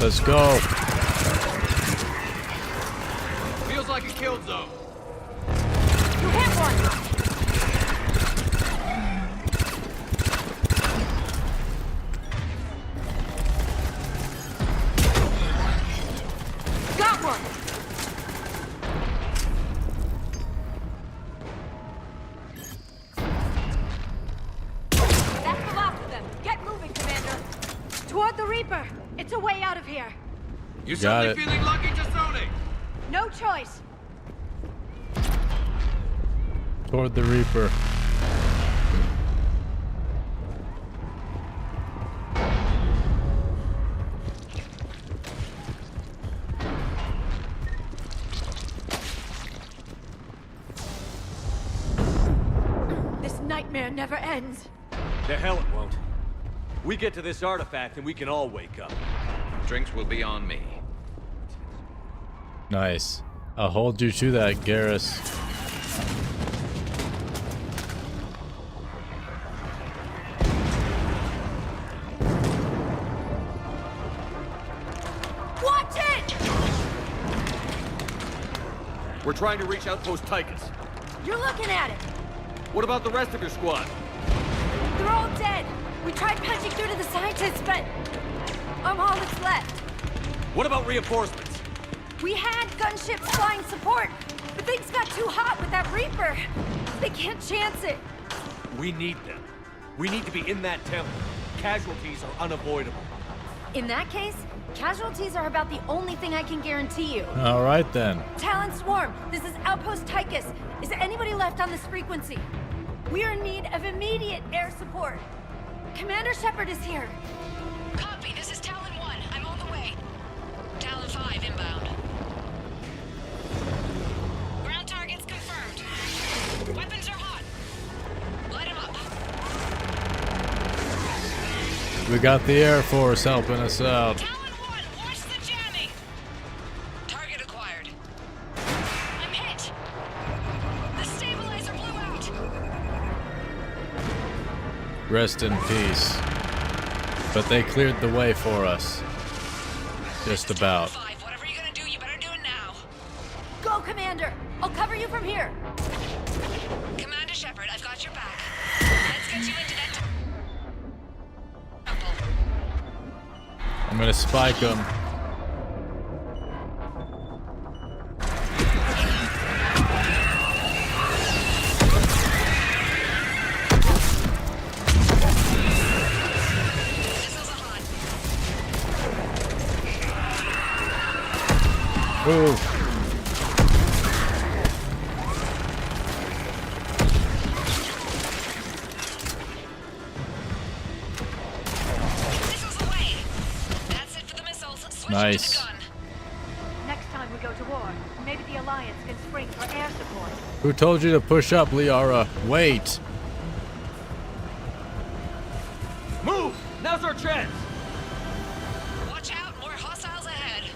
Speaker 1: Let's go.
Speaker 3: Feels like a kill zone.
Speaker 21: You hit one! Got one! That's the last of them. Get moving, Commander.
Speaker 4: Toward the Reaper. It's a way out of here.
Speaker 3: You
Speaker 1: Got
Speaker 3: suddenly
Speaker 1: it.
Speaker 3: feeling lucky, Jasoni?
Speaker 4: No choice.
Speaker 1: Toward the Reaper.
Speaker 4: This nightmare never ends.
Speaker 3: The hell it won't. We get to this artifact and we can all wake up.
Speaker 7: Drinks will be on me.
Speaker 1: Nice. I'll hold you to that, Garrus.
Speaker 4: Watch it!
Speaker 3: We're trying to reach Outpost Tychus.
Speaker 4: You're looking at it.
Speaker 3: What about the rest of your squad?
Speaker 4: They're all dead. We tried punching through to the scientists, but I'm all that's left.
Speaker 3: What about reinforcements?
Speaker 4: We had gunships flying support, but things got too hot with that Reaper. They can't chance it.
Speaker 3: We need them. We need to be in that temple. Casualties are unavoidable.
Speaker 4: In that case, casualties are about the only thing I can guarantee you.
Speaker 1: All right then.
Speaker 4: Talon Swarm, this is Outpost Tychus. Is anybody left on this frequency? We are in need of immediate air support. Commander Shepard is here.
Speaker 18: Copy, this is Talon 1. I'm on the way. Talon 5 inbound. Ground targets confirmed. Weapons are hot. Light them up.
Speaker 1: We got the Air Force helping us out.
Speaker 18: Talon 1, watch the jamming. Target acquired.
Speaker 1: Rest in peace. But they cleared the way for us. Just about.
Speaker 18: Whatever you're gonna do, you better do it now.
Speaker 4: Go, Commander! I'll cover you from here!
Speaker 18: Commander Shepard, I've got your back. Let's get you into that temple.
Speaker 1: I'm gonna spike them. Ooh. Nice.
Speaker 21: Next time we go to war, maybe the Alliance can spring for air support.
Speaker 1: Who told you to push up, Liara? Wait.
Speaker 15: Move! Now's our chance!
Speaker 18: Watch out, more hostiles ahead.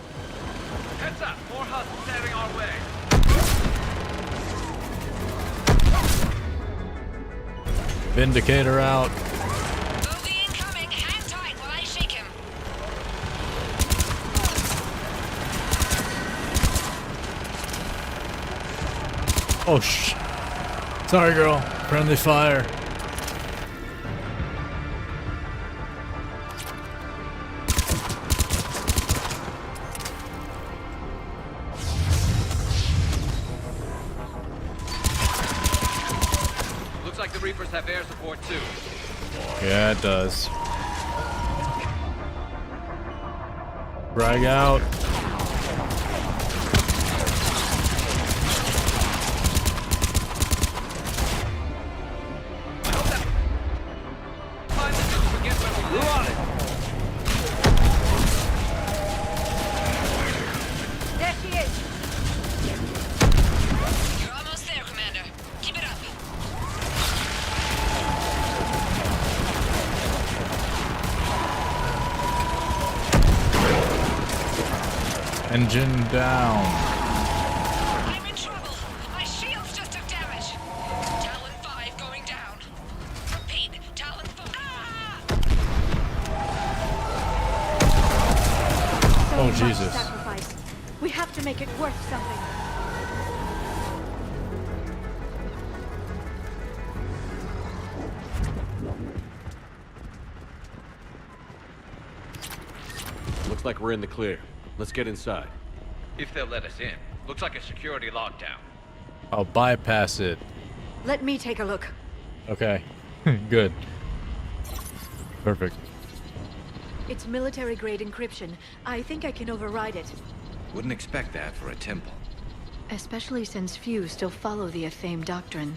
Speaker 15: Heads up, more hostiles heading our way.
Speaker 1: Vindicator out.
Speaker 18: Movie incoming, hang tight while I shake him.
Speaker 1: Oh, sorry, girl. Friendly fire.
Speaker 8: Looks like the Reapers have air support too.
Speaker 1: Yeah, it does. Frag out.
Speaker 21: There she is!
Speaker 18: You're almost there, Commander. Keep it up.
Speaker 1: Engine down.
Speaker 18: I'm in trouble. My shields just took damage. Talon 5 going down. Repeat, Talon 5.
Speaker 1: Oh,
Speaker 21: Much
Speaker 1: Jesus.
Speaker 21: sacrifice. We have to make it worth something.
Speaker 3: Looks like we're in the clear. Let's get inside.
Speaker 8: If they'll let us in. Looks like a security lockdown.
Speaker 1: I'll bypass it.
Speaker 21: Let me take a look.
Speaker 1: Okay. Good. Perfect.
Speaker 21: It's military-grade encryption. I think I can override it.
Speaker 7: Wouldn't expect that for a temple.
Speaker 11: Especially since few still follow the Athame doctrine.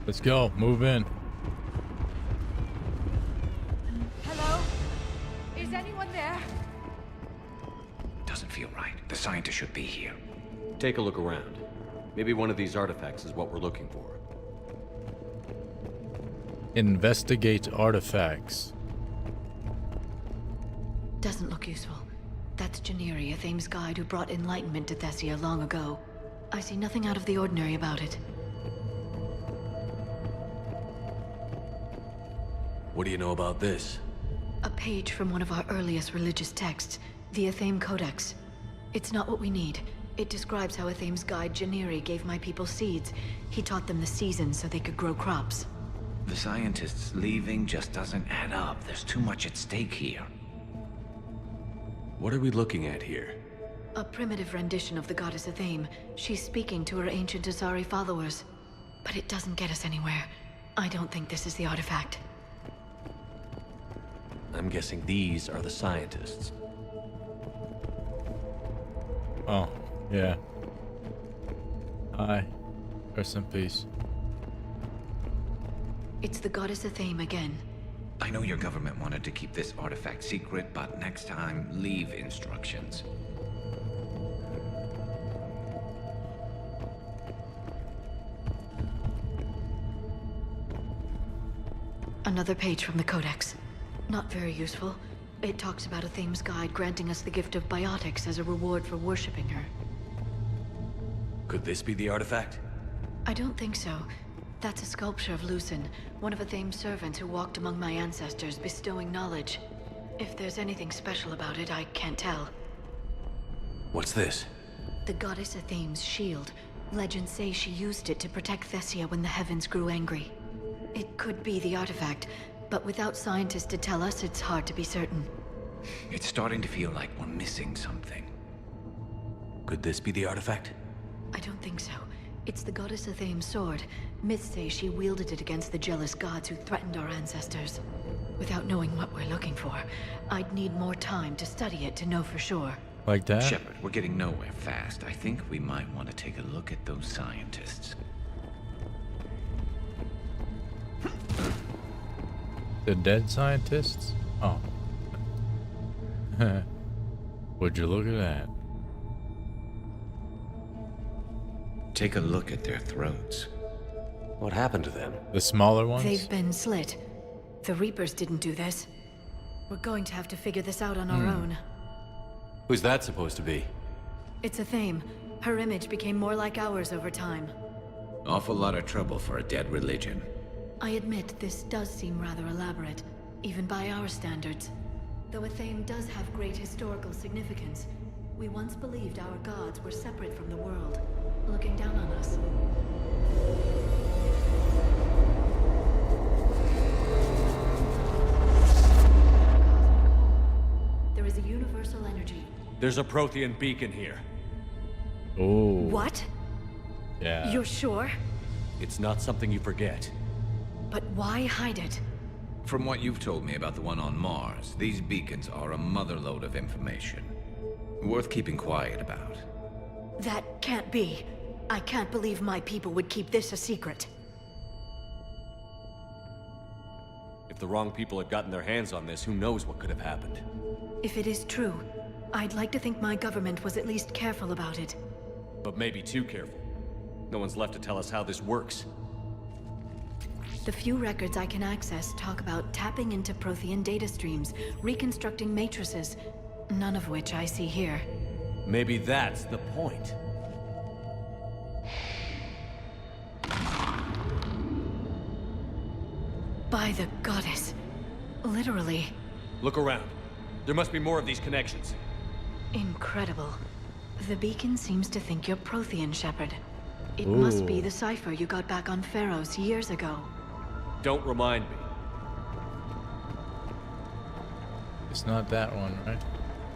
Speaker 1: Let's go. Move in.
Speaker 4: Hello? Is anyone there?
Speaker 7: Doesn't feel right. The scientist should be here.
Speaker 3: Take a look around. Maybe one of these artifacts is what we're looking for.
Speaker 1: Investigate artifacts.
Speaker 11: Doesn't look useful. That's Janiri, Athame's guide who brought enlightenment to Thessia long ago. I see nothing out of the ordinary about it.
Speaker 3: What do you know about this?
Speaker 11: A page from one of our earliest religious texts, the Athame Codex. It's not what we need. It describes how Athame's guide Janiri gave my people seeds. He taught them the seasons so they could grow crops.
Speaker 7: The scientists leaving just doesn't add up. There's too much at stake here.
Speaker 3: What are we looking at here?
Speaker 11: A primitive rendition of the goddess Athame. She's speaking to her ancient Asari followers. But it doesn't get us anywhere. I don't think this is the artifact.
Speaker 3: I'm guessing these are the scientists.
Speaker 1: Oh, yeah. Hi. Rest in peace.
Speaker 11: It's the goddess Athame again.
Speaker 7: I know your government wanted to keep this artifact secret, but next time, leave instructions.
Speaker 11: Another page from the Codex. Not very useful. It talks about Athame's guide granting us the gift of biotics as a reward for worshipping her.
Speaker 3: Could this be the artifact?
Speaker 11: I don't think so. That's a sculpture of Lucen, one of Athame's servants who walked among my ancestors, bestowing knowledge. If there's anything special about it, I can't tell.
Speaker 3: What's this?
Speaker 11: The goddess Athame's shield. Legends say she used it to protect Thessia when the heavens grew angry. It could be the artifact, but without scientists to tell us, it's hard to be certain.
Speaker 7: It's starting to feel like we're missing something.
Speaker 3: Could this be the artifact?
Speaker 11: I don't think so. It's the goddess Athame's sword. Myths say she wielded it against the jealous gods who threatened our ancestors. Without knowing what we're looking for, I'd need more time to study it to know for sure.
Speaker 1: Like that?
Speaker 7: Shepard, we're getting nowhere fast. I think we might want to take a look at those scientists.
Speaker 1: The dead scientists? Oh. Would you look at that?
Speaker 7: Take a look at their throats.
Speaker 3: What happened to them?
Speaker 1: The smaller ones?
Speaker 11: They've been slit. The Reapers didn't do this. We're going to have to figure this out on our own.
Speaker 3: Who's that supposed to be?
Speaker 11: It's Athame. Her image became more like ours over time.
Speaker 7: Awful lot of trouble for a dead religion.
Speaker 11: I admit this does seem rather elaborate, even by our standards. Though Athame does have great historical significance, we once believed our gods were separate from the world, looking down on us. There is a universal energy.
Speaker 3: There's a Prothean beacon here.
Speaker 1: Oh.
Speaker 11: What?
Speaker 1: Yeah.
Speaker 11: You're sure?
Speaker 3: It's not something you forget.
Speaker 11: But why hide it?
Speaker 7: From what you've told me about the one on Mars, these beacons are a motherlode of information. Worth keeping quiet about.
Speaker 11: That can't be. I can't believe my people would keep this a secret.
Speaker 3: If the wrong people had gotten their hands on this, who knows what could have happened.
Speaker 11: If it is true, I'd like to think my government was at least careful about it.
Speaker 3: But maybe too careful. No one's left to tell us how this works.
Speaker 11: The few records I can access talk about tapping into Prothean data streams, reconstructing matrices, none of which I see here.
Speaker 3: Maybe that's the point.
Speaker 11: By the goddess. Literally.
Speaker 3: Look around. There must be more of these connections.
Speaker 11: Incredible. The beacon seems to think you're Prothean, Shepard. It must be
Speaker 1: Ooh.
Speaker 11: the cipher you got back on Pharos years ago.
Speaker 3: Don't remind me.
Speaker 1: It's not that one, right?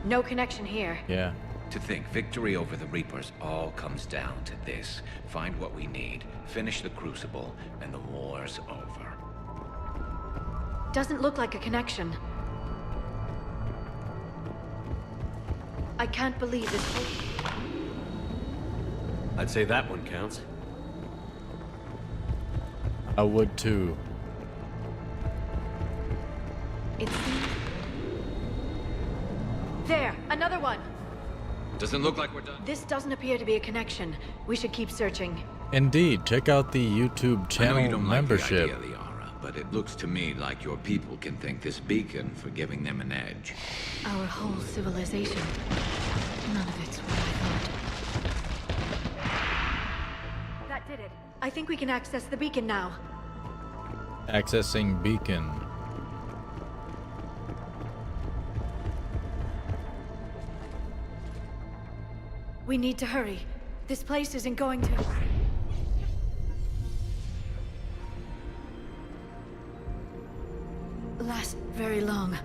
Speaker 21: No connection here.
Speaker 1: Yeah.
Speaker 7: To think victory over the Reapers all comes down to this. Find what we need, finish the Crucible, and the war's over.
Speaker 21: Doesn't look like a connection. I can't believe this.
Speaker 3: I'd say that one counts.
Speaker 1: I would too.
Speaker 21: There, another one.
Speaker 7: Doesn't look like we're done.
Speaker 21: This doesn't appear to be a connection. We should keep searching.
Speaker 1: Indeed, check out the YouTube channel
Speaker 7: I know you don't
Speaker 1: membership.
Speaker 7: like the idea, Liara, but it looks to me like your people can thank this beacon for giving them an edge.
Speaker 11: Our whole civilization. None of it's what I thought.
Speaker 21: That did it. I think we can access the beacon now.
Speaker 1: Accessing beacon.
Speaker 21: We need to hurry. This place isn't going to...
Speaker 11: last very long.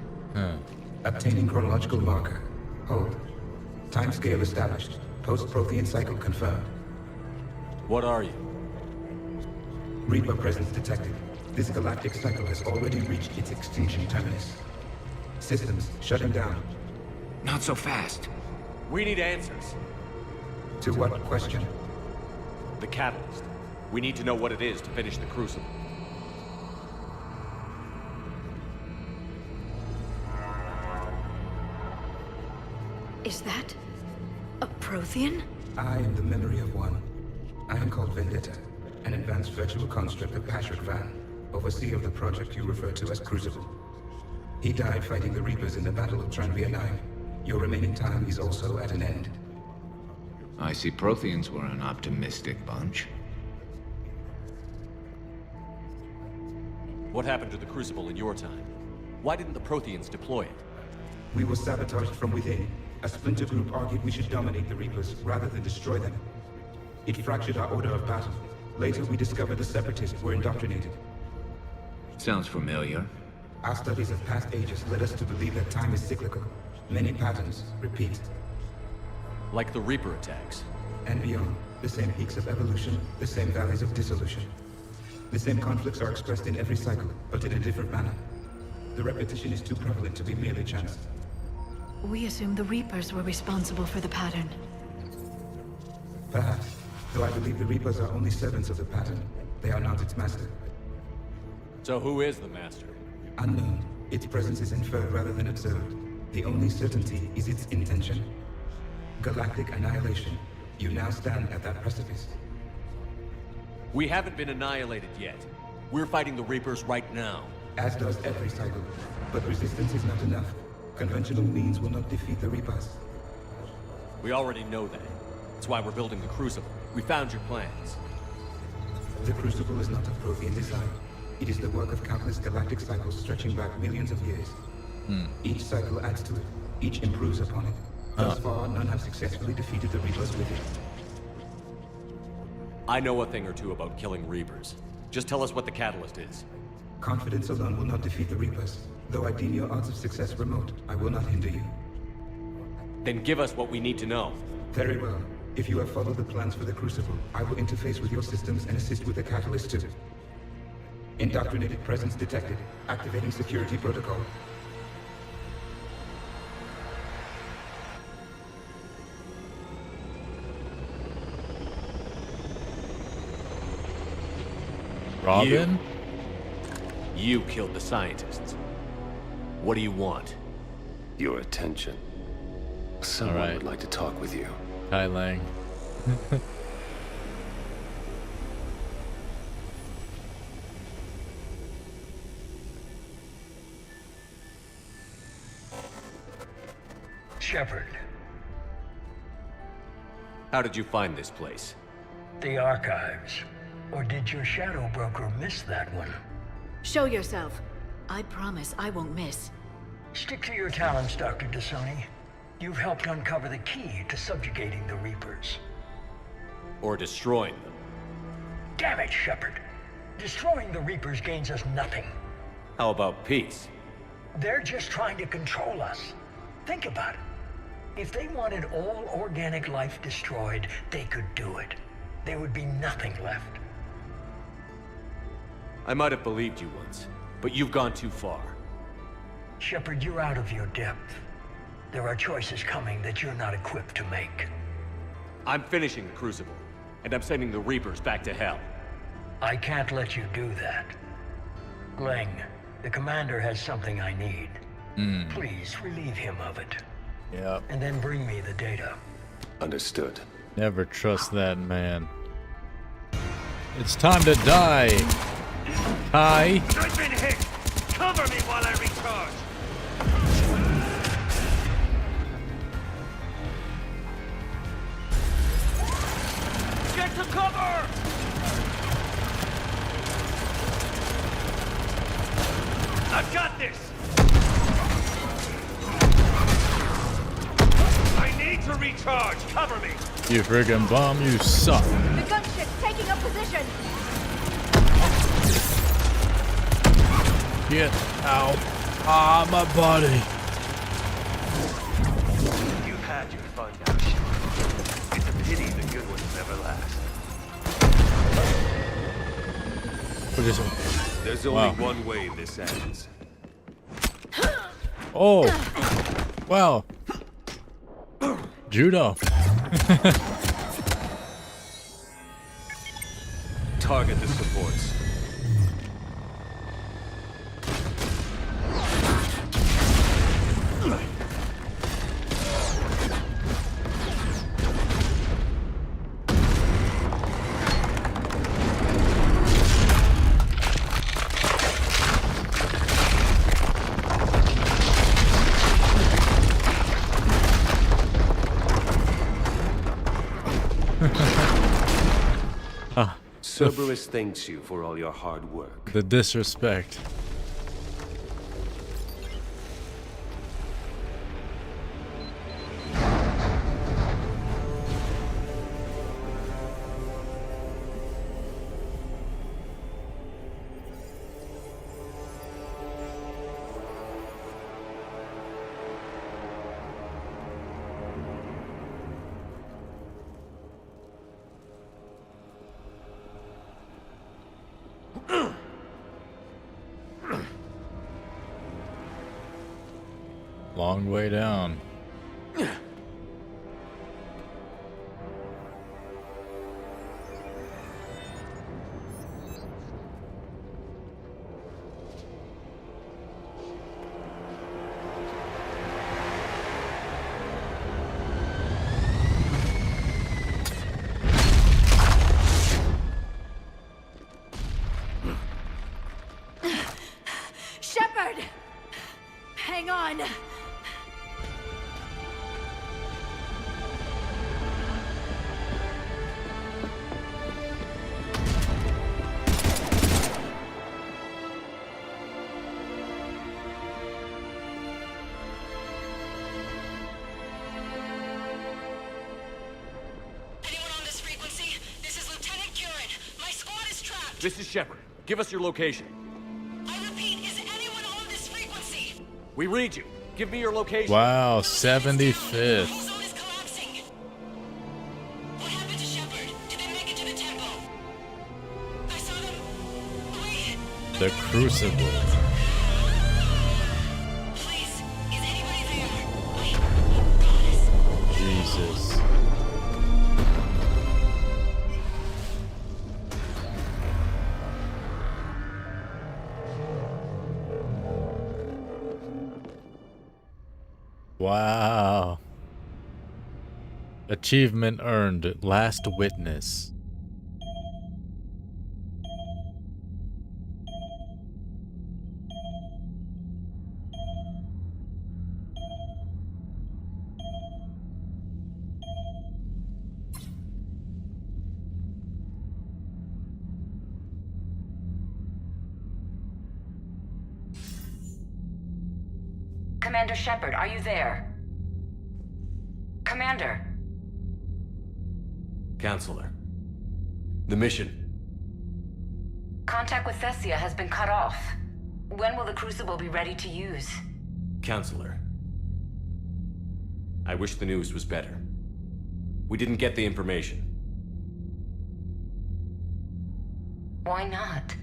Speaker 13: Obtaining chronological marker. Hold. Timescale established. Post-Prothean cycle confirmed.
Speaker 3: What are you?
Speaker 13: Reaper presence detected. This galactic cycle has already reached its extinction terminus. Systems shutting down.
Speaker 7: Not so fast.
Speaker 3: We need answers.
Speaker 13: To what question?
Speaker 3: The catalyst. We need to know what it is to finish the Crucible.
Speaker 11: Is that a Prothean?
Speaker 13: I am the memory of one. I am called Vendetta, an advanced virtual construct of Patrick Van, overseer of the project you refer to as Crucible. He died fighting the Reapers in the Battle of Tranvia 9. Your remaining time is also at an end.
Speaker 7: I see Protheans were an optimistic bunch.
Speaker 3: What happened to the Crucible in your time? Why didn't the Protheans deploy it?
Speaker 13: We were sabotaged from within. A splinter group argued we should dominate the Reapers rather than destroy them. It fractured our order of battle. Later, we discovered the Separatists were indoctrinated.
Speaker 7: Sounds familiar.
Speaker 13: Our studies of past ages led us to believe that time is cyclical. Many patterns repeat.
Speaker 3: Like the Reaper attacks.
Speaker 13: And beyond, the same peaks of evolution, the same valleys of dissolution. The same conflicts are expressed in every cycle, but in a different manner. The repetition is too prevalent to be merely chance.
Speaker 11: We assumed the Reapers were responsible for the pattern.
Speaker 13: Perhaps, though I believe the Reapers are only servants of the pattern. They are not its master.
Speaker 3: So who is the master?
Speaker 13: Unknown. Its presence is inferred rather than observed. The only certainty is its intention. Galactic annihilation. You now stand at that precipice.
Speaker 3: We haven't been annihilated yet. We're fighting the Reapers right now.
Speaker 13: As does every cycle. But resistance is not enough. Conventional means will not defeat the Reapers.
Speaker 3: We already know that. That's why we're building the Crucible. We found your plans.
Speaker 13: The Crucible is not of Prothean design. It is the work of countless galactic cycles stretching back millions of years. Each cycle adds to it. Each improves upon it. Thus far, none have successfully defeated the Reapers with it.
Speaker 3: I know a thing or two about killing Reapers. Just tell us what the catalyst is.
Speaker 13: Confidence alone will not defeat the Reapers. Though I deem your odds of success remote, I will not hinder you.
Speaker 3: Then give us what we need to know.
Speaker 13: Very well. If you have followed the plans for the Crucible, I will interface with your systems and assist with the catalyst too. Indoctrinated presence detected. Activating security protocol.
Speaker 1: Robin?
Speaker 3: You killed the scientists. What do you want?
Speaker 10: Your attention. Someone would like to talk with you.
Speaker 1: Kai Lang.
Speaker 6: Shepard.
Speaker 3: How did you find this place?
Speaker 6: The archives. Or did your shadow broker miss that one?
Speaker 11: Show yourself. I promise I won't miss.
Speaker 6: Stick to your talents, Dr. Dasani. You've helped uncover the key to subjugating the Reapers.
Speaker 3: Or destroying them.
Speaker 6: Damn it, Shepard. Destroying the Reapers gains us nothing.
Speaker 3: How about peace?
Speaker 6: They're just trying to control us. Think about it. If they wanted all organic life destroyed, they could do it. There would be nothing left.
Speaker 3: I might have believed you once, but you've gone too far.
Speaker 6: Shepard, you're out of your depth. There are choices coming that you're not equipped to make.
Speaker 3: I'm finishing the Crucible, and I'm sending the Reapers back to hell.
Speaker 6: I can't let you do that. Glenn, the commander has something I need. Please relieve him of it.
Speaker 1: Yep.
Speaker 6: And then bring me the data.
Speaker 10: Understood.
Speaker 1: Never trust that man. It's time to die. Kai.
Speaker 15: I've been hit! Cover me while I recharge! Get to cover! I've got this! I need to recharge! Cover me!
Speaker 1: You friggin' bum, you suck.
Speaker 4: The gunship's taking up position!
Speaker 1: Get out. Ah, my body.
Speaker 15: You've had your fun now, Shepard. It's a pity the good ones never last.
Speaker 1: What is it?
Speaker 19: There's only one way this ends.
Speaker 1: Oh. Wow. Judo.
Speaker 3: Target the supports.
Speaker 15: Cerberus thanks you for all your hard work.
Speaker 1: The disrespect. Long way down.
Speaker 4: Shepard! Hang on!
Speaker 3: This is Shepard. Give us your location.
Speaker 18: I repeat, is anyone on this frequency?
Speaker 3: We read you. Give me your location.
Speaker 1: Wow, 75th.
Speaker 18: Ozone is collapsing. What happened to Shepard? Did they make it to the temple? I saw them. Wait.
Speaker 1: The Crucible.
Speaker 18: Please, is anybody there? Wait. Goddess.
Speaker 1: Jesus. Wow. Achievement earned. Last Witness.
Speaker 5: Commander Shepard, are you there? Commander.
Speaker 3: Counselor. The mission.
Speaker 5: Contact with Thessia has been cut off. When will the Crucible be ready to use?
Speaker 3: Counselor. I wish the news was better. We didn't get the information.
Speaker 5: Why not?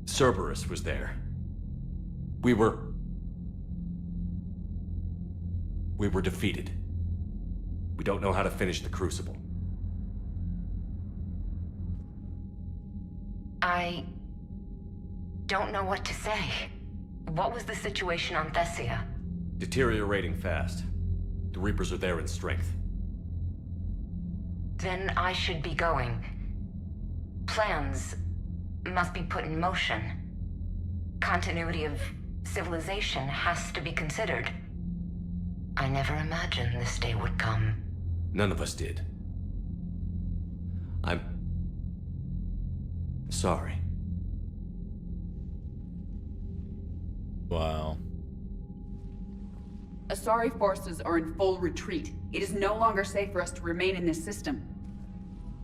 Speaker 3: Cerberus was there. We were defeated. We don't know how to finish the Crucible.
Speaker 5: I don't know what to say. What was the situation on Thessia?
Speaker 3: Deteriorating fast. The Reapers are there in strength.
Speaker 5: Then I should be going. Plans must be put in motion. Continuity of civilization has to be considered. I never imagined this day would come.
Speaker 3: None of us did. I'm sorry.
Speaker 1: Wow.
Speaker 2: Asari forces are in full retreat. It is no longer safe for us to remain in this system.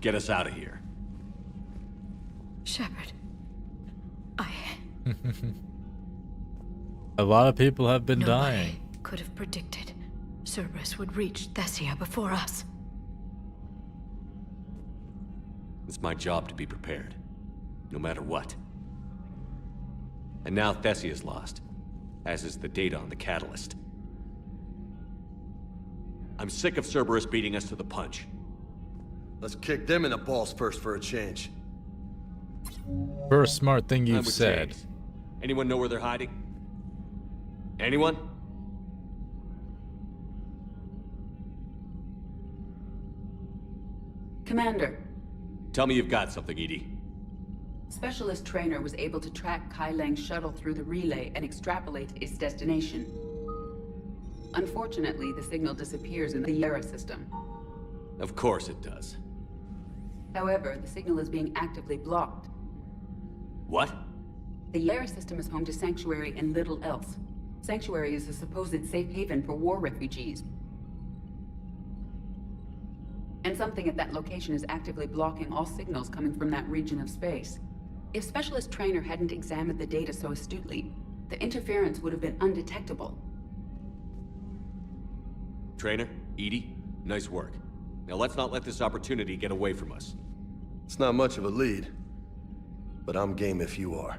Speaker 3: Get us out of here.
Speaker 4: Shepard.
Speaker 1: A lot of people have been dying.
Speaker 4: Nobody could have predicted Cerberus would reach Thessia before us.
Speaker 3: It's my job to be prepared, no matter what. And now Thessia's lost, as is the data on the catalyst. I'm sick of Cerberus beating us to the punch.
Speaker 15: Let's kick them in the balls first for a change.
Speaker 1: First smart thing
Speaker 3: I'm
Speaker 1: you've
Speaker 3: with
Speaker 1: said.
Speaker 3: James. Anyone know where they're hiding? Anyone?
Speaker 2: Commander,
Speaker 3: Tell me you've got something, Edie.
Speaker 2: Specialist Trainer was able to track Kai Lang's shuttle through the relay and extrapolate its destination. Unfortunately, the signal disappears in the Yara system.
Speaker 3: Of course it does.
Speaker 2: However, the signal is being actively blocked.
Speaker 3: What?
Speaker 2: The Yara system is home to Sanctuary and little else. Sanctuary is a supposed safe haven for war refugees. And something at that location is actively blocking all signals coming from that region of space. If Specialist Trainer hadn't examined the data so astutely, the interference would have been undetectable.
Speaker 3: Trainer, Edie, nice work. Now let's not let this opportunity get away from us.
Speaker 15: It's not much of a lead, but I'm game if you are.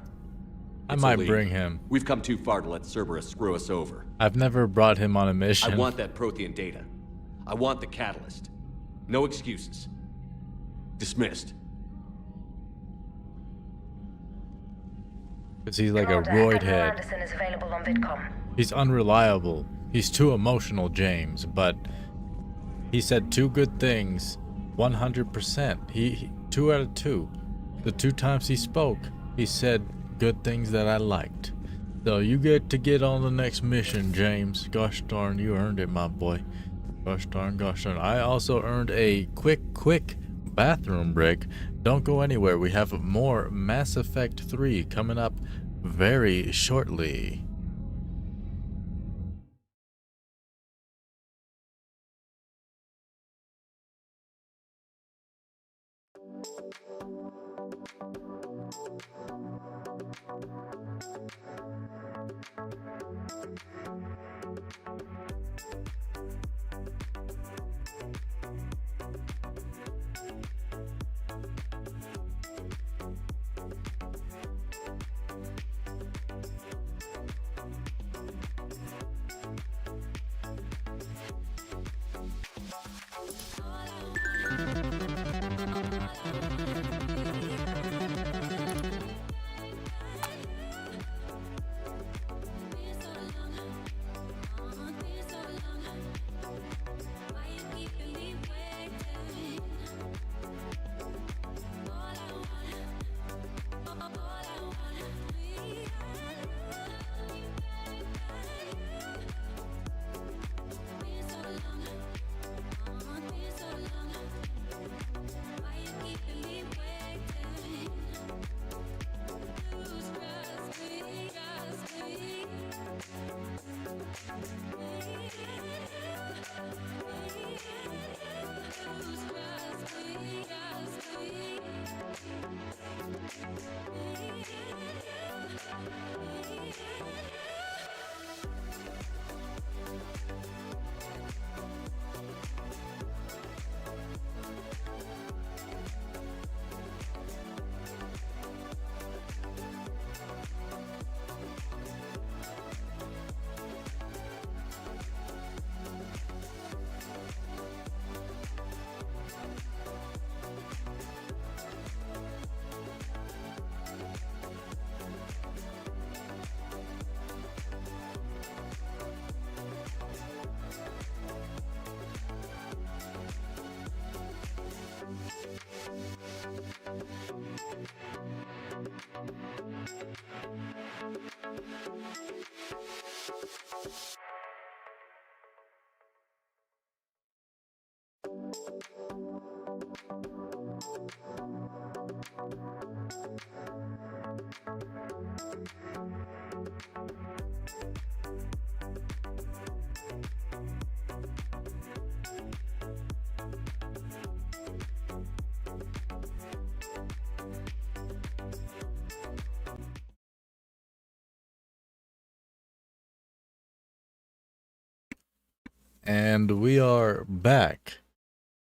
Speaker 1: I might bring him.
Speaker 3: We've come too far to let Cerberus screw us over.
Speaker 1: I've never brought him on a mission.
Speaker 3: I want that Prothean data. I want the catalyst. No excuses. Dismissed.
Speaker 1: Because he's like a roid head.
Speaker 5: Anderson is available on VidCom.
Speaker 1: He's unreliable. He's too emotional, James, but he said 2 good things 100%. He 2 out of 2. The 2 times he spoke, he said good things that I liked. So you get on the next mission, James. Gosh darn, you earned it, my boy. Gosh darn, gosh darn. I also earned a quick bathroom break. Don't go anywhere. We have more Mass Effect 3 coming up very shortly. And we are back.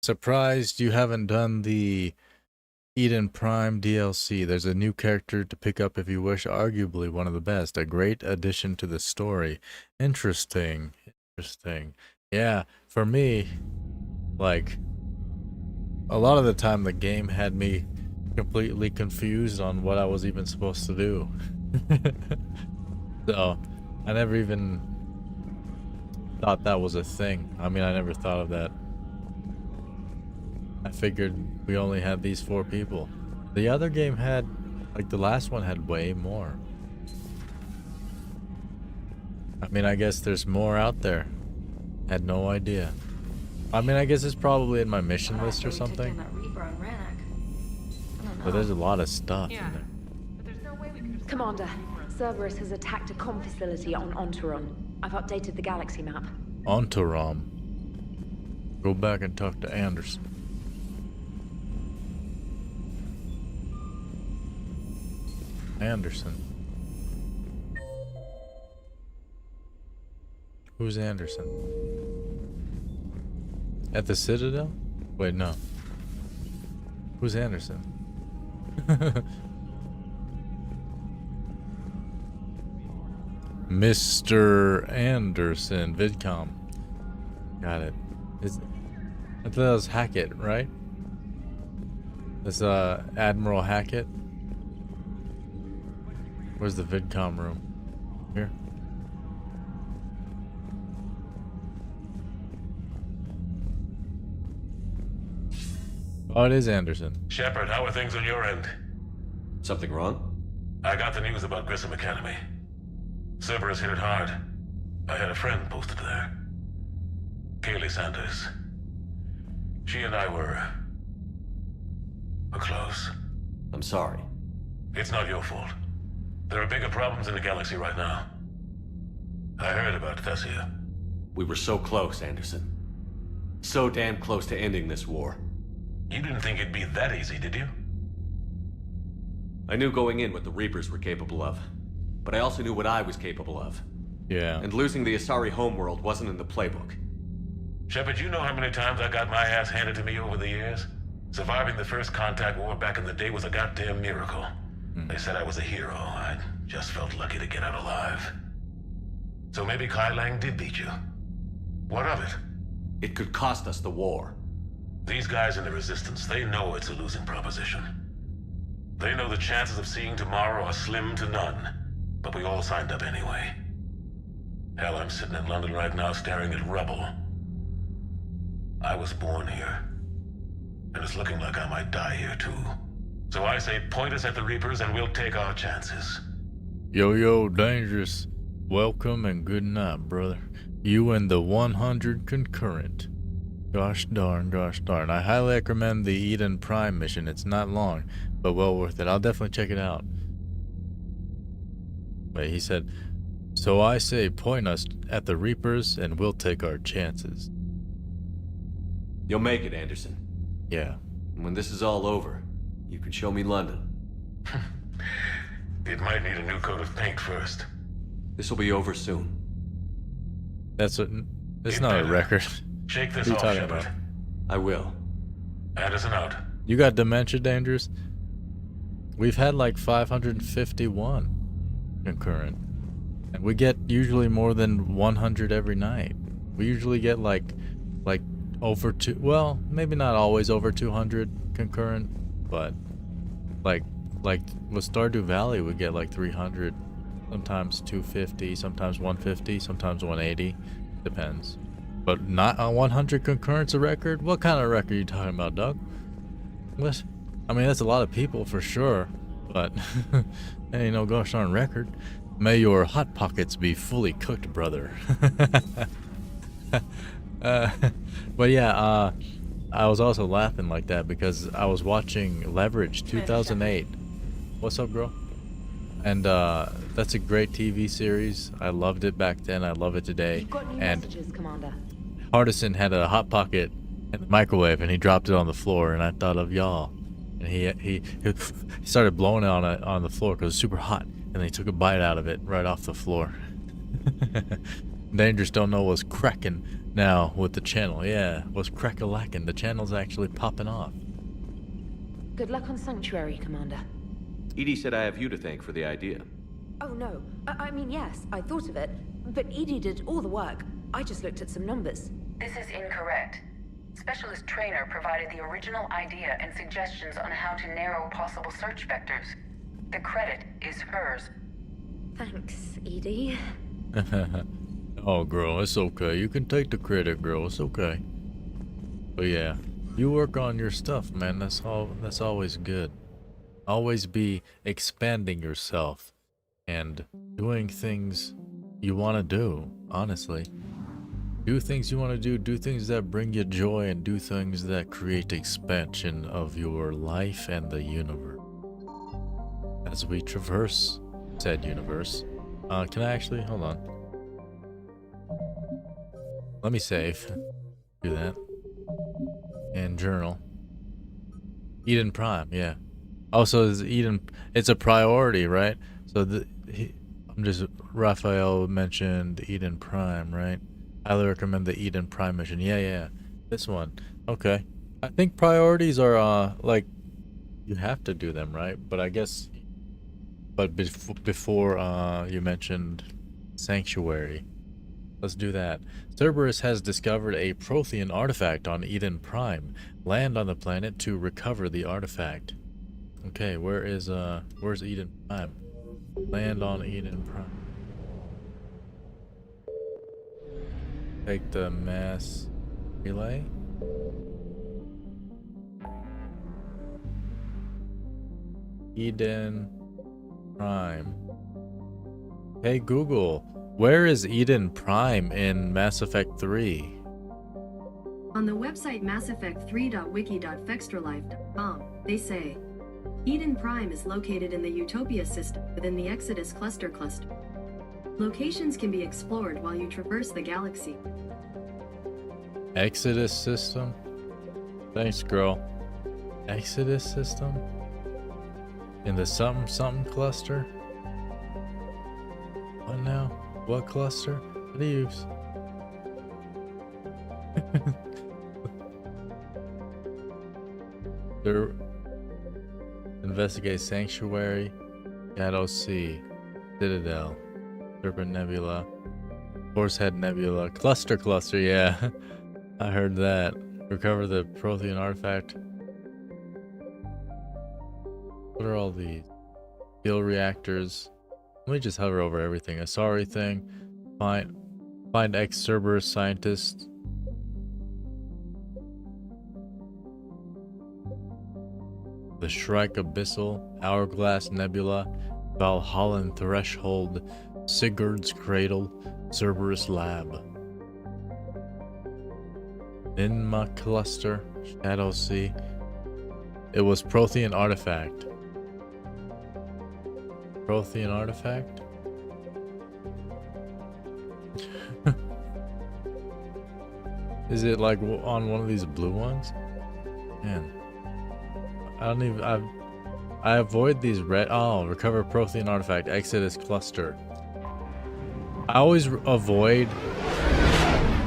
Speaker 1: Surprised you haven't done the Eden Prime DLC. There's a new character to pick up if you wish, arguably one of the best. A great addition to the story. Interesting. Yeah, for me, like, a lot of the time the game had me completely confused on what I was even supposed to do. So, I never even thought that was a thing. I mean, I never thought of that. I figured we only had these 4 people. The other game had, like, the last one had way more. I mean, I guess there's more out there. Had no idea. I mean, I guess it's probably in my mission list or something.
Speaker 11: That Reaper on Rannoch.
Speaker 1: But there's a lot of stuff in there.
Speaker 5: Commander, Cerberus has attacked a comm facility on Ontaron. I've updated the galaxy map.
Speaker 1: Ontarom. Go back and talk to Anderson. Anderson. Who's Anderson? At the Citadel? Wait, no. Who's Anderson? Mr. Anderson, VidCom. Got it. I thought that was Hackett, right? That's Admiral Hackett. Where's the VidCom room? Here. Oh, it is Anderson.
Speaker 16: Shepard, how are things on your end?
Speaker 3: Something wrong?
Speaker 16: I got the news about Grissom Academy. Cerberus hit it hard. I had a friend posted there. Kaylee Sanders. She and I were close.
Speaker 3: I'm sorry.
Speaker 16: It's not your fault. There are bigger problems in the galaxy right now. I heard about Thessia.
Speaker 3: We were so close, Anderson. So damn close to ending this war.
Speaker 16: You didn't think it'd be that easy, did you?
Speaker 3: I knew going in what the Reapers were capable of. But I also knew what I was capable of.
Speaker 1: Yeah.
Speaker 3: And losing the Asari homeworld wasn't in the playbook.
Speaker 16: Shepard, you know how many times I got my ass handed to me over the years? Surviving the first contact war back in the day was a goddamn miracle. They said I was a hero. I just felt lucky to get out alive. So maybe Kai Lang did beat you. What of it?
Speaker 3: It could cost us the war.
Speaker 16: These guys in the Resistance, they know it's a losing proposition. They know the chances of seeing tomorrow are slim to none. But we all signed up anyway. Hell, I'm sitting in London right now staring at rubble. I was born here. And it's looking like I might die here too. So I say point us at the Reapers and we'll take our chances.
Speaker 1: Yo, Dangerous. Welcome and good night, brother. You and the 100 concurrent. Gosh darn. I highly recommend the Eden Prime mission. It's not long, but well worth it. I'll definitely check it out. Wait, he said, so I say point us at the Reapers and we'll take our chances.
Speaker 3: You'll make it, Anderson.
Speaker 1: Yeah.
Speaker 3: And when this is all over, you can show me London.
Speaker 16: It might need a new coat of paint first.
Speaker 3: This will be over soon.
Speaker 1: It's not a record.
Speaker 16: Shake this
Speaker 1: What are
Speaker 16: off,
Speaker 1: you talking
Speaker 16: Shepard.
Speaker 1: about?
Speaker 3: I will.
Speaker 16: Anderson out.
Speaker 1: You got dementia, Dangerous? We've had like 551 concurrent. And we get usually more than 100 every night. We usually get like over well, maybe not always over 200 concurrent, but like with Stardew Valley we get like 300, sometimes 250, sometimes 150, sometimes 180, depends. But not on 100 concurrents a record? What kind of record are you talking about, Doug? What? I mean, that's a lot of people for sure, but ain't no gosh darn record. May your hot pockets be fully cooked, brother. But yeah, I was also laughing like that because I was watching Leverage 2008. What's up, girl? And that's a great TV series. I loved it back then. I love it today.
Speaker 5: You've got new
Speaker 1: And
Speaker 5: messages, Commander.
Speaker 1: Hardison had a hot pocket in the microwave and he dropped it on the floor, and I thought of y'all. And he started blowing it on the floor because it was super hot, and then he took a bite out of it right off the floor. Dangerous don't know what's cracking now with the channel. Yeah, what's crack-a-lacking. The channel's actually popping off.
Speaker 5: Good luck on Sanctuary, Commander.
Speaker 3: Edie said I have you to thank for the idea.
Speaker 5: Oh no, I mean yes, I thought of it, but Edie did all the work. I just looked at some numbers.
Speaker 2: This is incorrect. Specialist Trainer provided the original idea and suggestions on how to narrow possible search vectors. The credit is hers.
Speaker 5: Thanks, Edie.
Speaker 1: Oh, girl, it's okay. You can take the credit, girl. It's okay. But yeah, you work on your stuff, man. That's always good. Always be expanding yourself and doing things you want to do, honestly. Do things you want to do things that bring you joy, and do things that create expansion of your life and the universe. As we traverse said universe. Can I actually, hold on. Let me save. Do that. And journal. Eden Prime, yeah. Also, is Eden, it's a priority, right? So Raphael mentioned Eden Prime, right? Highly recommend the Eden Prime mission. Yeah. This one. Okay. I think priorities are, like, you have to do them, right? But I guess, but before, you mentioned Sanctuary. Let's do that. Cerberus has discovered a Prothean artifact on Eden Prime. Land on the planet to recover the artifact. Okay, where's Eden Prime? Land on Eden Prime. Take the mass relay. Eden Prime. Hey Google, where is Eden Prime in Mass Effect 3?
Speaker 9: On the website masseffect3.wiki.fextralife.com, they say, Eden Prime is located in the Utopia system within the Exodus cluster. Locations can be explored while you traverse the galaxy.
Speaker 1: Exodus system? Thanks, girl. Exodus system? In the something cluster? What now? What cluster? What do you use? There. Investigate Sanctuary, Shadow Sea, Citadel, Serpent Nebula, Horsehead Nebula, Cluster, yeah. I heard that. Recover the Prothean artifact. What are all these? Steel reactors. Let me just hover over everything. A sorry thing. Find ex-Cerberus scientist. The Shrike Abyssal, Hourglass Nebula, Valhallan Threshold, Sigurd's Cradle, Cerberus Lab. Ninma Cluster, Shadow Sea. It was Prothean Artifact. Prothean Artifact? Is it like on one of these blue ones? Man. I don't even, I avoid these red, recover Prothean artifact, Exodus cluster. I always avoid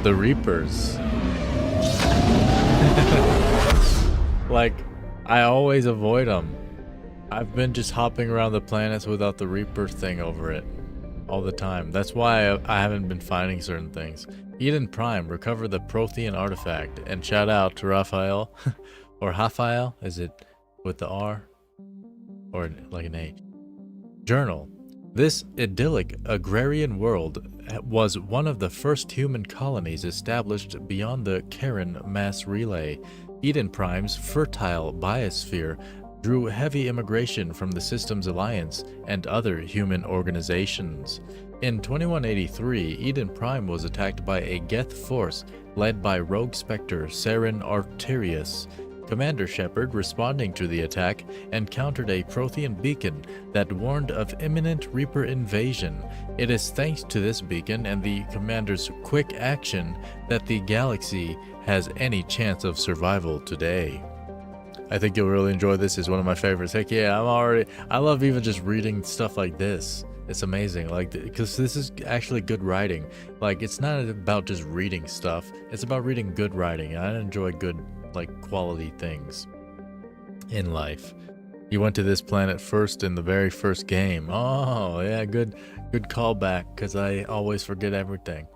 Speaker 1: the Reapers. Like, I always avoid them. I've been just hopping around the planets without the Reaper thing over it all the time. That's why I haven't been finding certain things. Eden Prime, recover the Prothean artifact, and shout out to Raphael, or Raphael, is it with the R or like an H? Journal. This idyllic agrarian world was one of the first human colonies established beyond the Karen mass relay. Eden Prime's fertile biosphere drew heavy immigration from the Systems Alliance and other human organizations. In 2183, Eden Prime was attacked by a Geth force led by rogue Spectre Saren Arterius. Commander Shepard, responding to the attack, encountered a Prothean beacon that warned of imminent Reaper invasion. It is thanks to this beacon and the Commander's quick action that the galaxy has any chance of survival today. I think you'll really enjoy this. It's one of my favorites. Heck yeah, I love even just reading stuff like this. It's amazing, like, because this is actually good writing. Like, it's not about just reading stuff, it's about reading good writing. I enjoy good, like, quality things in life. You went to this planet first in the very first game. Oh yeah, good callback, because I always forget everything.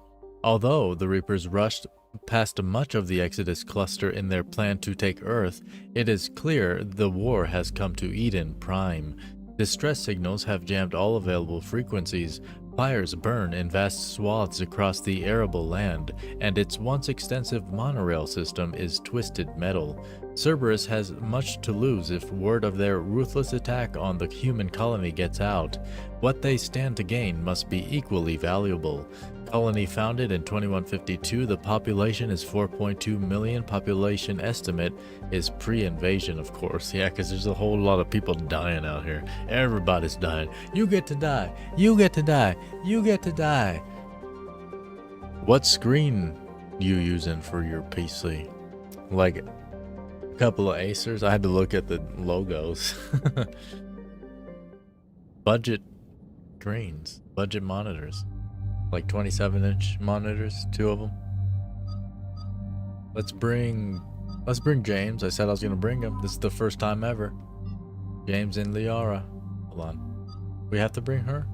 Speaker 1: Although the Reapers rushed past much of the Exodus cluster in their plan to take Earth, it is clear the war has come to Eden Prime. Distress signals have jammed all available frequencies. Fires burn in vast swaths across the arable land, and its once extensive monorail system is twisted metal. Cerberus has much to lose if word of their ruthless attack on the human colony gets out. What they stand to gain must be equally valuable. Colony founded in 2152. The population is 4.2 million. Population estimate is pre-invasion, of course. Yeah, because there's a whole lot of people dying out here. Everybody's dying. You get to die. You get to die. You get to die. What screen you using for your PC? Like a couple of Acers. I had to look at the logos. Budget screens. Budget monitors. Like 27-inch monitors, 2 of them. Let's bring James. I said I was gonna bring him. This is the first time ever. James and Liara. Hold on. We have to bring her?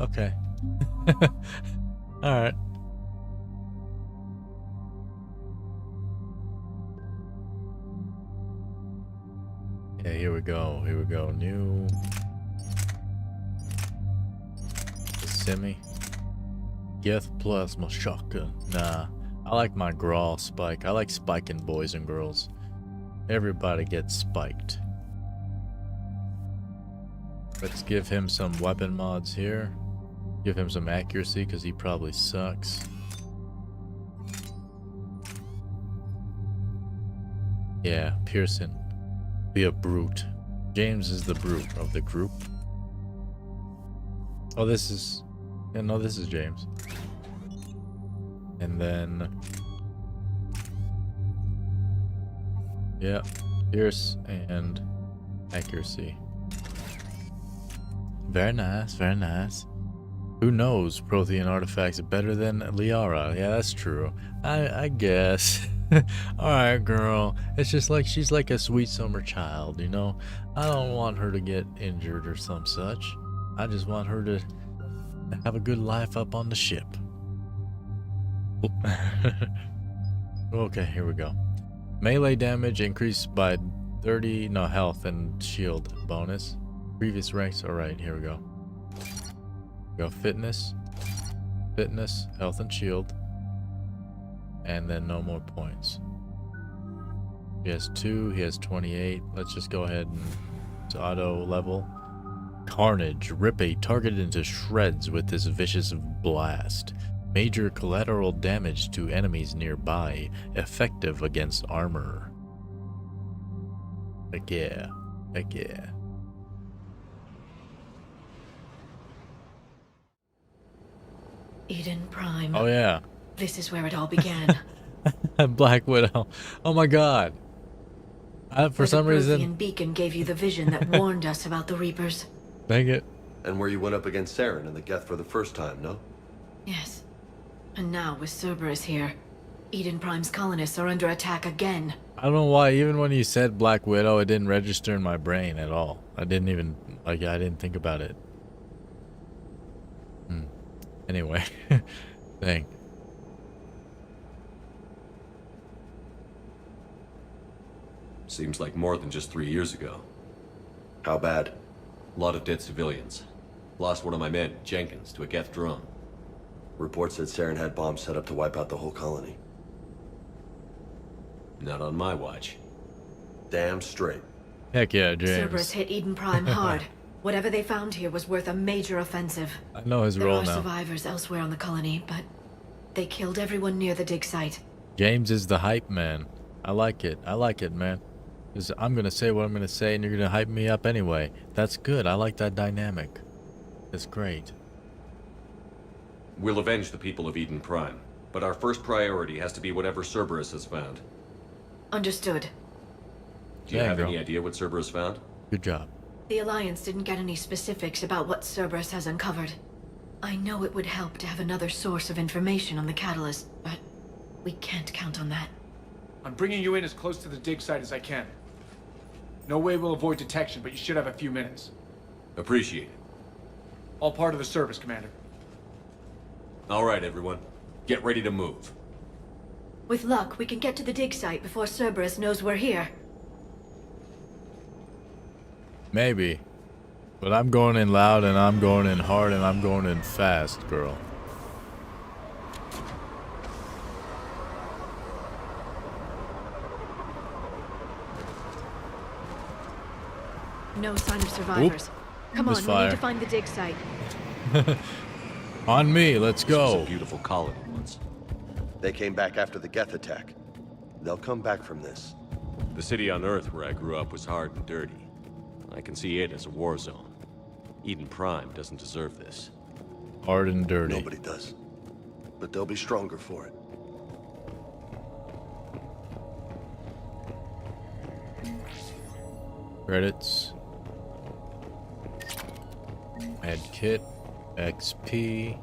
Speaker 1: Okay. Alright. Yeah, here we go. Here we go. New Semi Geth Plasma Shotgun. Nah, I like my Grawl Spike. I like spiking boys and girls. Everybody gets spiked. Let's give him some weapon mods here. Give him some accuracy because he probably sucks. Yeah, Pearson. Be a brute. James is the brute of the group. Oh, this is... Yeah, no, this is James. And then... Yeah, Pierce and accuracy. Very nice, very nice. Who knows Prothean artifacts better than Liara? Yeah, that's true. I guess. Alright, girl. It's just like she's like a sweet summer child, you know? I don't want her to get injured or some such. I just want her to have a good life up on the ship. Okay, here we go. Melee damage increased by 30, no, health and shield bonus. Previous ranks, alright, here we go. Fitness, health and shield. And then no more points. He has 2, he has 28. Let's just go ahead and auto level. Carnage. Rip a target into shreds with this vicious blast. Major collateral damage to enemies nearby. Effective against armor. Heck yeah. Heck yeah.
Speaker 11: Eden Prime.
Speaker 1: Oh yeah.
Speaker 11: This is where it all began.
Speaker 1: Black Widow. Oh my god. For some reason...
Speaker 11: The beacon gave you the vision that warned us about the Reapers.
Speaker 1: Dang it.
Speaker 10: And where you went up against Saren and the Geth for the first time, no?
Speaker 11: Yes. And now, with Cerberus here, Eden Prime's colonists are under attack again.
Speaker 1: I don't know why, even when you said Black Widow, it didn't register in my brain at all. I didn't even, like, I didn't think about it. Anyway. Dang.
Speaker 3: Seems like more than just 3 years ago.
Speaker 10: How bad?
Speaker 3: A lot of dead civilians. Lost one of my men, Jenkins, to a Geth drone.
Speaker 10: Reports said Saren had bombs set up to wipe out the whole colony.
Speaker 3: Not on my watch.
Speaker 10: Damn straight.
Speaker 1: Heck yeah, James.
Speaker 11: Cerberus hit Eden Prime hard. Whatever they found here was worth a major offensive.
Speaker 1: I know his role now.
Speaker 11: There are survivors elsewhere on the colony, but they killed everyone near the dig site.
Speaker 1: James is the hype man. I like it. I like it, man. Because I'm going to say what I'm going to say, and you're going to hype me up anyway. That's good. I like that dynamic. It's great.
Speaker 3: We'll avenge the people of Eden Prime, but our first priority has to be whatever Cerberus has found.
Speaker 11: Understood.
Speaker 3: Do you have any idea what Cerberus found?
Speaker 1: Good job.
Speaker 11: The Alliance didn't get any specifics about what Cerberus has uncovered. I know it would help to have another source of information on the catalyst, but we can't count on that.
Speaker 17: I'm bringing you in as close to the dig site as I can. No way we'll avoid detection, but you should have a few minutes.
Speaker 3: Appreciate it.
Speaker 17: All part of the service, Commander.
Speaker 3: All right, everyone. Get ready to move.
Speaker 11: With luck, we can get to the dig site before Cerberus knows we're here.
Speaker 1: Maybe. But I'm going in loud, and I'm going in hard, and I'm going in fast, girl.
Speaker 11: No sign of survivors. Come on, we need to find the dig site.
Speaker 1: On me, let's
Speaker 3: This was
Speaker 1: go.
Speaker 3: a beautiful colony once.
Speaker 10: They came back after the Geth attack. They'll come back from this.
Speaker 3: The city on Earth where I grew up was hard and dirty. I can see it as a war zone. Eden Prime doesn't deserve this.
Speaker 1: Hard and dirty.
Speaker 10: Nobody does. But they'll be stronger for it.
Speaker 1: Credits. Med kit. XP.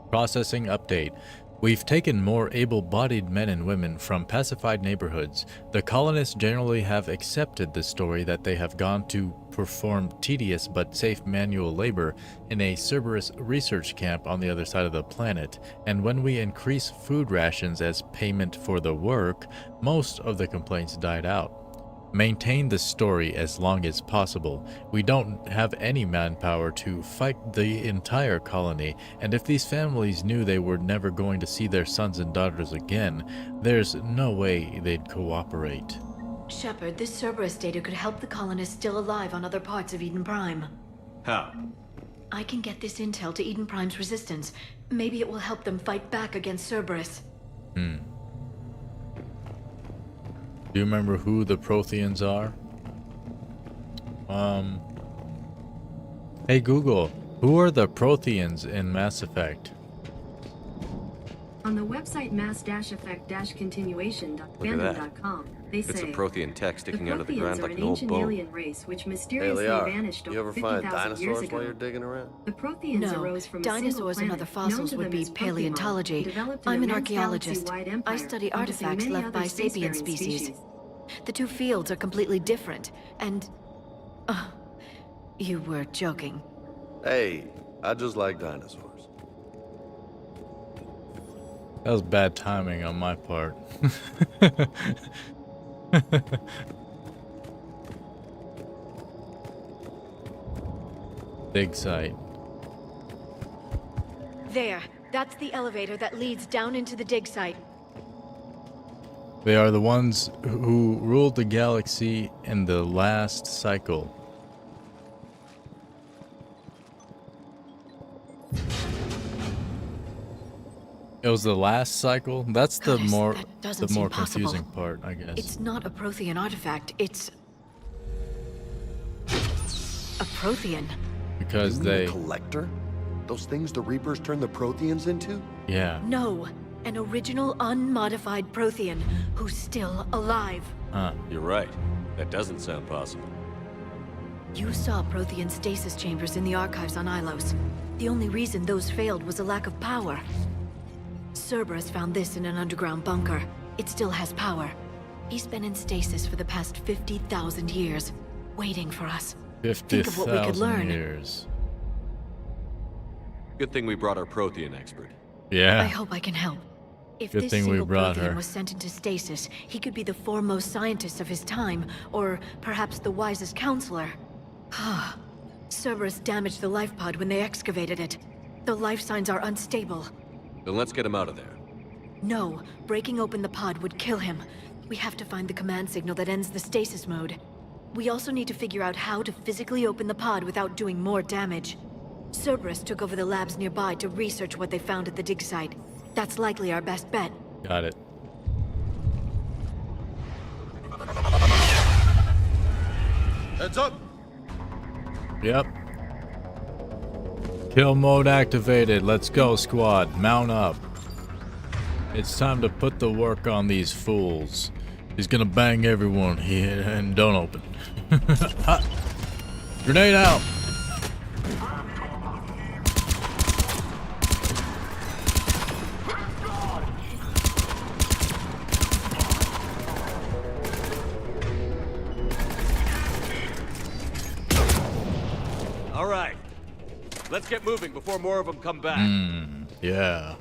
Speaker 1: Processing update. We've taken more able-bodied men and women from pacified neighborhoods. The colonists generally have accepted the story that they have gone to perform tedious but safe manual labor in a Cerberus research camp on the other side of the planet, and when we increase food rations as payment for the work, most of the complaints died out. Maintain the story as long as possible. We don't have any manpower to fight the entire colony, and if these families knew they were never going to see their sons and daughters again, there's no way they'd cooperate.
Speaker 11: Shepard, this Cerberus data could help the colonists still alive on other parts of Eden Prime.
Speaker 3: How?
Speaker 11: I can get this intel to Eden Prime's resistance. Maybe it will help them fight back against Cerberus.
Speaker 1: Do you remember who the Protheans are? Hey Google, who are the Protheans in Mass Effect?
Speaker 9: On the website mass-effect-continuation.fandom.com, they
Speaker 3: It's
Speaker 9: say
Speaker 3: a Prothean tech sticking out of the ground
Speaker 9: Protheans are
Speaker 3: like
Speaker 9: an
Speaker 3: an old
Speaker 9: ancient
Speaker 3: boat.
Speaker 9: alien race which
Speaker 10: Hey,
Speaker 9: mysteriously
Speaker 10: Liara,
Speaker 9: vanished
Speaker 10: you
Speaker 9: over
Speaker 10: ever find
Speaker 9: 50,000 years
Speaker 10: dinosaurs
Speaker 9: ago.
Speaker 10: while you're digging around?
Speaker 9: The Protheans
Speaker 11: No,
Speaker 9: arose from a
Speaker 11: dinosaurs
Speaker 9: single
Speaker 11: and other
Speaker 9: planet, known
Speaker 11: fossils
Speaker 9: to
Speaker 11: would
Speaker 9: them
Speaker 11: be
Speaker 9: as Pokemon,
Speaker 11: paleontology.
Speaker 9: developed in
Speaker 11: I'm an
Speaker 9: immense
Speaker 11: archaeologist.
Speaker 9: galaxy-wide
Speaker 11: I
Speaker 9: empire,
Speaker 11: study
Speaker 9: hunting
Speaker 11: artifacts
Speaker 9: many
Speaker 11: left
Speaker 9: other
Speaker 11: by sapient
Speaker 9: spacefaring
Speaker 11: species. The two fields are completely different, and... you were joking.
Speaker 10: Hey, I just like dinosaurs.
Speaker 1: That was bad timing on my part. Dig site.
Speaker 11: There, that's the elevator that leads down into the dig site.
Speaker 1: They are the ones who ruled the galaxy in the last cycle. It was the last cycle? That's the
Speaker 11: Goddess,
Speaker 1: more
Speaker 11: that doesn't
Speaker 1: more
Speaker 11: seem possible.
Speaker 1: confusing part, I guess.
Speaker 11: It's not a Prothean artifact, it's... a Prothean.
Speaker 1: Because
Speaker 10: You mean
Speaker 1: they...
Speaker 10: a collector? Those things the Reapers turn the Protheans into?
Speaker 1: Yeah.
Speaker 11: No, an original unmodified Prothean who's still alive.
Speaker 1: Huh.
Speaker 3: You're right. That doesn't sound possible.
Speaker 11: You saw Prothean stasis chambers in the archives on Ilos. The only reason those failed was a lack of power. Cerberus found this in an underground bunker. It still has power. He's been in stasis for the past 50,000 years, waiting for us. Think of what we could
Speaker 1: 50,000
Speaker 11: learn.
Speaker 1: years.
Speaker 3: Good thing we brought our Prothean expert.
Speaker 1: Yeah.
Speaker 11: I hope I can help. If
Speaker 1: Good
Speaker 11: this
Speaker 1: thing we
Speaker 11: single
Speaker 1: brought
Speaker 11: Prothean
Speaker 1: her.
Speaker 11: was sent into stasis, he could be the foremost scientist of his time, or perhaps the wisest counselor. Cerberus damaged the life pod when they excavated it. The life signs are unstable.
Speaker 3: Then let's get him out of there.
Speaker 11: No, breaking open the pod would kill him. We have to find the command signal that ends the stasis mode. We also need to figure out how to physically open the pod without doing more damage. Cerberus took over the labs nearby to research what they found at the dig site. That's likely our best bet.
Speaker 1: Got it.
Speaker 10: Heads up!
Speaker 1: Yep. Kill mode activated. Let's go, squad. Mount up. It's time to put the work on these fools. He's gonna bang everyone here and don't open. Ha! Grenade out!
Speaker 3: All right. Let's get moving before more of them come back.
Speaker 1: Yeah.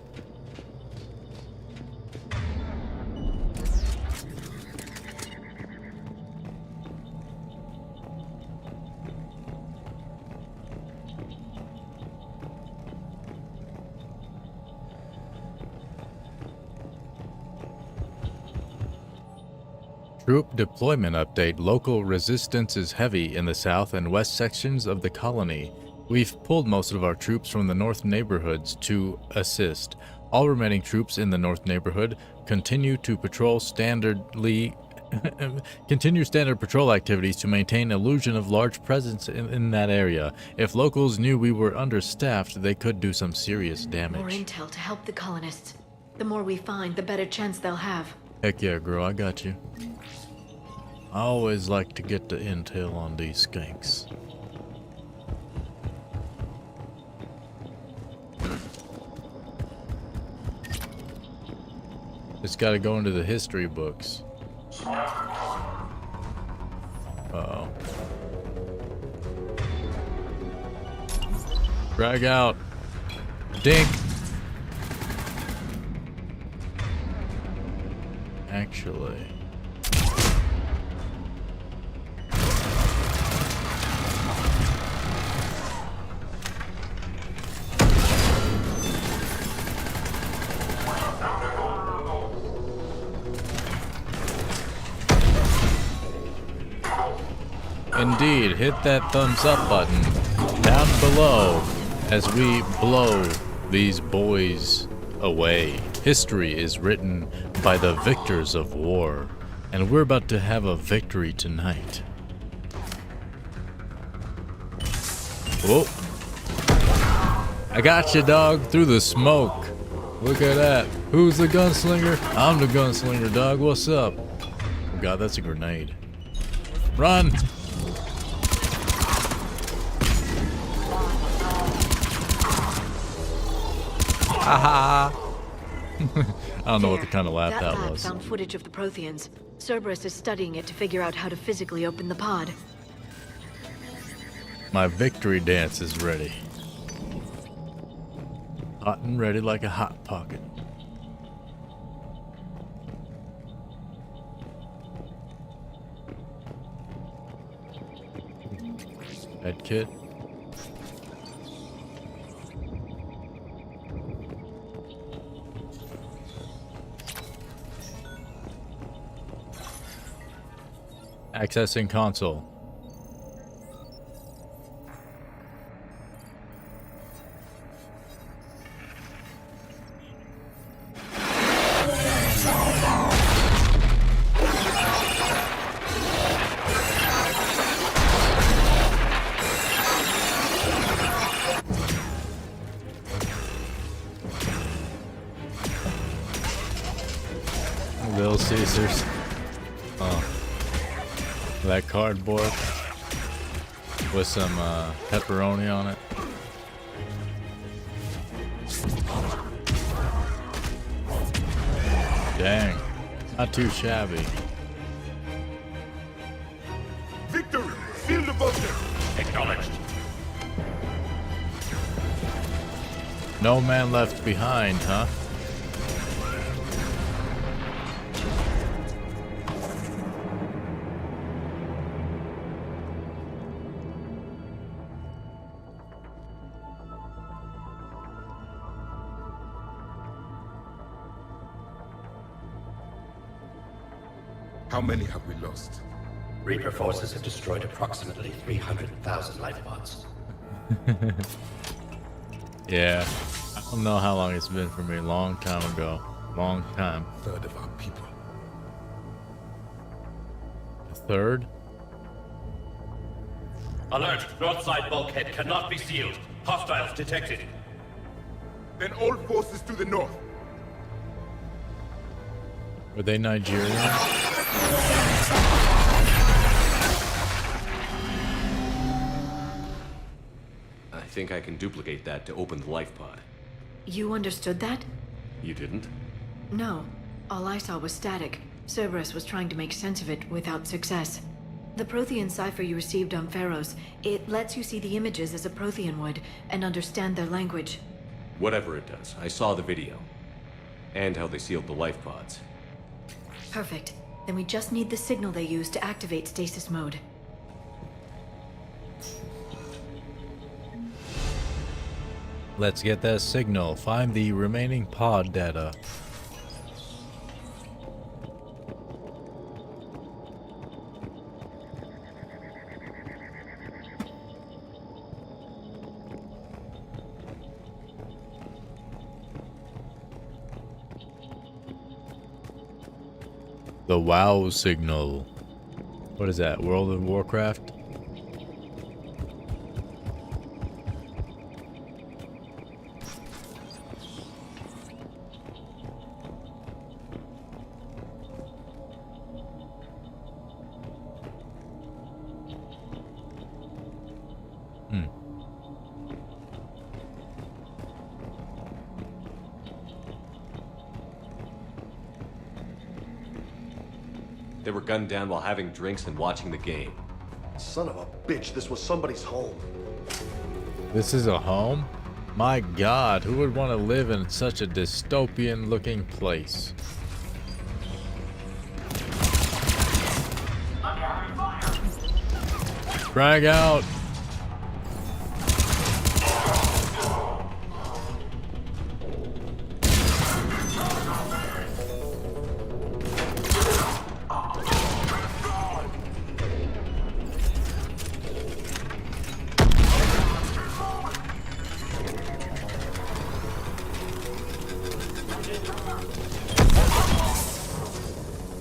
Speaker 1: Troop deployment update. Local resistance is heavy in the south and west sections of the colony. We've pulled most of our troops from the north neighborhoods to assist. All remaining troops in the north neighborhood continue to patrol standard patrol activities to maintain illusion of large presence in that area. If locals knew we were understaffed, they could do some serious damage.
Speaker 11: More intel to help the colonists. The more we find, the better chance they'll have.
Speaker 1: Heck yeah, girl, I got you. I always like to get the intel on these skanks. It's gotta go into the history books. Uh-oh. Drag out. Dink. Actually. Indeed, hit that thumbs up button down below as we blow these boys away. History is written by the victors of war, and we're about to have a victory tonight. Whoa. I got you, dog, through the smoke. Look at that. Who's the gunslinger? I'm the gunslinger, dog. What's up? Oh god, that's a grenade. Run! Haha! I don't know what the kind of laugh that
Speaker 11: lab
Speaker 1: was.
Speaker 11: Found footage of the Protheans. Cerberus is studying it to figure out how to physically open the pod.
Speaker 1: My victory dance is ready. Hot and ready like a hot pocket. Head kit. Accessing console. Little Caesars. Oh. That cardboard with some pepperoni on it. Dang, not too shabby.
Speaker 20: Victory! Field above them! Acknowledged.
Speaker 1: No man left behind, huh?
Speaker 13: How many have we lost?
Speaker 10: Reaper forces have destroyed approximately 300,000 life pods.
Speaker 1: Yeah, I don't know how long it's been for me. Long time ago. Long time.
Speaker 13: A third of our people.
Speaker 1: A third?
Speaker 20: Alert! North side bulkhead cannot be sealed. Hostiles detected. Then all forces to the north.
Speaker 1: Were they Nigerian?
Speaker 3: I think I can duplicate that to open the life pod.
Speaker 11: You understood that?
Speaker 3: You didn't?
Speaker 11: No. All I saw was static. Cerberus was trying to make sense of it without success. The Prothean cipher you received on Pharaohs, it lets you see the images as a Prothean would and understand their language.
Speaker 3: Whatever it does, I saw the video. And how they sealed the life pods.
Speaker 11: Perfect. Then we just need the signal they use to activate stasis mode.
Speaker 1: Let's get that signal. Find the remaining pod data. The WoW signal. What is that? World of Warcraft?
Speaker 3: They were gunned down while having drinks and watching the game.
Speaker 10: Son of a bitch, this was somebody's home.
Speaker 1: This is a home? My God, who would want to live in such a dystopian looking place? Drag out!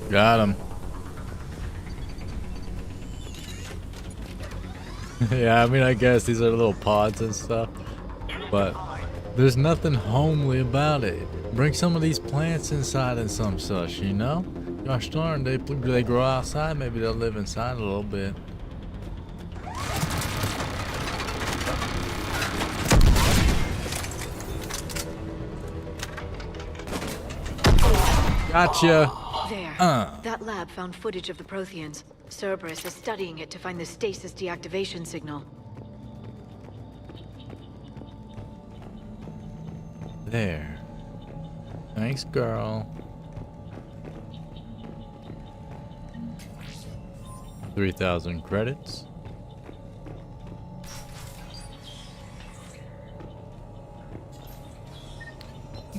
Speaker 1: Got him. Yeah, I mean, I guess these are little pods and stuff, but there's nothing homely about it. Bring some of these plants inside and some such, you know? Gosh darn, they grow outside, maybe they'll live inside a little bit. Gotcha.
Speaker 11: There. That lab found footage of the Protheans. Cerberus is studying it to find the stasis deactivation signal.
Speaker 1: There. Thanks, girl. 3,000 credits.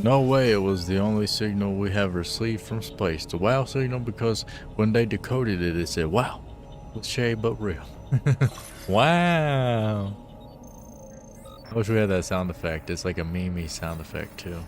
Speaker 1: No way it was the only signal we have received from space. The WoW signal, because when they decoded it, it said, wow, cliche but real. Wow. I wish we had that sound effect. It's like a meme sound effect too.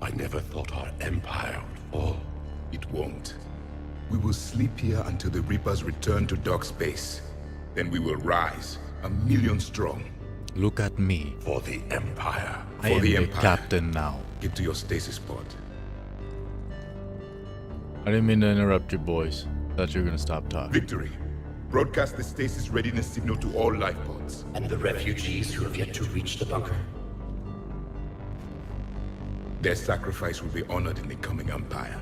Speaker 13: I never thought our empire would fall. It won't. We will sleep here until the Reapers return to dark space. Then we will rise, 1,000,000 strong.
Speaker 1: Look at me.
Speaker 13: For the Empire.
Speaker 1: I am the captain now.
Speaker 13: Get to your stasis pod.
Speaker 1: I didn't mean to interrupt you, boys. Thought you were gonna stop talking.
Speaker 13: Victory. Broadcast the stasis readiness signal to all life pods.
Speaker 14: And the refugees who have yet to reach the bunker.
Speaker 13: Their sacrifice will be honored in the coming Empire.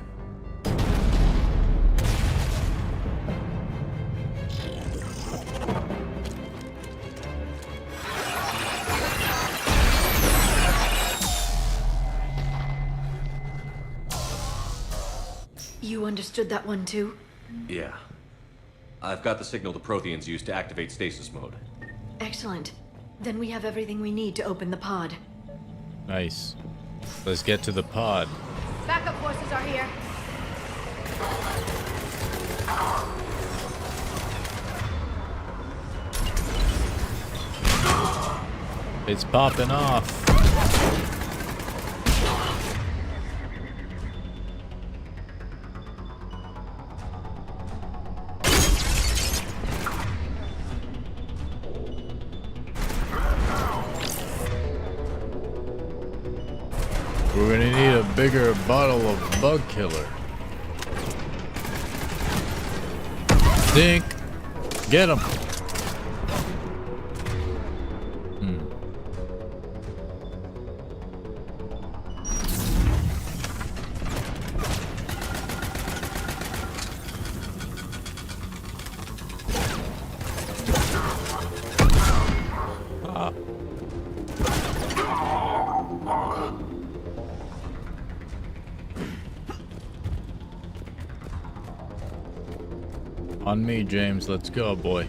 Speaker 11: You understood that one too?
Speaker 3: Yeah. I've got the signal the Protheans use to activate stasis mode.
Speaker 11: Excellent. Then we have everything we need to open the pod.
Speaker 1: Nice. Let's get to the pod.
Speaker 4: Backup forces are here.
Speaker 1: It's popping off. We're gonna need a bigger bottle of bug killer. Dink! Get him! On me, James. Let's go, boy.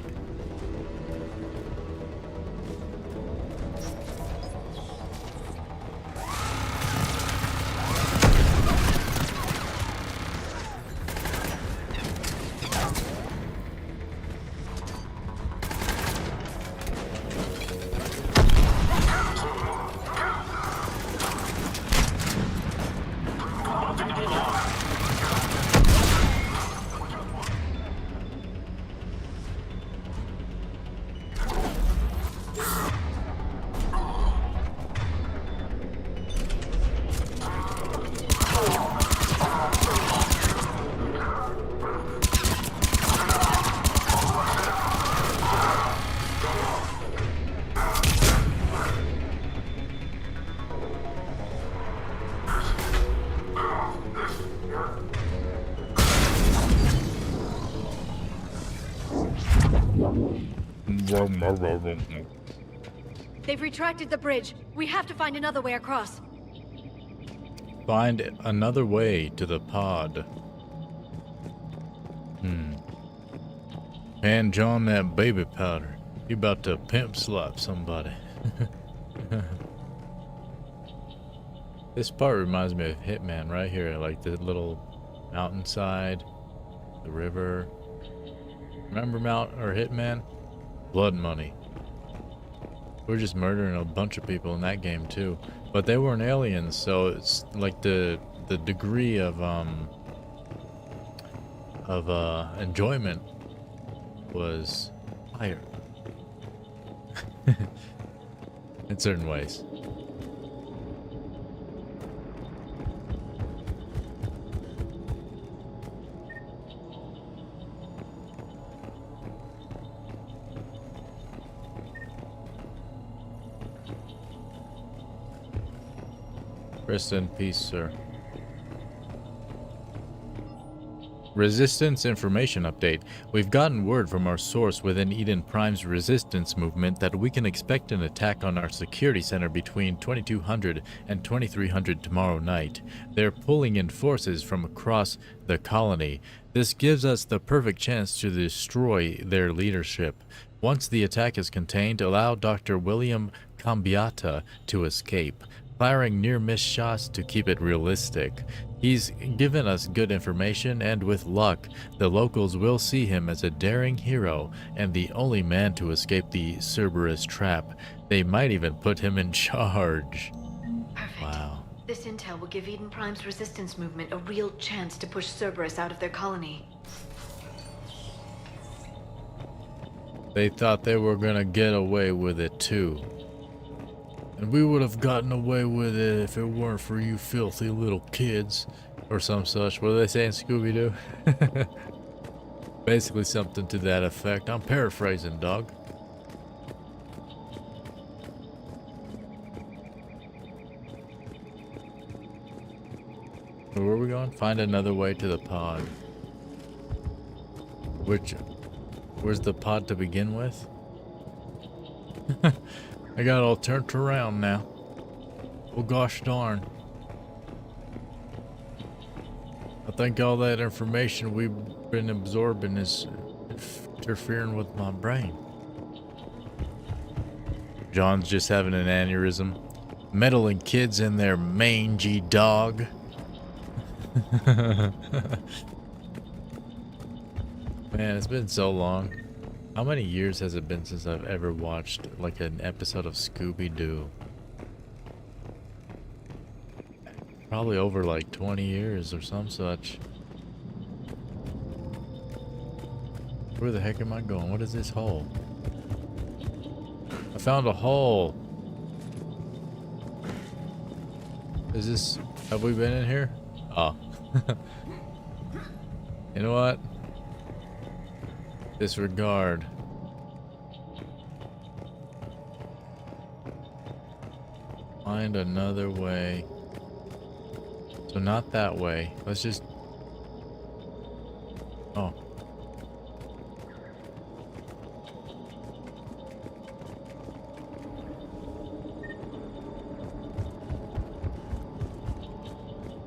Speaker 11: They've retracted the bridge. We have to find another way across.
Speaker 1: Find another way to the pod. Hand John that baby powder. You about to pimp slap somebody. This part reminds me of Hitman right here, like the little mountainside, the river. Remember Hitman? Blood money. We're just murdering a bunch of people in that game too, but they weren't aliens, so it's like the degree of enjoyment was higher in certain ways. Rest in peace, sir. Resistance information update. We've gotten word from our source within Eden Prime's resistance movement that we can expect an attack on our security center between 2200 and 2300 tomorrow night. They're pulling in forces from across the colony. This gives us the perfect chance to destroy their leadership. Once the attack is contained, allow Dr. William Cambiata to escape, firing near-miss shots to keep it realistic. He's given us good information, and with luck, the locals will see him as a daring hero and the only man to escape the Cerberus trap. They might even put him in charge.
Speaker 11: Perfect.
Speaker 1: Wow.
Speaker 11: This intel will give Eden Prime's resistance movement a real chance to push Cerberus out of their colony.
Speaker 1: They thought they were gonna get away with it too. And we would have gotten away with it if it weren't for you filthy little kids. Or some such. What are they saying, Scooby-Doo? Basically something to that effect. I'm paraphrasing, dog. Where are we going? Find another way to the pod. Where's the pod to begin with? I got all turned around now. Oh gosh darn. I think all that information we've been absorbing is interfering with my brain. John's just having an aneurysm. Meddling kids and their mangy dog. Man, it's been so long. How many years has it been since I've ever watched like an episode of Scooby-Doo? Probably over like 20 years or some such. Where the heck am I going? What is this hole? I found a hole. Is this... Have we been in here? Oh. You know what? Disregard. Find another way. So not that way. Let's just... Oh.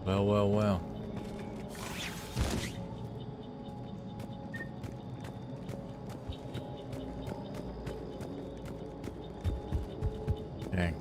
Speaker 1: Well, well, well. Dang.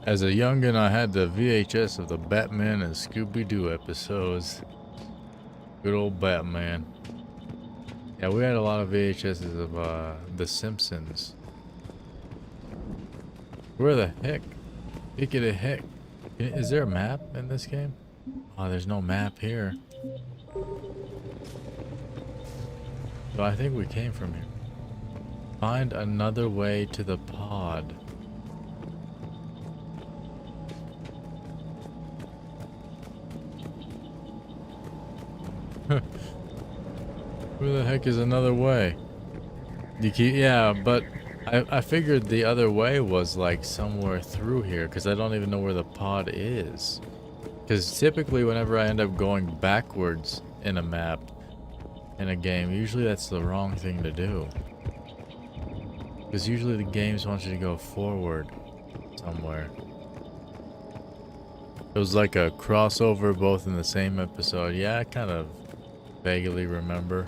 Speaker 1: As a youngin', I had the VHS of the Batman and Scooby-Doo episodes. Good old Batman. Yeah, we had a lot of VHSs of The Simpsons. Where the heck? Hickety heck. Is there a map in this game? Oh, there's no map here. So I think we came from here. Find another way to the pod. Where the heck is another way? Yeah, but I figured the other way was like somewhere through here, because I don't even know where the pod is. Because typically whenever I end up going backwards in a map, in a game, usually that's the wrong thing to do. Because usually the games want you to go forward somewhere. It was like a crossover both in the same episode. Yeah, I kind of vaguely remember.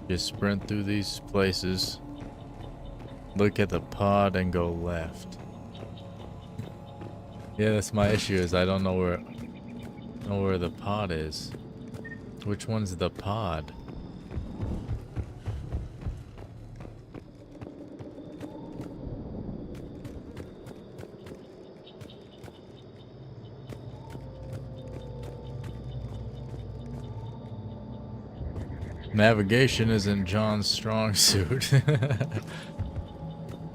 Speaker 1: Just sprint through these places, look at the pod, and go left. Yeah, that's my issue, is I don't know where the pod is. Which one's the pod? Navigation isn't John's strong suit.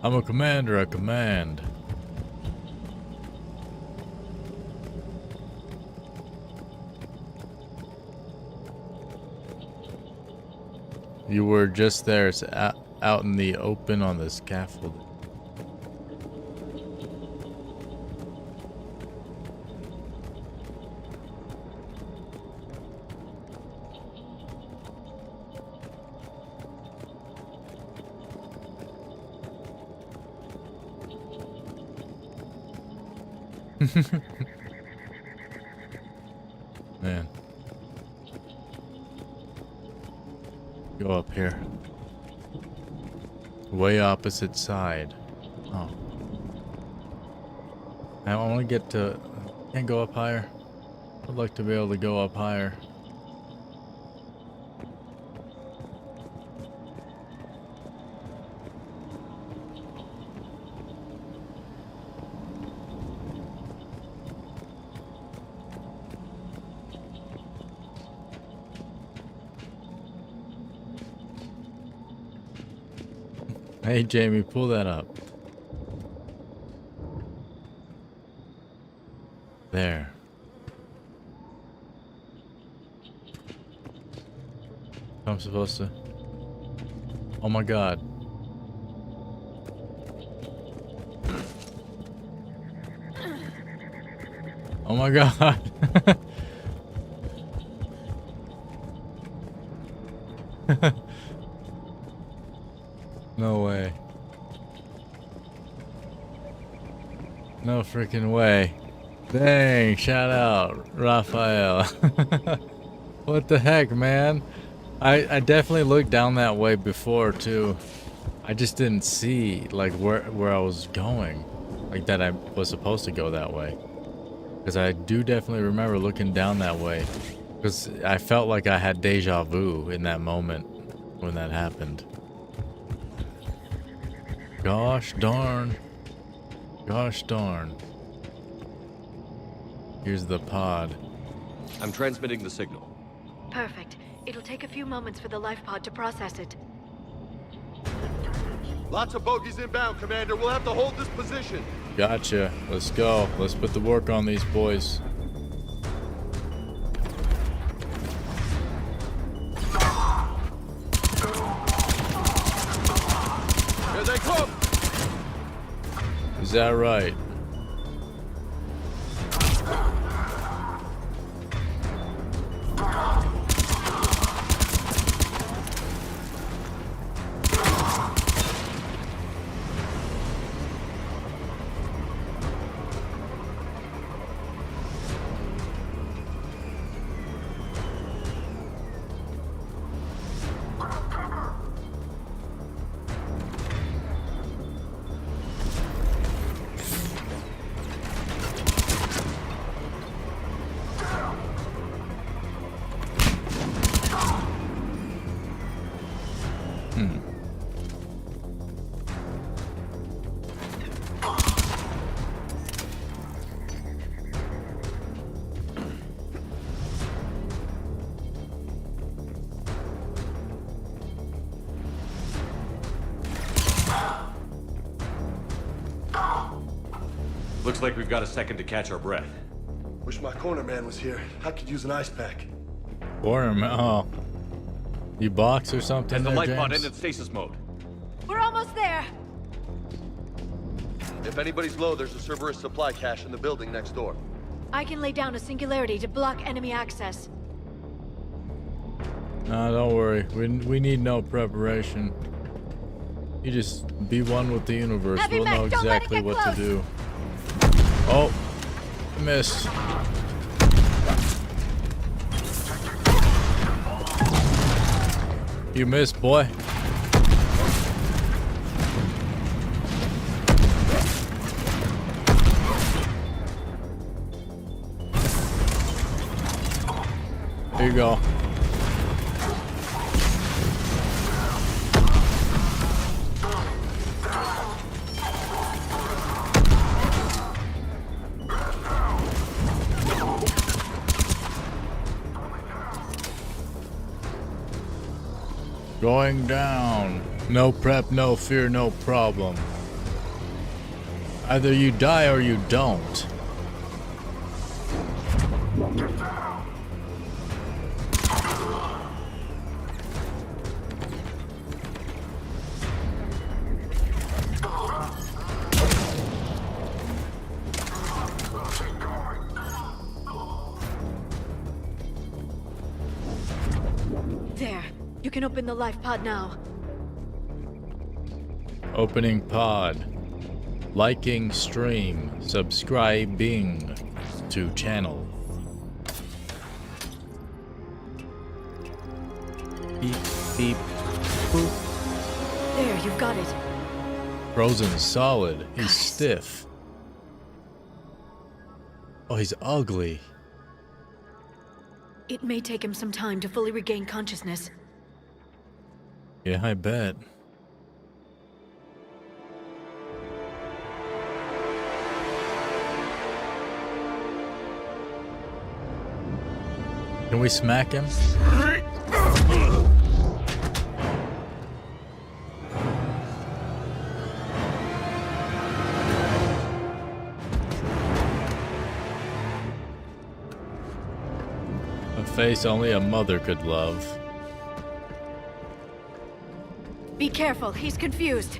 Speaker 1: I'm a commander, I command. You were just there, it's out in the open on the scaffold. Man. Go up here. Way opposite side. Oh. I want to get to... Can't go up higher. I'd like to be able to go up higher. Hey Jamie, pull that up. There. I'm supposed to... Oh my god. Oh my god. No way. No freaking way. Dang, shout out, Raphael. What the heck, man? I definitely looked down that way before too. I just didn't see like where I was going. Like that I was supposed to go that way. Because I do definitely remember looking down that way. Because I felt like I had deja vu in that moment when that happened. Gosh darn. Gosh darn. Here's the pod.
Speaker 3: I'm transmitting the signal.
Speaker 11: Perfect. It'll take a few moments for the life pod to process it.
Speaker 15: Lots of bogeys inbound, Commander. We'll have to hold this position.
Speaker 1: Gotcha. Let's go. Let's put the work on these boys.
Speaker 15: Here they come.
Speaker 1: Is that right?
Speaker 3: Looks like we've got a second to catch our breath.
Speaker 15: Wish my corner man was here. I could use an ice pack.
Speaker 1: Worm, oh. You box or something
Speaker 3: And the
Speaker 1: there,
Speaker 3: light pod
Speaker 1: James?
Speaker 3: ended stasis mode.
Speaker 4: We're almost there.
Speaker 15: If anybody's low, there's a Cerberus supply cache in the building next door.
Speaker 4: I can lay down a singularity to block enemy access.
Speaker 1: No, don't worry. We need no preparation. You just be one with the universe.
Speaker 4: Heavy
Speaker 1: We'll know
Speaker 4: mech, don't let it
Speaker 1: exactly
Speaker 4: get
Speaker 1: what
Speaker 4: close.
Speaker 1: to do. Oh, missed. You missed, boy. There you go. Going down. No prep, no fear, no problem. Either you die or you don't.
Speaker 4: There. You can open the life pod now.
Speaker 1: Opening pod. Liking stream. Subscribing to channel. Beep, beep, boop.
Speaker 4: There, you've got it.
Speaker 1: Frozen solid. He's stiff. Oh, he's ugly.
Speaker 4: It may take him some time to fully regain consciousness.
Speaker 1: Yeah, I bet. Can we smack him? A face only a mother could love.
Speaker 4: Be careful, he's confused.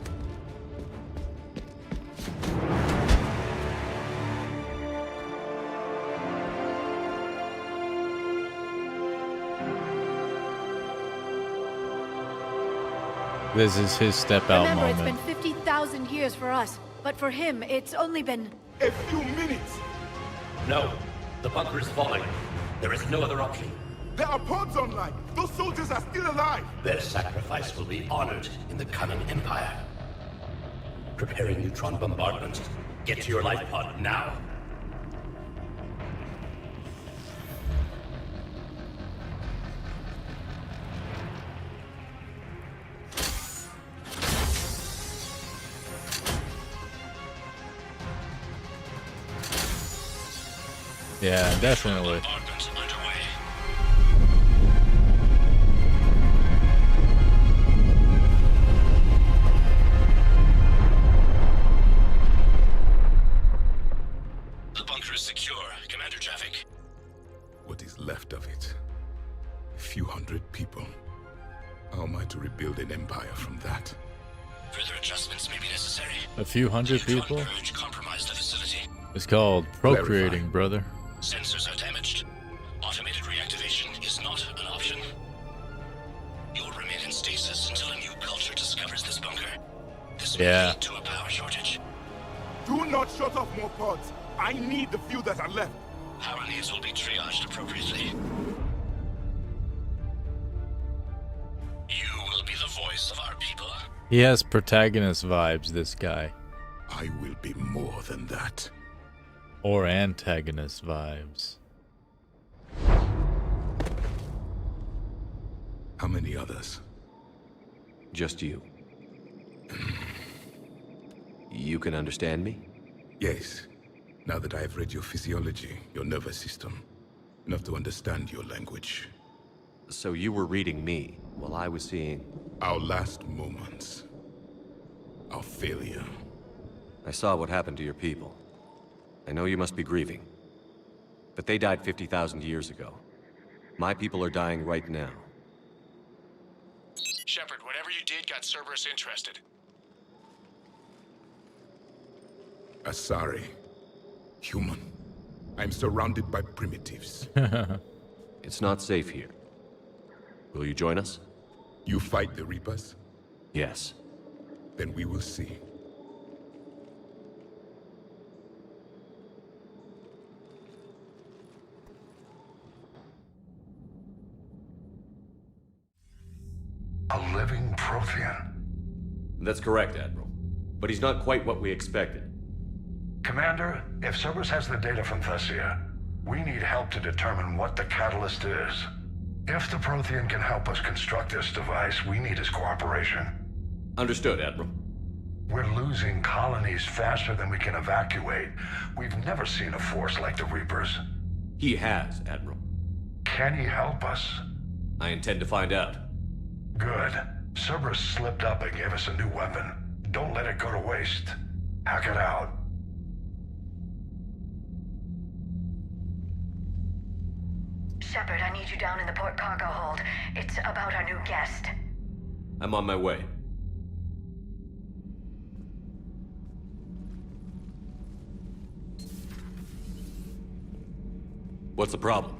Speaker 1: This is his step out
Speaker 4: Remember,
Speaker 1: moment.
Speaker 4: it's been 50,000 years for us, but for him, it's only been...
Speaker 20: A few minutes!
Speaker 14: No, the bunker is falling. There is no other option.
Speaker 20: There are pods online! Those soldiers are still alive!
Speaker 14: Their sacrifice will be honored in the coming Empire. Preparing neutron bombardment. Get to your life pod now.
Speaker 1: Yeah, definitely.
Speaker 14: The bunker is secure, Commander Traffic.
Speaker 20: What is left of it? A few hundred people. How am I to rebuild an empire from that?
Speaker 14: Further adjustments may be necessary.
Speaker 1: A few hundred people?
Speaker 14: Purge compromised the facility.
Speaker 1: It's called procreating, brother.
Speaker 14: Sensors are damaged. Automated reactivation is not an option. You'll remain in stasis until a new culture discovers this bunker. This may lead to a power shortage.
Speaker 20: Do not shut off more pods. I need the few that are left.
Speaker 14: Power needs will be triaged appropriately. You will be the voice of our people.
Speaker 1: He has protagonist vibes, this guy.
Speaker 20: I will be more than that.
Speaker 1: Or antagonist vibes.
Speaker 20: How many others?
Speaker 3: Just you. You can understand me?
Speaker 20: Yes. Now that I have read your physiology, your nervous system, enough to understand your language.
Speaker 3: So you were reading me while I was seeing...
Speaker 20: Our last moments. Our failure.
Speaker 3: I saw what happened to your people. I know you must be grieving. But they died 50,000 years ago. My people are dying right now.
Speaker 14: Shepard, whatever you did got Cerberus interested.
Speaker 20: Asari. Human. I'm surrounded by primitives.
Speaker 3: It's not safe here. Will you join us?
Speaker 20: You fight the Reapers?
Speaker 3: Yes.
Speaker 20: Then we will see.
Speaker 12: A living Prothean.
Speaker 3: That's correct, Admiral. But he's not quite what we expected.
Speaker 12: Commander, if Cerberus has the data from Thessia, we need help to determine what the catalyst is. If the Prothean can help us construct this device, we need his cooperation.
Speaker 3: Understood, Admiral.
Speaker 12: We're losing colonies faster than we can evacuate. We've never seen a force like the Reapers.
Speaker 3: He has, Admiral.
Speaker 12: Can he help us?
Speaker 3: I intend to find out.
Speaker 12: Good. Cerberus slipped up and gave us a new weapon. Don't let it go to waste. Hack it out.
Speaker 22: Shepard, I need you down in the port cargo hold. It's about our new guest.
Speaker 3: I'm on my way. What's the problem?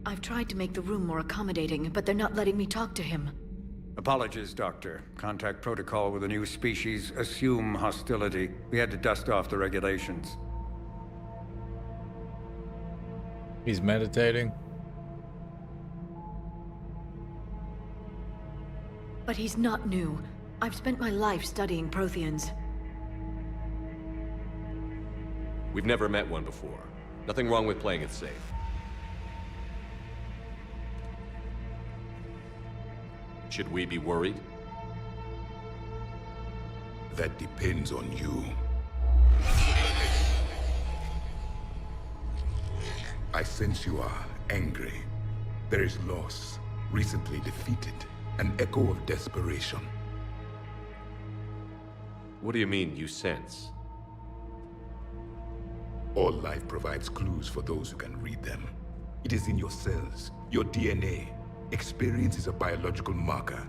Speaker 11: I've tried to make the room more accommodating, but they're not letting me talk to him.
Speaker 23: Apologies, Doctor. Contact protocol with a new species. Assume hostility. We had to dust off the regulations.
Speaker 1: He's meditating.
Speaker 11: But he's not new. I've spent my life studying Protheans.
Speaker 3: We've never met one before. Nothing wrong with playing it safe. Should we be worried?
Speaker 20: That depends on you. I sense you are angry. There is loss, recently defeated, an echo of desperation.
Speaker 3: What do you mean, you sense?
Speaker 20: All life provides clues for those who can read them. It is in your cells, your DNA. Experience is a biological marker.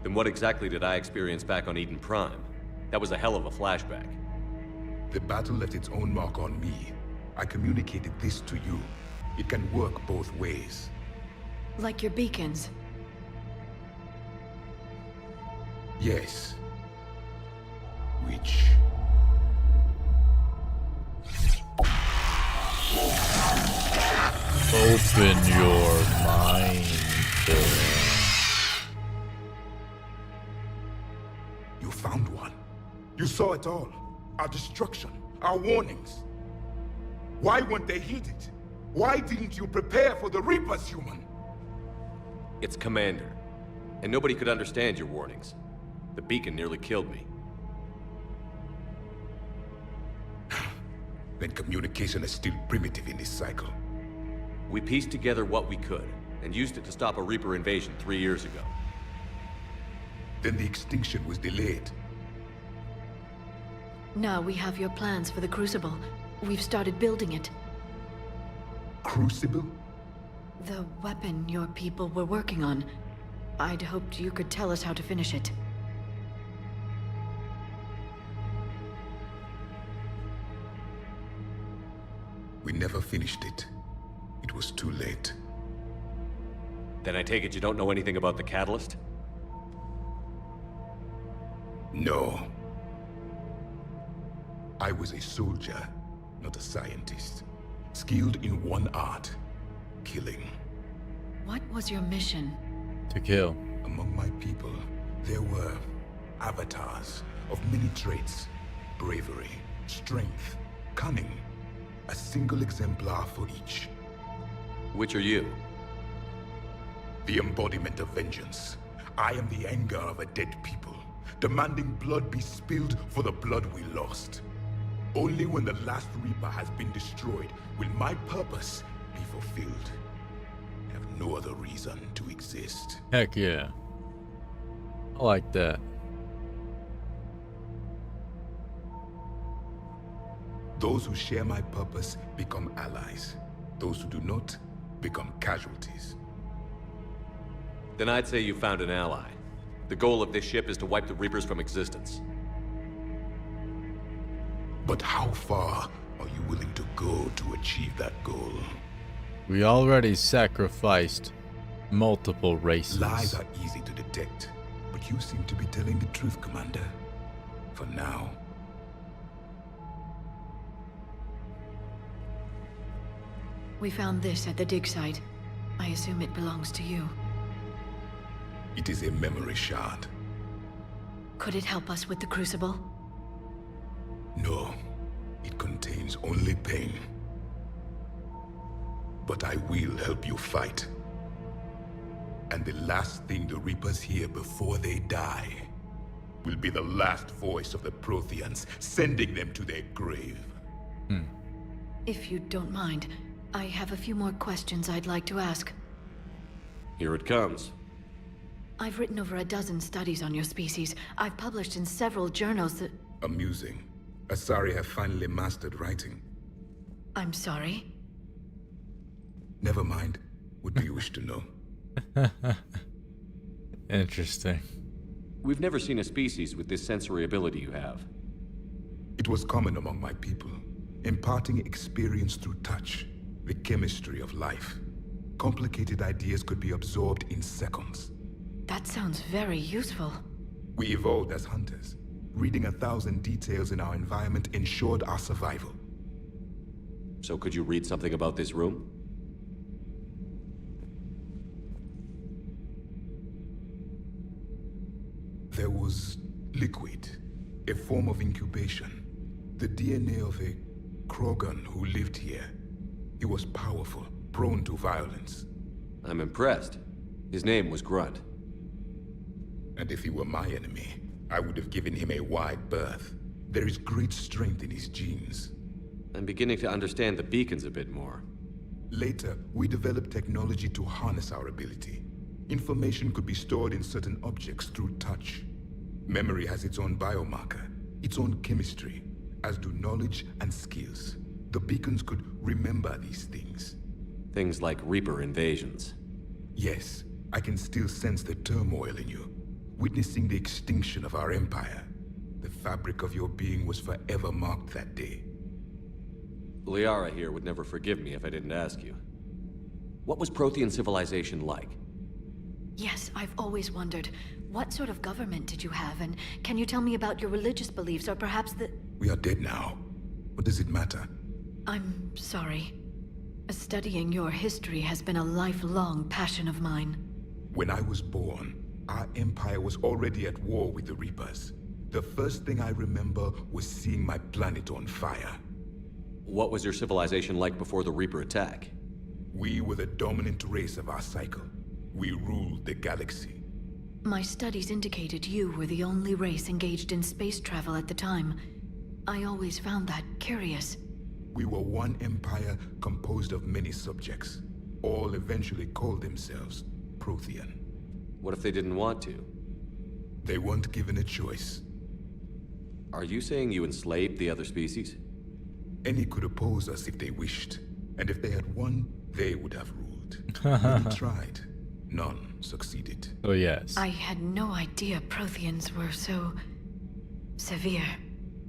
Speaker 3: Then what exactly did I experience back on Eden Prime? That was a hell of a flashback.
Speaker 20: The battle left its own mark on me. I communicated this to you. It can work both ways.
Speaker 11: Like your beacons.
Speaker 20: Yes. Which...
Speaker 1: Open your mind.
Speaker 20: You found one. You saw it all. Our destruction, our warnings. Why weren't they heeded? Why didn't you prepare for the Reapers, human?
Speaker 3: It's Commander. And nobody could understand your warnings. The beacon nearly killed me.
Speaker 20: Then communication is still primitive in this cycle.
Speaker 3: We pieced together what we could, and used it to stop a Reaper invasion 3 years ago.
Speaker 20: Then the extinction was delayed.
Speaker 11: Now we have your plans for the Crucible. We've started building it.
Speaker 20: Crucible?
Speaker 11: The weapon your people were working on. I'd hoped you could tell us how to finish it.
Speaker 20: We never finished it. It was too late.
Speaker 3: Then I take it you don't know anything about the catalyst?
Speaker 20: No. I was a soldier, not a scientist. Skilled in one art, killing.
Speaker 11: What was your mission?
Speaker 1: To kill.
Speaker 20: Among my people, there were avatars of many traits. Bravery, strength, cunning. A single exemplar for each.
Speaker 3: Which are you?
Speaker 20: The embodiment of vengeance. I am the anger of a dead people, demanding blood be spilled for the blood we lost. Only when the last Reaper has been destroyed will my purpose be fulfilled. I have no other reason to exist.
Speaker 1: Heck yeah. I like that.
Speaker 20: Those who share my purpose become allies. Those who do not become casualties.
Speaker 3: Then I'd say you found an ally. The goal of this ship is to wipe the Reapers from existence.
Speaker 20: But how far are you willing to go to achieve that goal?
Speaker 1: We already sacrificed multiple races.
Speaker 20: Lies are easy to detect, but you seem to be telling the truth, Commander. For now.
Speaker 11: We found this at the dig site. I assume it belongs to you.
Speaker 20: It is a memory shard.
Speaker 11: Could it help us with the Crucible?
Speaker 20: No. It contains only pain. But I will help you fight. And the last thing the Reapers hear before they die will be the last voice of the Protheans, sending them to their grave.
Speaker 11: If you don't mind, I have a few more questions I'd like to ask.
Speaker 3: Here it comes.
Speaker 11: I've written over a dozen studies on your species. I've published in several journals that...
Speaker 20: Amusing. Asari have finally mastered writing.
Speaker 11: I'm sorry?
Speaker 20: Never mind. What do you wish to know?
Speaker 1: Interesting.
Speaker 3: We've never seen a species with this sensory ability you have.
Speaker 20: It was common among my people, imparting experience through touch, the chemistry of life. Complicated ideas could be absorbed in seconds.
Speaker 11: That sounds very useful.
Speaker 20: We evolved as hunters. Reading 1,000 details in our environment ensured our survival.
Speaker 3: So could you read something about this room?
Speaker 20: There was liquid, a form of incubation. The DNA of a Krogan who lived here. He was powerful, prone to violence.
Speaker 3: I'm impressed. His name was Grunt.
Speaker 20: And if he were my enemy, I would have given him a wide berth. There is great strength in his genes.
Speaker 3: I'm beginning to understand the beacons a bit more.
Speaker 20: Later, we developed technology to harness our ability. Information could be stored in certain objects through touch. Memory has its own biomarker, its own chemistry, as do knowledge and skills. The beacons could remember these things.
Speaker 3: Things like Reaper invasions.
Speaker 20: Yes, I can still sense the turmoil in you, witnessing the extinction of our empire. The fabric of your being was forever marked that day.
Speaker 3: Liara here would never forgive me if I didn't ask you. What was Prothean civilization like?
Speaker 11: Yes, I've always wondered. What sort of government did you have, and can you tell me about your religious beliefs, or perhaps the...
Speaker 20: We are dead now. What does it matter?
Speaker 11: I'm sorry. Studying your history has been a lifelong passion of mine.
Speaker 20: When I was born, our empire was already at war with the Reapers. The first thing I remember was seeing my planet on fire.
Speaker 3: What was your civilization like before the Reaper attack?
Speaker 20: We were the dominant race of our cycle. We ruled the galaxy.
Speaker 11: My studies indicated you were the only race engaged in space travel at the time. I always found that curious.
Speaker 20: We were one empire composed of many subjects. All eventually called themselves Prothean.
Speaker 3: What if they didn't want to?
Speaker 20: They weren't given a choice.
Speaker 3: Are you saying you enslaved the other species?
Speaker 20: Any could oppose us if they wished. And if they had won, they would have ruled. Many tried. None succeeded.
Speaker 1: Oh, yes.
Speaker 11: I had no idea Protheans were so... severe.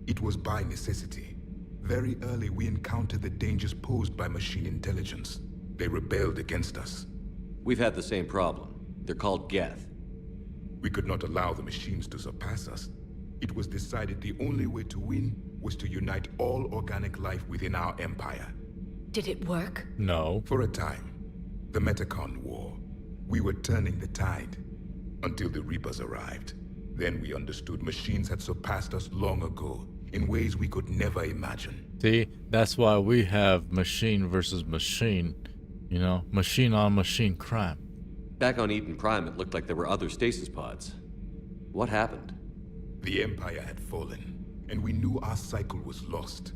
Speaker 20: It was by necessity. Very early, we encountered the dangers posed by machine intelligence. They rebelled against us.
Speaker 3: We've had the same problem. They're called Geth.
Speaker 20: We could not allow the machines to surpass us. It was decided the only way to win was to unite all organic life within our empire.
Speaker 11: Did it work?
Speaker 1: No.
Speaker 20: For a time. The Metacon War. We were turning the tide. Until the Reapers arrived. Then we understood machines had surpassed us long ago, in ways we could never imagine.
Speaker 1: See, that's why we have machine versus machine. You know, machine on machine crime.
Speaker 3: Back on Eden Prime, it looked like there were other stasis pods. What happened?
Speaker 20: The Empire had fallen, and we knew our cycle was lost.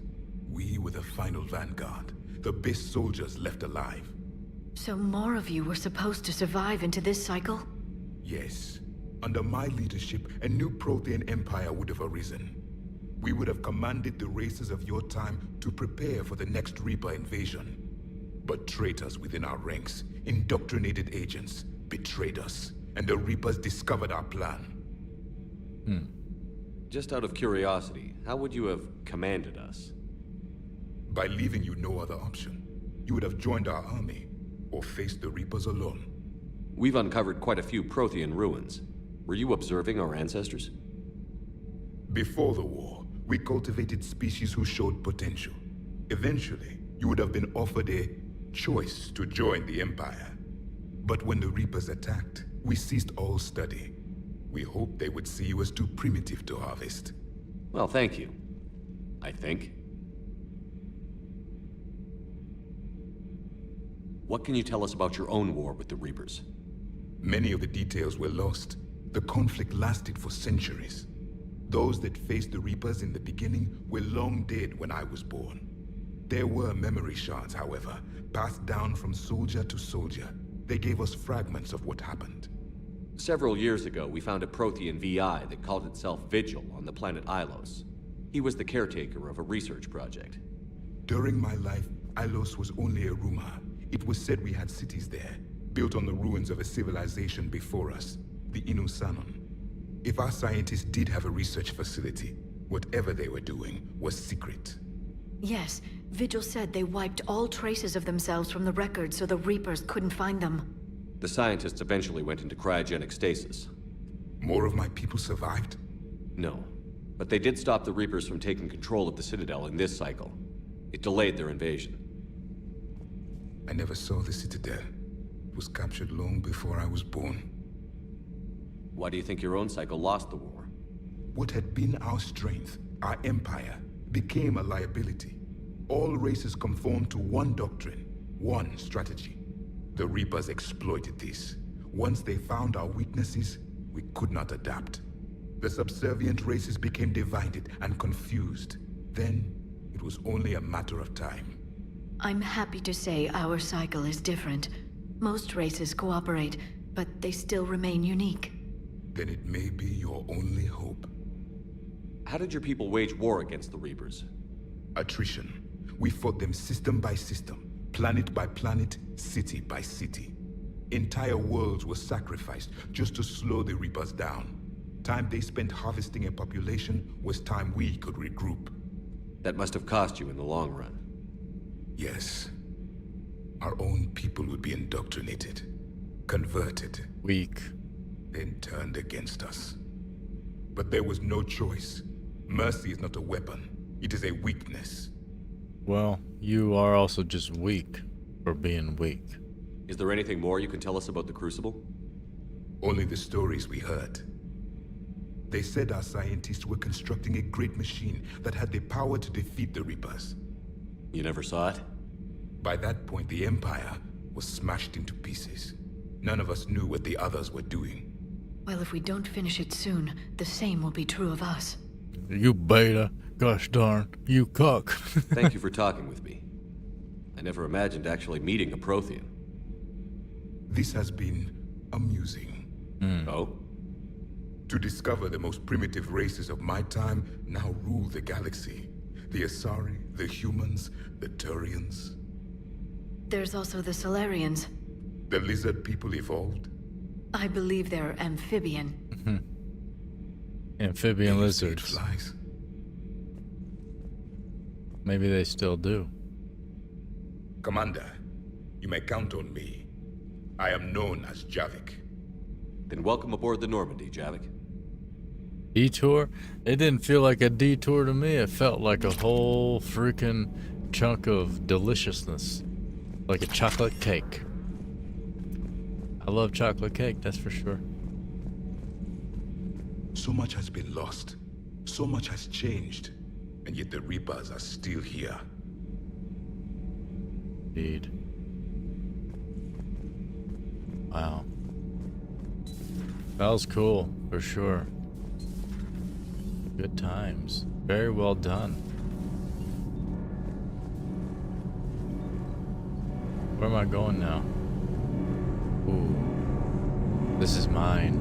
Speaker 20: We were the final vanguard, the best soldiers left alive.
Speaker 11: So more of you were supposed to survive into this cycle?
Speaker 20: Yes. Under my leadership, a new Prothean empire would have arisen. we would have commanded the races of your time to prepare for the next Reaper invasion. But traitors within our ranks, indoctrinated agents, betrayed us, and the Reapers discovered our plan.
Speaker 3: Just out of curiosity, how would you have commanded us?
Speaker 20: By leaving you no other option. You would have joined our army, or faced the Reapers alone.
Speaker 3: We've uncovered quite a few Prothean ruins. Were you observing our ancestors?
Speaker 20: Before the war, we cultivated species who showed potential. Eventually, you would have been offered a choice to join the Empire. But when the Reapers attacked, we ceased all study. We hoped they would see you as too primitive to harvest.
Speaker 3: Well, thank you. I think. What can you tell us about your own war with the Reapers?
Speaker 20: Many of the details were lost. The conflict lasted for centuries. Those that faced the Reapers in the beginning were long dead when I was born. There were memory shards, however, passed down from soldier to soldier. They gave us fragments of what happened.
Speaker 3: Several years ago, we found a Prothean VI that called itself Vigil on the planet Ilos. He was the caretaker of a research project.
Speaker 20: During my life, Ilos was only a rumor. It was said we had cities there, built on the ruins of a civilization before us, the Inusanon. If our scientists did have a research facility, whatever they were doing was secret.
Speaker 11: Yes, Vigil said they wiped all traces of themselves from the records so the Reapers couldn't find them.
Speaker 3: The scientists eventually went into cryogenic stasis.
Speaker 20: More of my people survived?
Speaker 3: No, but they did stop the Reapers from taking control of the Citadel in this cycle. It delayed their invasion.
Speaker 20: I never saw the Citadel. It was captured long before I was born.
Speaker 3: Why do you think your own cycle lost the war?
Speaker 20: What had been our strength, our empire, became a liability. All races conformed to one doctrine, one strategy. The Reapers exploited this. Once they found our weaknesses, we could not adapt. The subservient races became divided and confused. Then, it was only a matter of time.
Speaker 11: I'm happy to say our cycle is different. Most races cooperate, but they still remain unique.
Speaker 20: Then it may be your only hope.
Speaker 3: How did your people wage war against the Reapers?
Speaker 20: Attrition. We fought them system by system, planet by planet, city by city. Entire worlds were sacrificed just to slow the Reapers down. Time they spent harvesting a population was time we could regroup.
Speaker 3: That must have cost you in the long run.
Speaker 20: Yes. Our own people would be indoctrinated, converted.
Speaker 1: Weak.
Speaker 20: Then turned against us. But there was no choice. Mercy is not a weapon. It is a weakness.
Speaker 1: Well, you are also just weak for being weak.
Speaker 3: Is there anything more you can tell us about the Crucible?
Speaker 20: Only the stories we heard. They said our scientists were constructing a great machine that had the power to defeat the Reapers.
Speaker 3: You never saw it?
Speaker 20: By that point, the Empire was smashed into pieces. None of us knew what the others were doing.
Speaker 11: Well, if we don't finish it soon, the same will be true of us.
Speaker 1: You beta. Gosh darn. You cuck.
Speaker 3: Thank you for talking with me. I never imagined actually meeting a Prothean.
Speaker 20: This has been amusing.
Speaker 3: Oh?
Speaker 20: To discover the most primitive races of my time now rule the galaxy. The Asari, the humans, the Turians.
Speaker 11: There's also the Solarians.
Speaker 20: The lizard people evolved?
Speaker 11: I believe they're amphibian.
Speaker 1: Amphibian lizards.
Speaker 20: Flies.
Speaker 1: Maybe they still do.
Speaker 20: Commander, you may count on me. I am known as Javik.
Speaker 3: Then welcome aboard the Normandy, Javik.
Speaker 1: Detour? It didn't feel like a detour to me. It felt like a whole freaking chunk of deliciousness. Like a chocolate cake. I love chocolate cake, that's for sure.
Speaker 20: So much has been lost. So much has changed. And yet the Reapers are still here.
Speaker 1: Indeed. Wow. That was cool, for sure. Good times. Very well done. Where am I going now? Ooh. This is mine.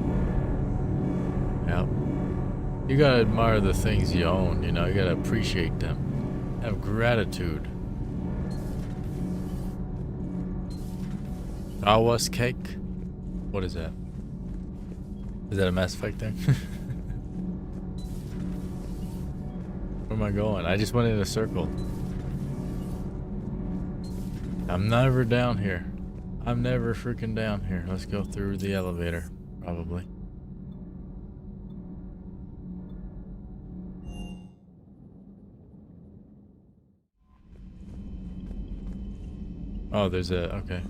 Speaker 1: Yep. You gotta admire the things you own, you know, you gotta appreciate them. Have gratitude. Awas cake? What is that? Is that a Mass Effect thing? Where am I going? I just went in a circle. I'm never down here. I'm never freaking down here. Let's go through the elevator, probably. Oh, there's a, okay.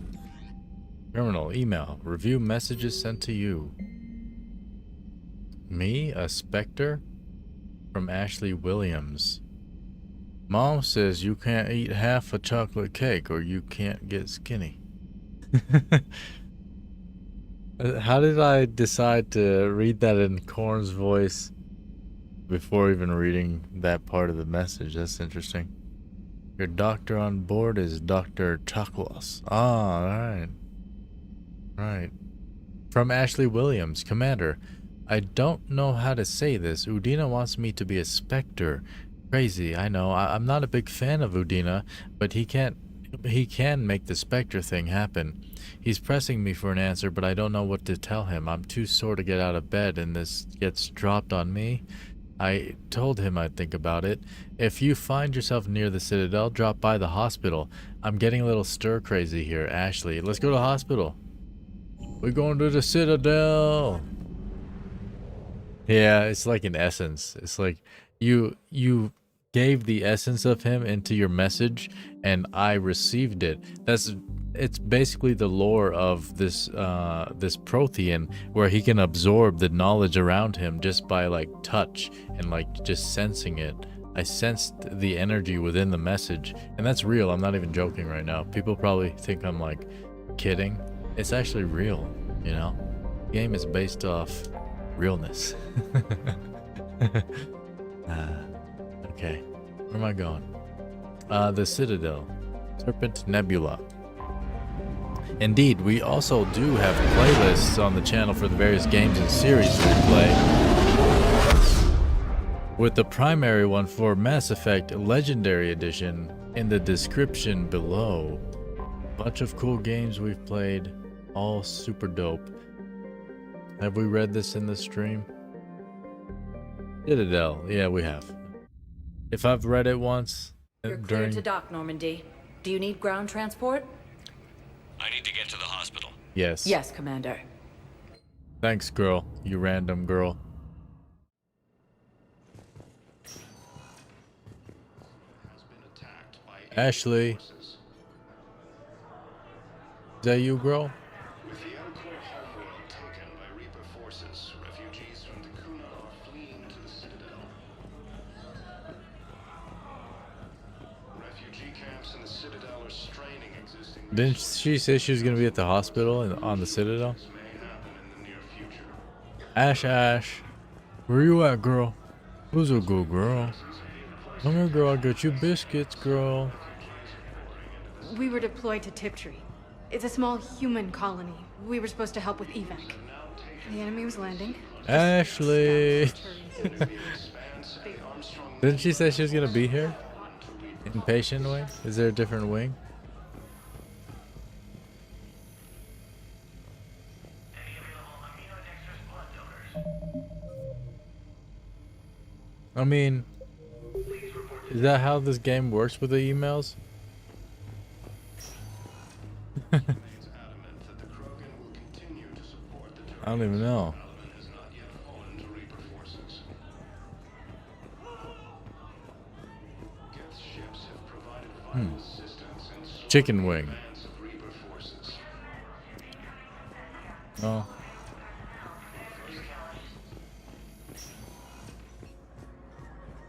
Speaker 1: Terminal, email, review messages sent to you. Me, a Spectre? From Ashley Williams. Mom says you can't eat half a chocolate cake or you can't get skinny. How did I decide to read that in Korn's voice before even reading that part of the message? That's interesting. Your doctor on board is Dr. Chakwas. Ah, right. Right. From Ashley Williams, Commander. I don't know how to say this. Udina wants me to be a Spectre. Crazy, I know. I'm not a big fan of Udina, but he can make the Spectre thing happen. He's pressing me for an answer, but I don't know what to tell him. I'm too sore to get out of bed, and this gets dropped on me. I told him I'd think about it. If you find yourself near the Citadel, drop by the hospital. I'm getting a little stir-crazy here, Ashley. Let's go to the hospital. We're going to the Citadel. Yeah, it's like an essence. It's like you gave the essence of him into your message, and I received it. It's basically the lore of this this Prothean, where he can absorb the knowledge around him just by like touch and like just sensing it. I sensed the energy within the message, and that's real. I'm not even joking right now. People probably think I'm like kidding. It's actually real, you know? The game is based off realness. Okay, where am I going? The Citadel, Serpent Nebula. Indeed, we also do have playlists on the channel for the various games and series we play, with the primary one for Mass Effect Legendary Edition in the description below. Bunch of cool games we've played, all super dope. Have we read this in the stream? Citadel, yeah, we have. If I've read it once
Speaker 7: You're clear to dock, Normandy. Do you need ground transport?
Speaker 14: I need to get to the hospital.
Speaker 1: Yes.
Speaker 7: Yes, Commander.
Speaker 1: Thanks, girl. You random girl. Ashley. Is that you, girl?
Speaker 12: With the Elcor homeworld taken by Reaper forces, refugees from Dakuna are fleeing to the Citadel. Refugee camps in the Citadel are straining existing...
Speaker 1: Didn't she say she was going to be at the hospital and on the Citadel? Ash, where you at, girl? Who's a good girl? Come here, girl, I got you biscuits, girl.
Speaker 8: We were deployed to Tiptree. It's a small human colony. We were supposed to help with evac. The enemy was landing.
Speaker 1: Ashley! Didn't she say she was going to be here? Impatient wing? Is there a different wing? I mean, is that how this game works with the emails? I don't even know. Chicken wing. Oh.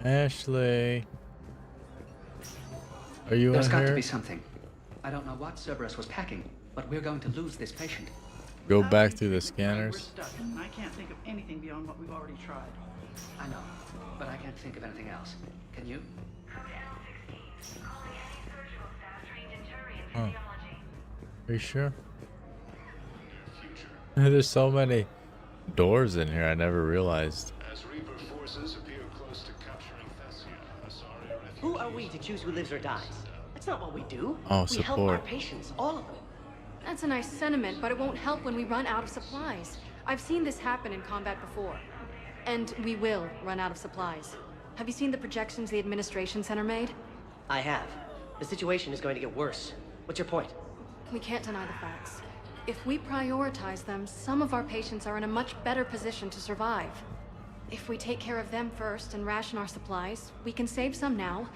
Speaker 1: Ashley, are you in here?
Speaker 21: There's got to be something. I don't know what Cerberus was packing, but we're going to lose this patient.
Speaker 1: Go back through the scanners.
Speaker 24: We're stuck, and I can't think of anything beyond what we've already tried.
Speaker 21: I know, but I can't think of anything else. Can you?
Speaker 1: Huh. Are you sure? There's so many doors in here I never realized.
Speaker 12: As Reaper forces
Speaker 10: we to choose who lives or dies? That's not what we do.
Speaker 1: Oh,
Speaker 10: we help our
Speaker 1: support.
Speaker 10: patients, all of them.
Speaker 8: That's a nice sentiment, but it won't help when we run out of supplies. I've seen this happen in combat before. And we will run out of supplies. Have you seen the projections the administration center made?
Speaker 10: I have. The situation is going to get worse. What's your point?
Speaker 8: We can't deny the facts. If we prioritize them, some of our patients are in a much better position to survive. If we take care of them first and ration our supplies, we can save some now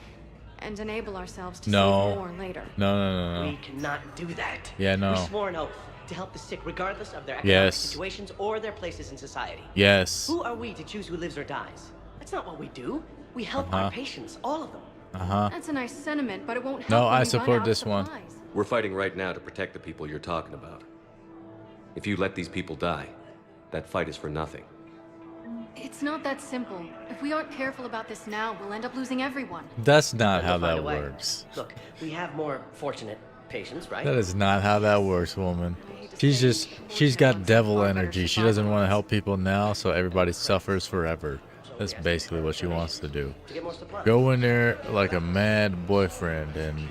Speaker 8: and enable ourselves to save more later.
Speaker 1: No.
Speaker 10: We cannot do that.
Speaker 1: Yeah, no.
Speaker 10: We swore an oath to help the sick regardless of their economic
Speaker 1: Yes.
Speaker 10: situations or their places in society.
Speaker 1: Yes.
Speaker 10: Who are we to choose who lives or dies? That's not what we do. We help our patients, all of them.
Speaker 8: That's a nice sentiment, but it won't help
Speaker 1: No,
Speaker 8: when
Speaker 1: I
Speaker 8: we
Speaker 1: support
Speaker 8: run out
Speaker 1: this
Speaker 8: of
Speaker 1: one.
Speaker 8: supplies.
Speaker 3: We're fighting right now to protect the people you're talking about. If you let these people die, that fight is for nothing.
Speaker 8: It's not that simple. If we aren't careful about this now, we'll end up losing everyone.
Speaker 1: That's not how
Speaker 10: We'll find
Speaker 1: that
Speaker 10: a way.
Speaker 1: works.
Speaker 10: Look, we have more fortunate patients, right?
Speaker 1: That is not how that works, woman. She's got devil energy. She doesn't want to help people now, so everybody suffers forever. That's basically what she wants to do. Go in there like a mad boyfriend and...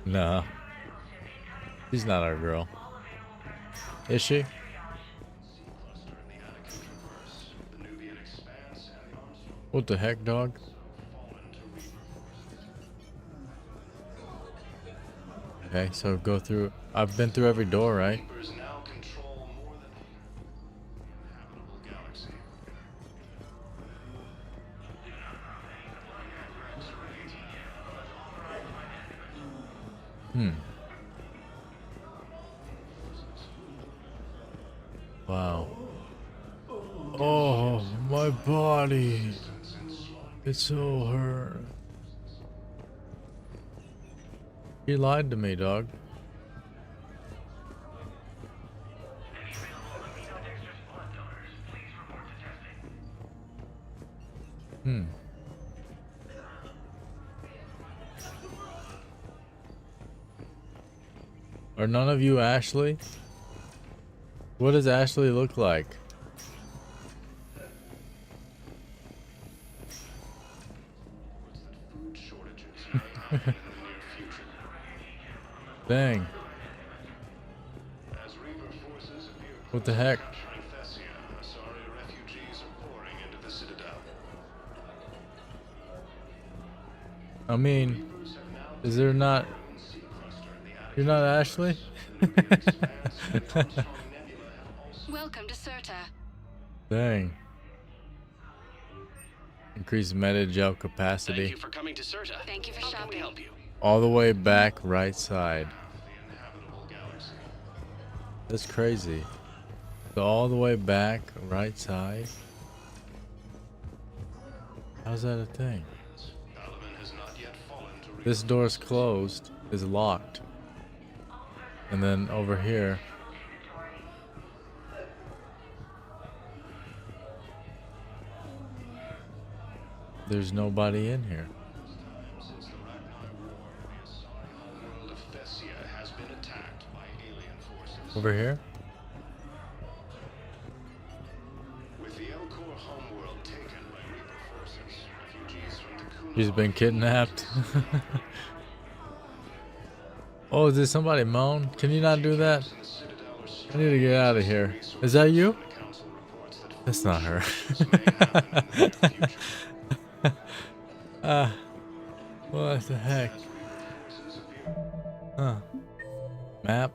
Speaker 1: No. She's not our girl. Is she? What the heck, dog? Okay, so go through... I've been through every door, right? Wow. Oh, my body. It's so hurt. He lied to me, dog. Are none of you Ashley? What does Ashley look like? Dang. What the heck? I mean, is there not... You're not Ashley?
Speaker 4: Welcome to Serta.
Speaker 1: Dang. Increase metagel capacity.
Speaker 14: Thank you for coming to Serta.
Speaker 4: Thank you for
Speaker 14: How can we
Speaker 4: shopping.
Speaker 14: help you?
Speaker 1: All the way back right side. That's crazy. So all the way back right side? How's that a thing? This door's closed, is locked. And then over here. There's nobody in here. Over here? She's been kidnapped. Oh, did somebody moan? Can you not do that? I need to get out of here. Is that you? That's not her. What the heck? Huh. Map?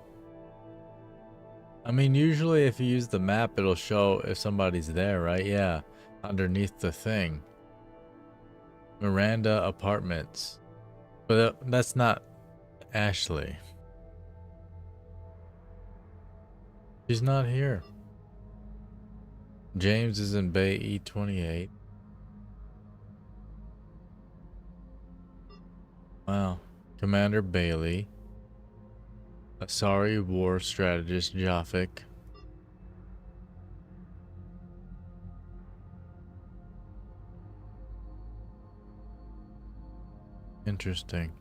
Speaker 1: I mean, usually if you use the map, it'll show if somebody's there, right? Yeah. Underneath the thing. Miranda Apartments. But that's not Ashley. She's not here. James is in Bay E28. Wow. Commander Bailey. Asari War Strategist Jaffic. Interesting.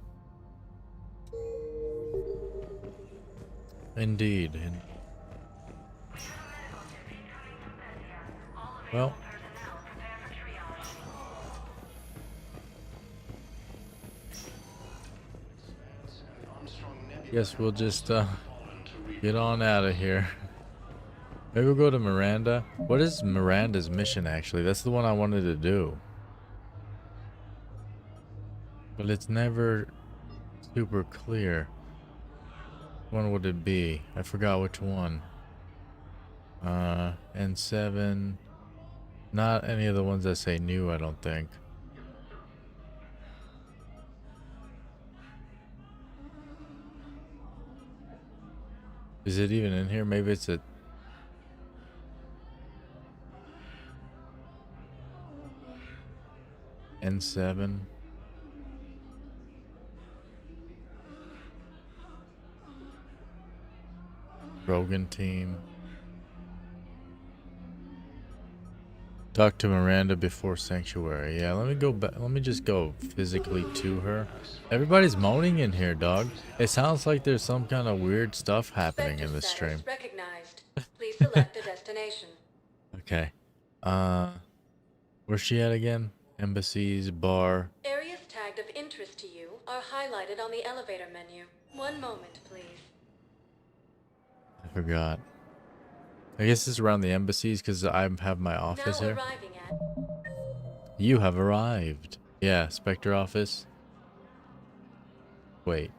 Speaker 1: Indeed. Well. Guess we'll just get on out of here. Maybe we'll go to Miranda. What is Miranda's mission actually? That's the one I wanted to do. But it's never super clear. Which one would it be? I forgot which one. N7. Not any of the ones that say new, I don't think. Is it even in here? Maybe it's a... N7. Rogan team. Talk to Miranda before Sanctuary. Yeah, let me go back. Let me just go physically to her. Everybody's moaning in here, dog. It sounds like there's some kind of weird stuff happening in this stream.
Speaker 7: Recognized. Please select a destination.
Speaker 1: Okay. Where's she at again? Embassies, bar.
Speaker 7: Areas tagged of interest to you are highlighted on the elevator menu. One moment, please.
Speaker 1: I forgot. I guess it's around the embassies because I have my office
Speaker 7: Now
Speaker 1: here.
Speaker 7: arriving at...
Speaker 1: You have arrived. Yeah, Spectre office. Wait.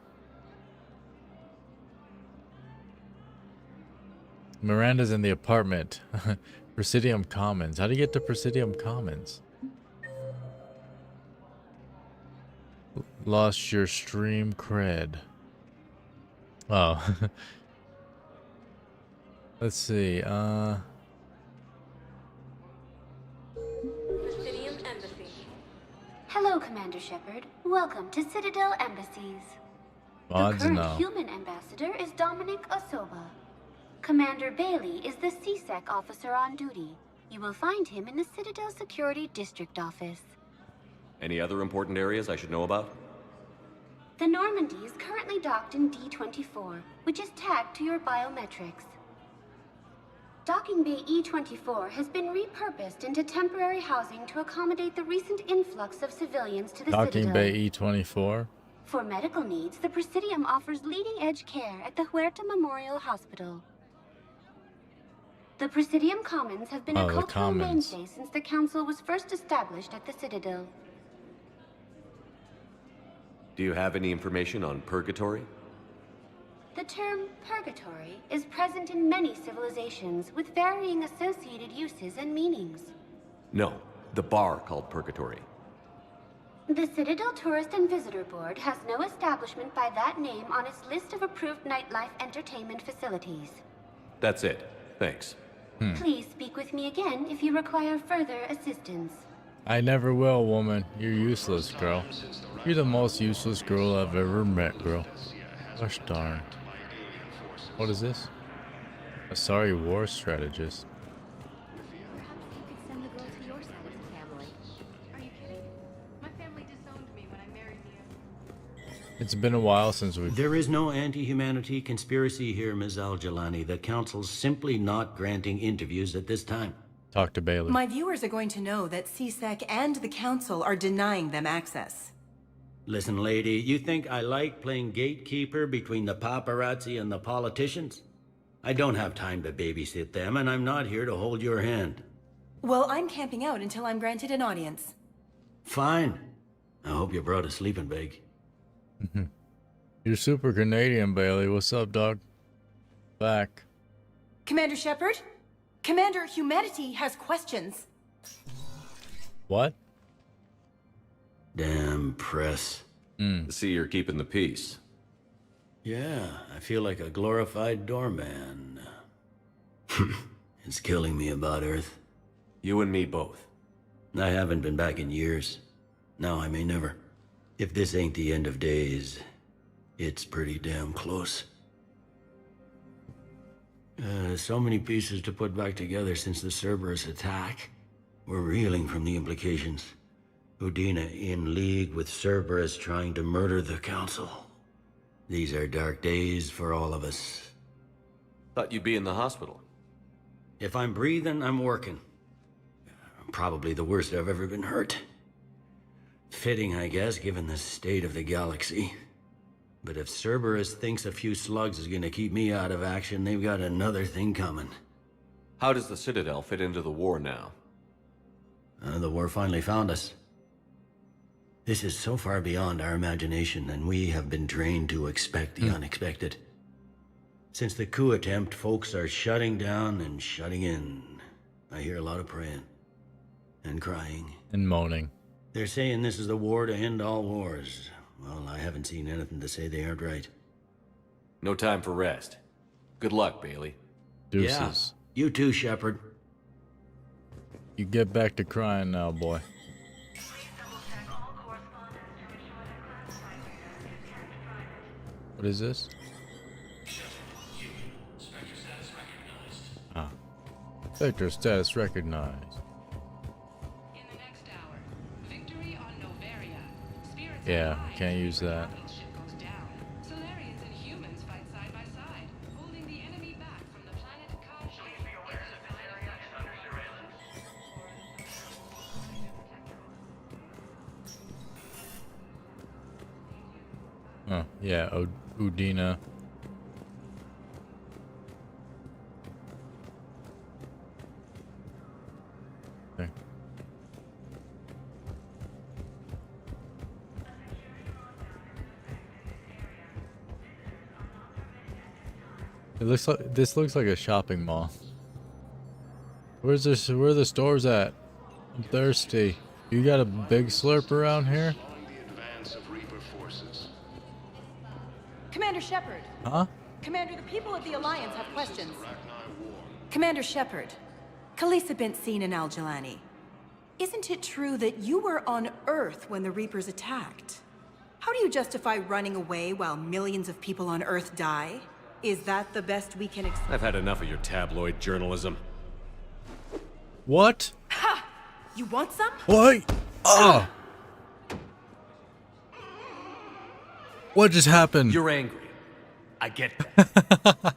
Speaker 1: Miranda's in the apartment. Presidium Commons. How do you get to Presidium Commons? Lost your stream cred. Oh. Let's see,
Speaker 4: Presidium Embassy.
Speaker 6: Hello, Commander Shepard. Welcome to Citadel Embassies. The current human ambassador is Dominic Osoba. Commander Bailey is the CSEC officer on duty. You will find him in the Citadel Security District office.
Speaker 3: Any other important areas I should know about?
Speaker 6: The Normandy is currently docked in D-24, which is tagged to your biometrics. Docking Bay E-24 has been repurposed into temporary housing to accommodate the recent influx of civilians to the
Speaker 1: Docking
Speaker 6: Citadel.
Speaker 1: Bay E-24.
Speaker 6: For medical needs, the Presidium offers leading-edge care at the Huerta Memorial Hospital. The Presidium Commons have been a cultural mainstay since the Council was first established at the Citadel.
Speaker 3: Do you have any information on Purgatory?
Speaker 6: The term purgatory is present in many civilizations with varying associated uses and meanings.
Speaker 3: No, the bar called Purgatory.
Speaker 6: The Citadel Tourist and Visitor Board has no establishment by that name on its list of approved nightlife entertainment facilities.
Speaker 3: That's it. Thanks.
Speaker 6: Please speak with me again if you require further assistance.
Speaker 1: I never will, woman. You're useless, girl. You're the most useless girl I've ever met, girl. Gosh darn. What is this? A sorry war strategist.
Speaker 8: Send the girl to your side of the family. Are you kidding? My family disowned me when I married you.
Speaker 1: It's been a while since we've...
Speaker 16: There is no anti-humanity conspiracy here, Ms. Al-Jalani. The Council's simply not granting interviews at this time.
Speaker 1: Talk to Bailey.
Speaker 18: My viewers are going to know that CSEC and the Council are denying them access.
Speaker 16: Listen, lady, you think I like playing gatekeeper between the paparazzi and the politicians? I don't have time to babysit them, and I'm not here to hold your hand.
Speaker 18: Well, I'm camping out until I'm granted an audience.
Speaker 16: Fine. I hope you brought a sleeping bag.
Speaker 1: You're super Canadian, Bailey. What's up, dog? Back.
Speaker 18: Commander Shepard? Commander, humanity has questions.
Speaker 1: What?
Speaker 16: Damn press.
Speaker 3: See, you're keeping the peace.
Speaker 16: Yeah, I feel like a glorified doorman. It's killing me about Earth.
Speaker 3: You and me both.
Speaker 16: I haven't been back in years. Now I may never. If this ain't the end of days, it's pretty damn close. So many pieces to put back together since the Cerberus attack. We're reeling from the implications. Udina in league with Cerberus trying to murder the Council. These are dark days for all of us.
Speaker 3: Thought you'd be in the hospital.
Speaker 16: If I'm breathing, I'm working. Probably the worst I've ever been hurt. Fitting, I guess, given the state of the galaxy. But if Cerberus thinks a few slugs is gonna keep me out of action, they've got another thing coming.
Speaker 3: How does the Citadel fit into the war now?
Speaker 16: The war finally found us. This is so far beyond our imagination, and we have been trained to expect the unexpected. Since the coup attempt, folks are shutting down and shutting in. I hear a lot of praying. And crying.
Speaker 1: And moaning.
Speaker 16: They're saying this is the war to end all wars. Well, I haven't seen anything to say they aren't right.
Speaker 3: No time for rest. Good luck, Bailey.
Speaker 1: Deuces.
Speaker 16: Yeah, you too, Shepard.
Speaker 1: You get back to crying now, boy. What is this? Ah. Sector status recognized. Yeah, can't use that. Oh, yeah, Udina. Okay. This looks like a shopping mall. Where are the stores at? I'm thirsty. You got a big slurp around here?
Speaker 18: Commander Shepard.
Speaker 1: Huh?
Speaker 18: Commander, the people of the Alliance have questions. Commander Shepard, Khaleesa bint Seen and Al-Jalani. Isn't it true that you were on Earth when the Reapers attacked? How do you justify running away while millions of people on Earth die? Is that the best we can expect?
Speaker 3: I've had enough of your tabloid journalism.
Speaker 1: What?
Speaker 18: Ha! You want some?
Speaker 1: What? Oh! What just happened?
Speaker 3: You're angry. I get that.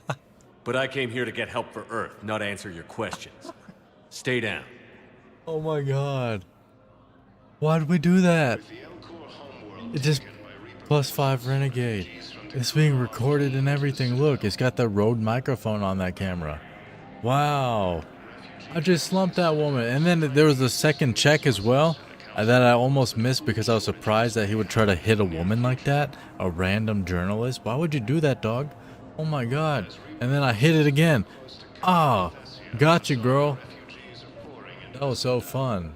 Speaker 3: But I came here to get help for Earth, not answer your questions. Stay down.
Speaker 1: Oh my god. Why did we do that? It just +5 Renegade. It's being recorded and everything. Look, it's got the Rode microphone on that camera. Wow. I just slumped that woman. And then there was a second check as well that I almost missed because I was surprised that he would try to hit a woman like that. A random journalist. Why would you do that, dog? Oh my god. And then I hit it again. Ah, gotcha, girl. That was so fun.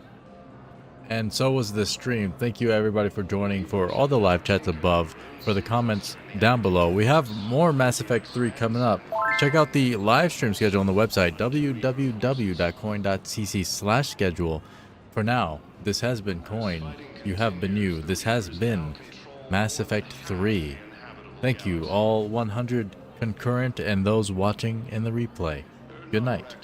Speaker 1: And so was this stream. Thank you everybody for joining, for all the live chats above, for the comments down below. We have more Mass Effect 3 coming up. Check out the live stream schedule on the website, www.coinecc/schedule. For now, this has been Coin. You have been you. This has been Mass Effect 3. Thank you, all 100 concurrent and those watching in the replay. Good night.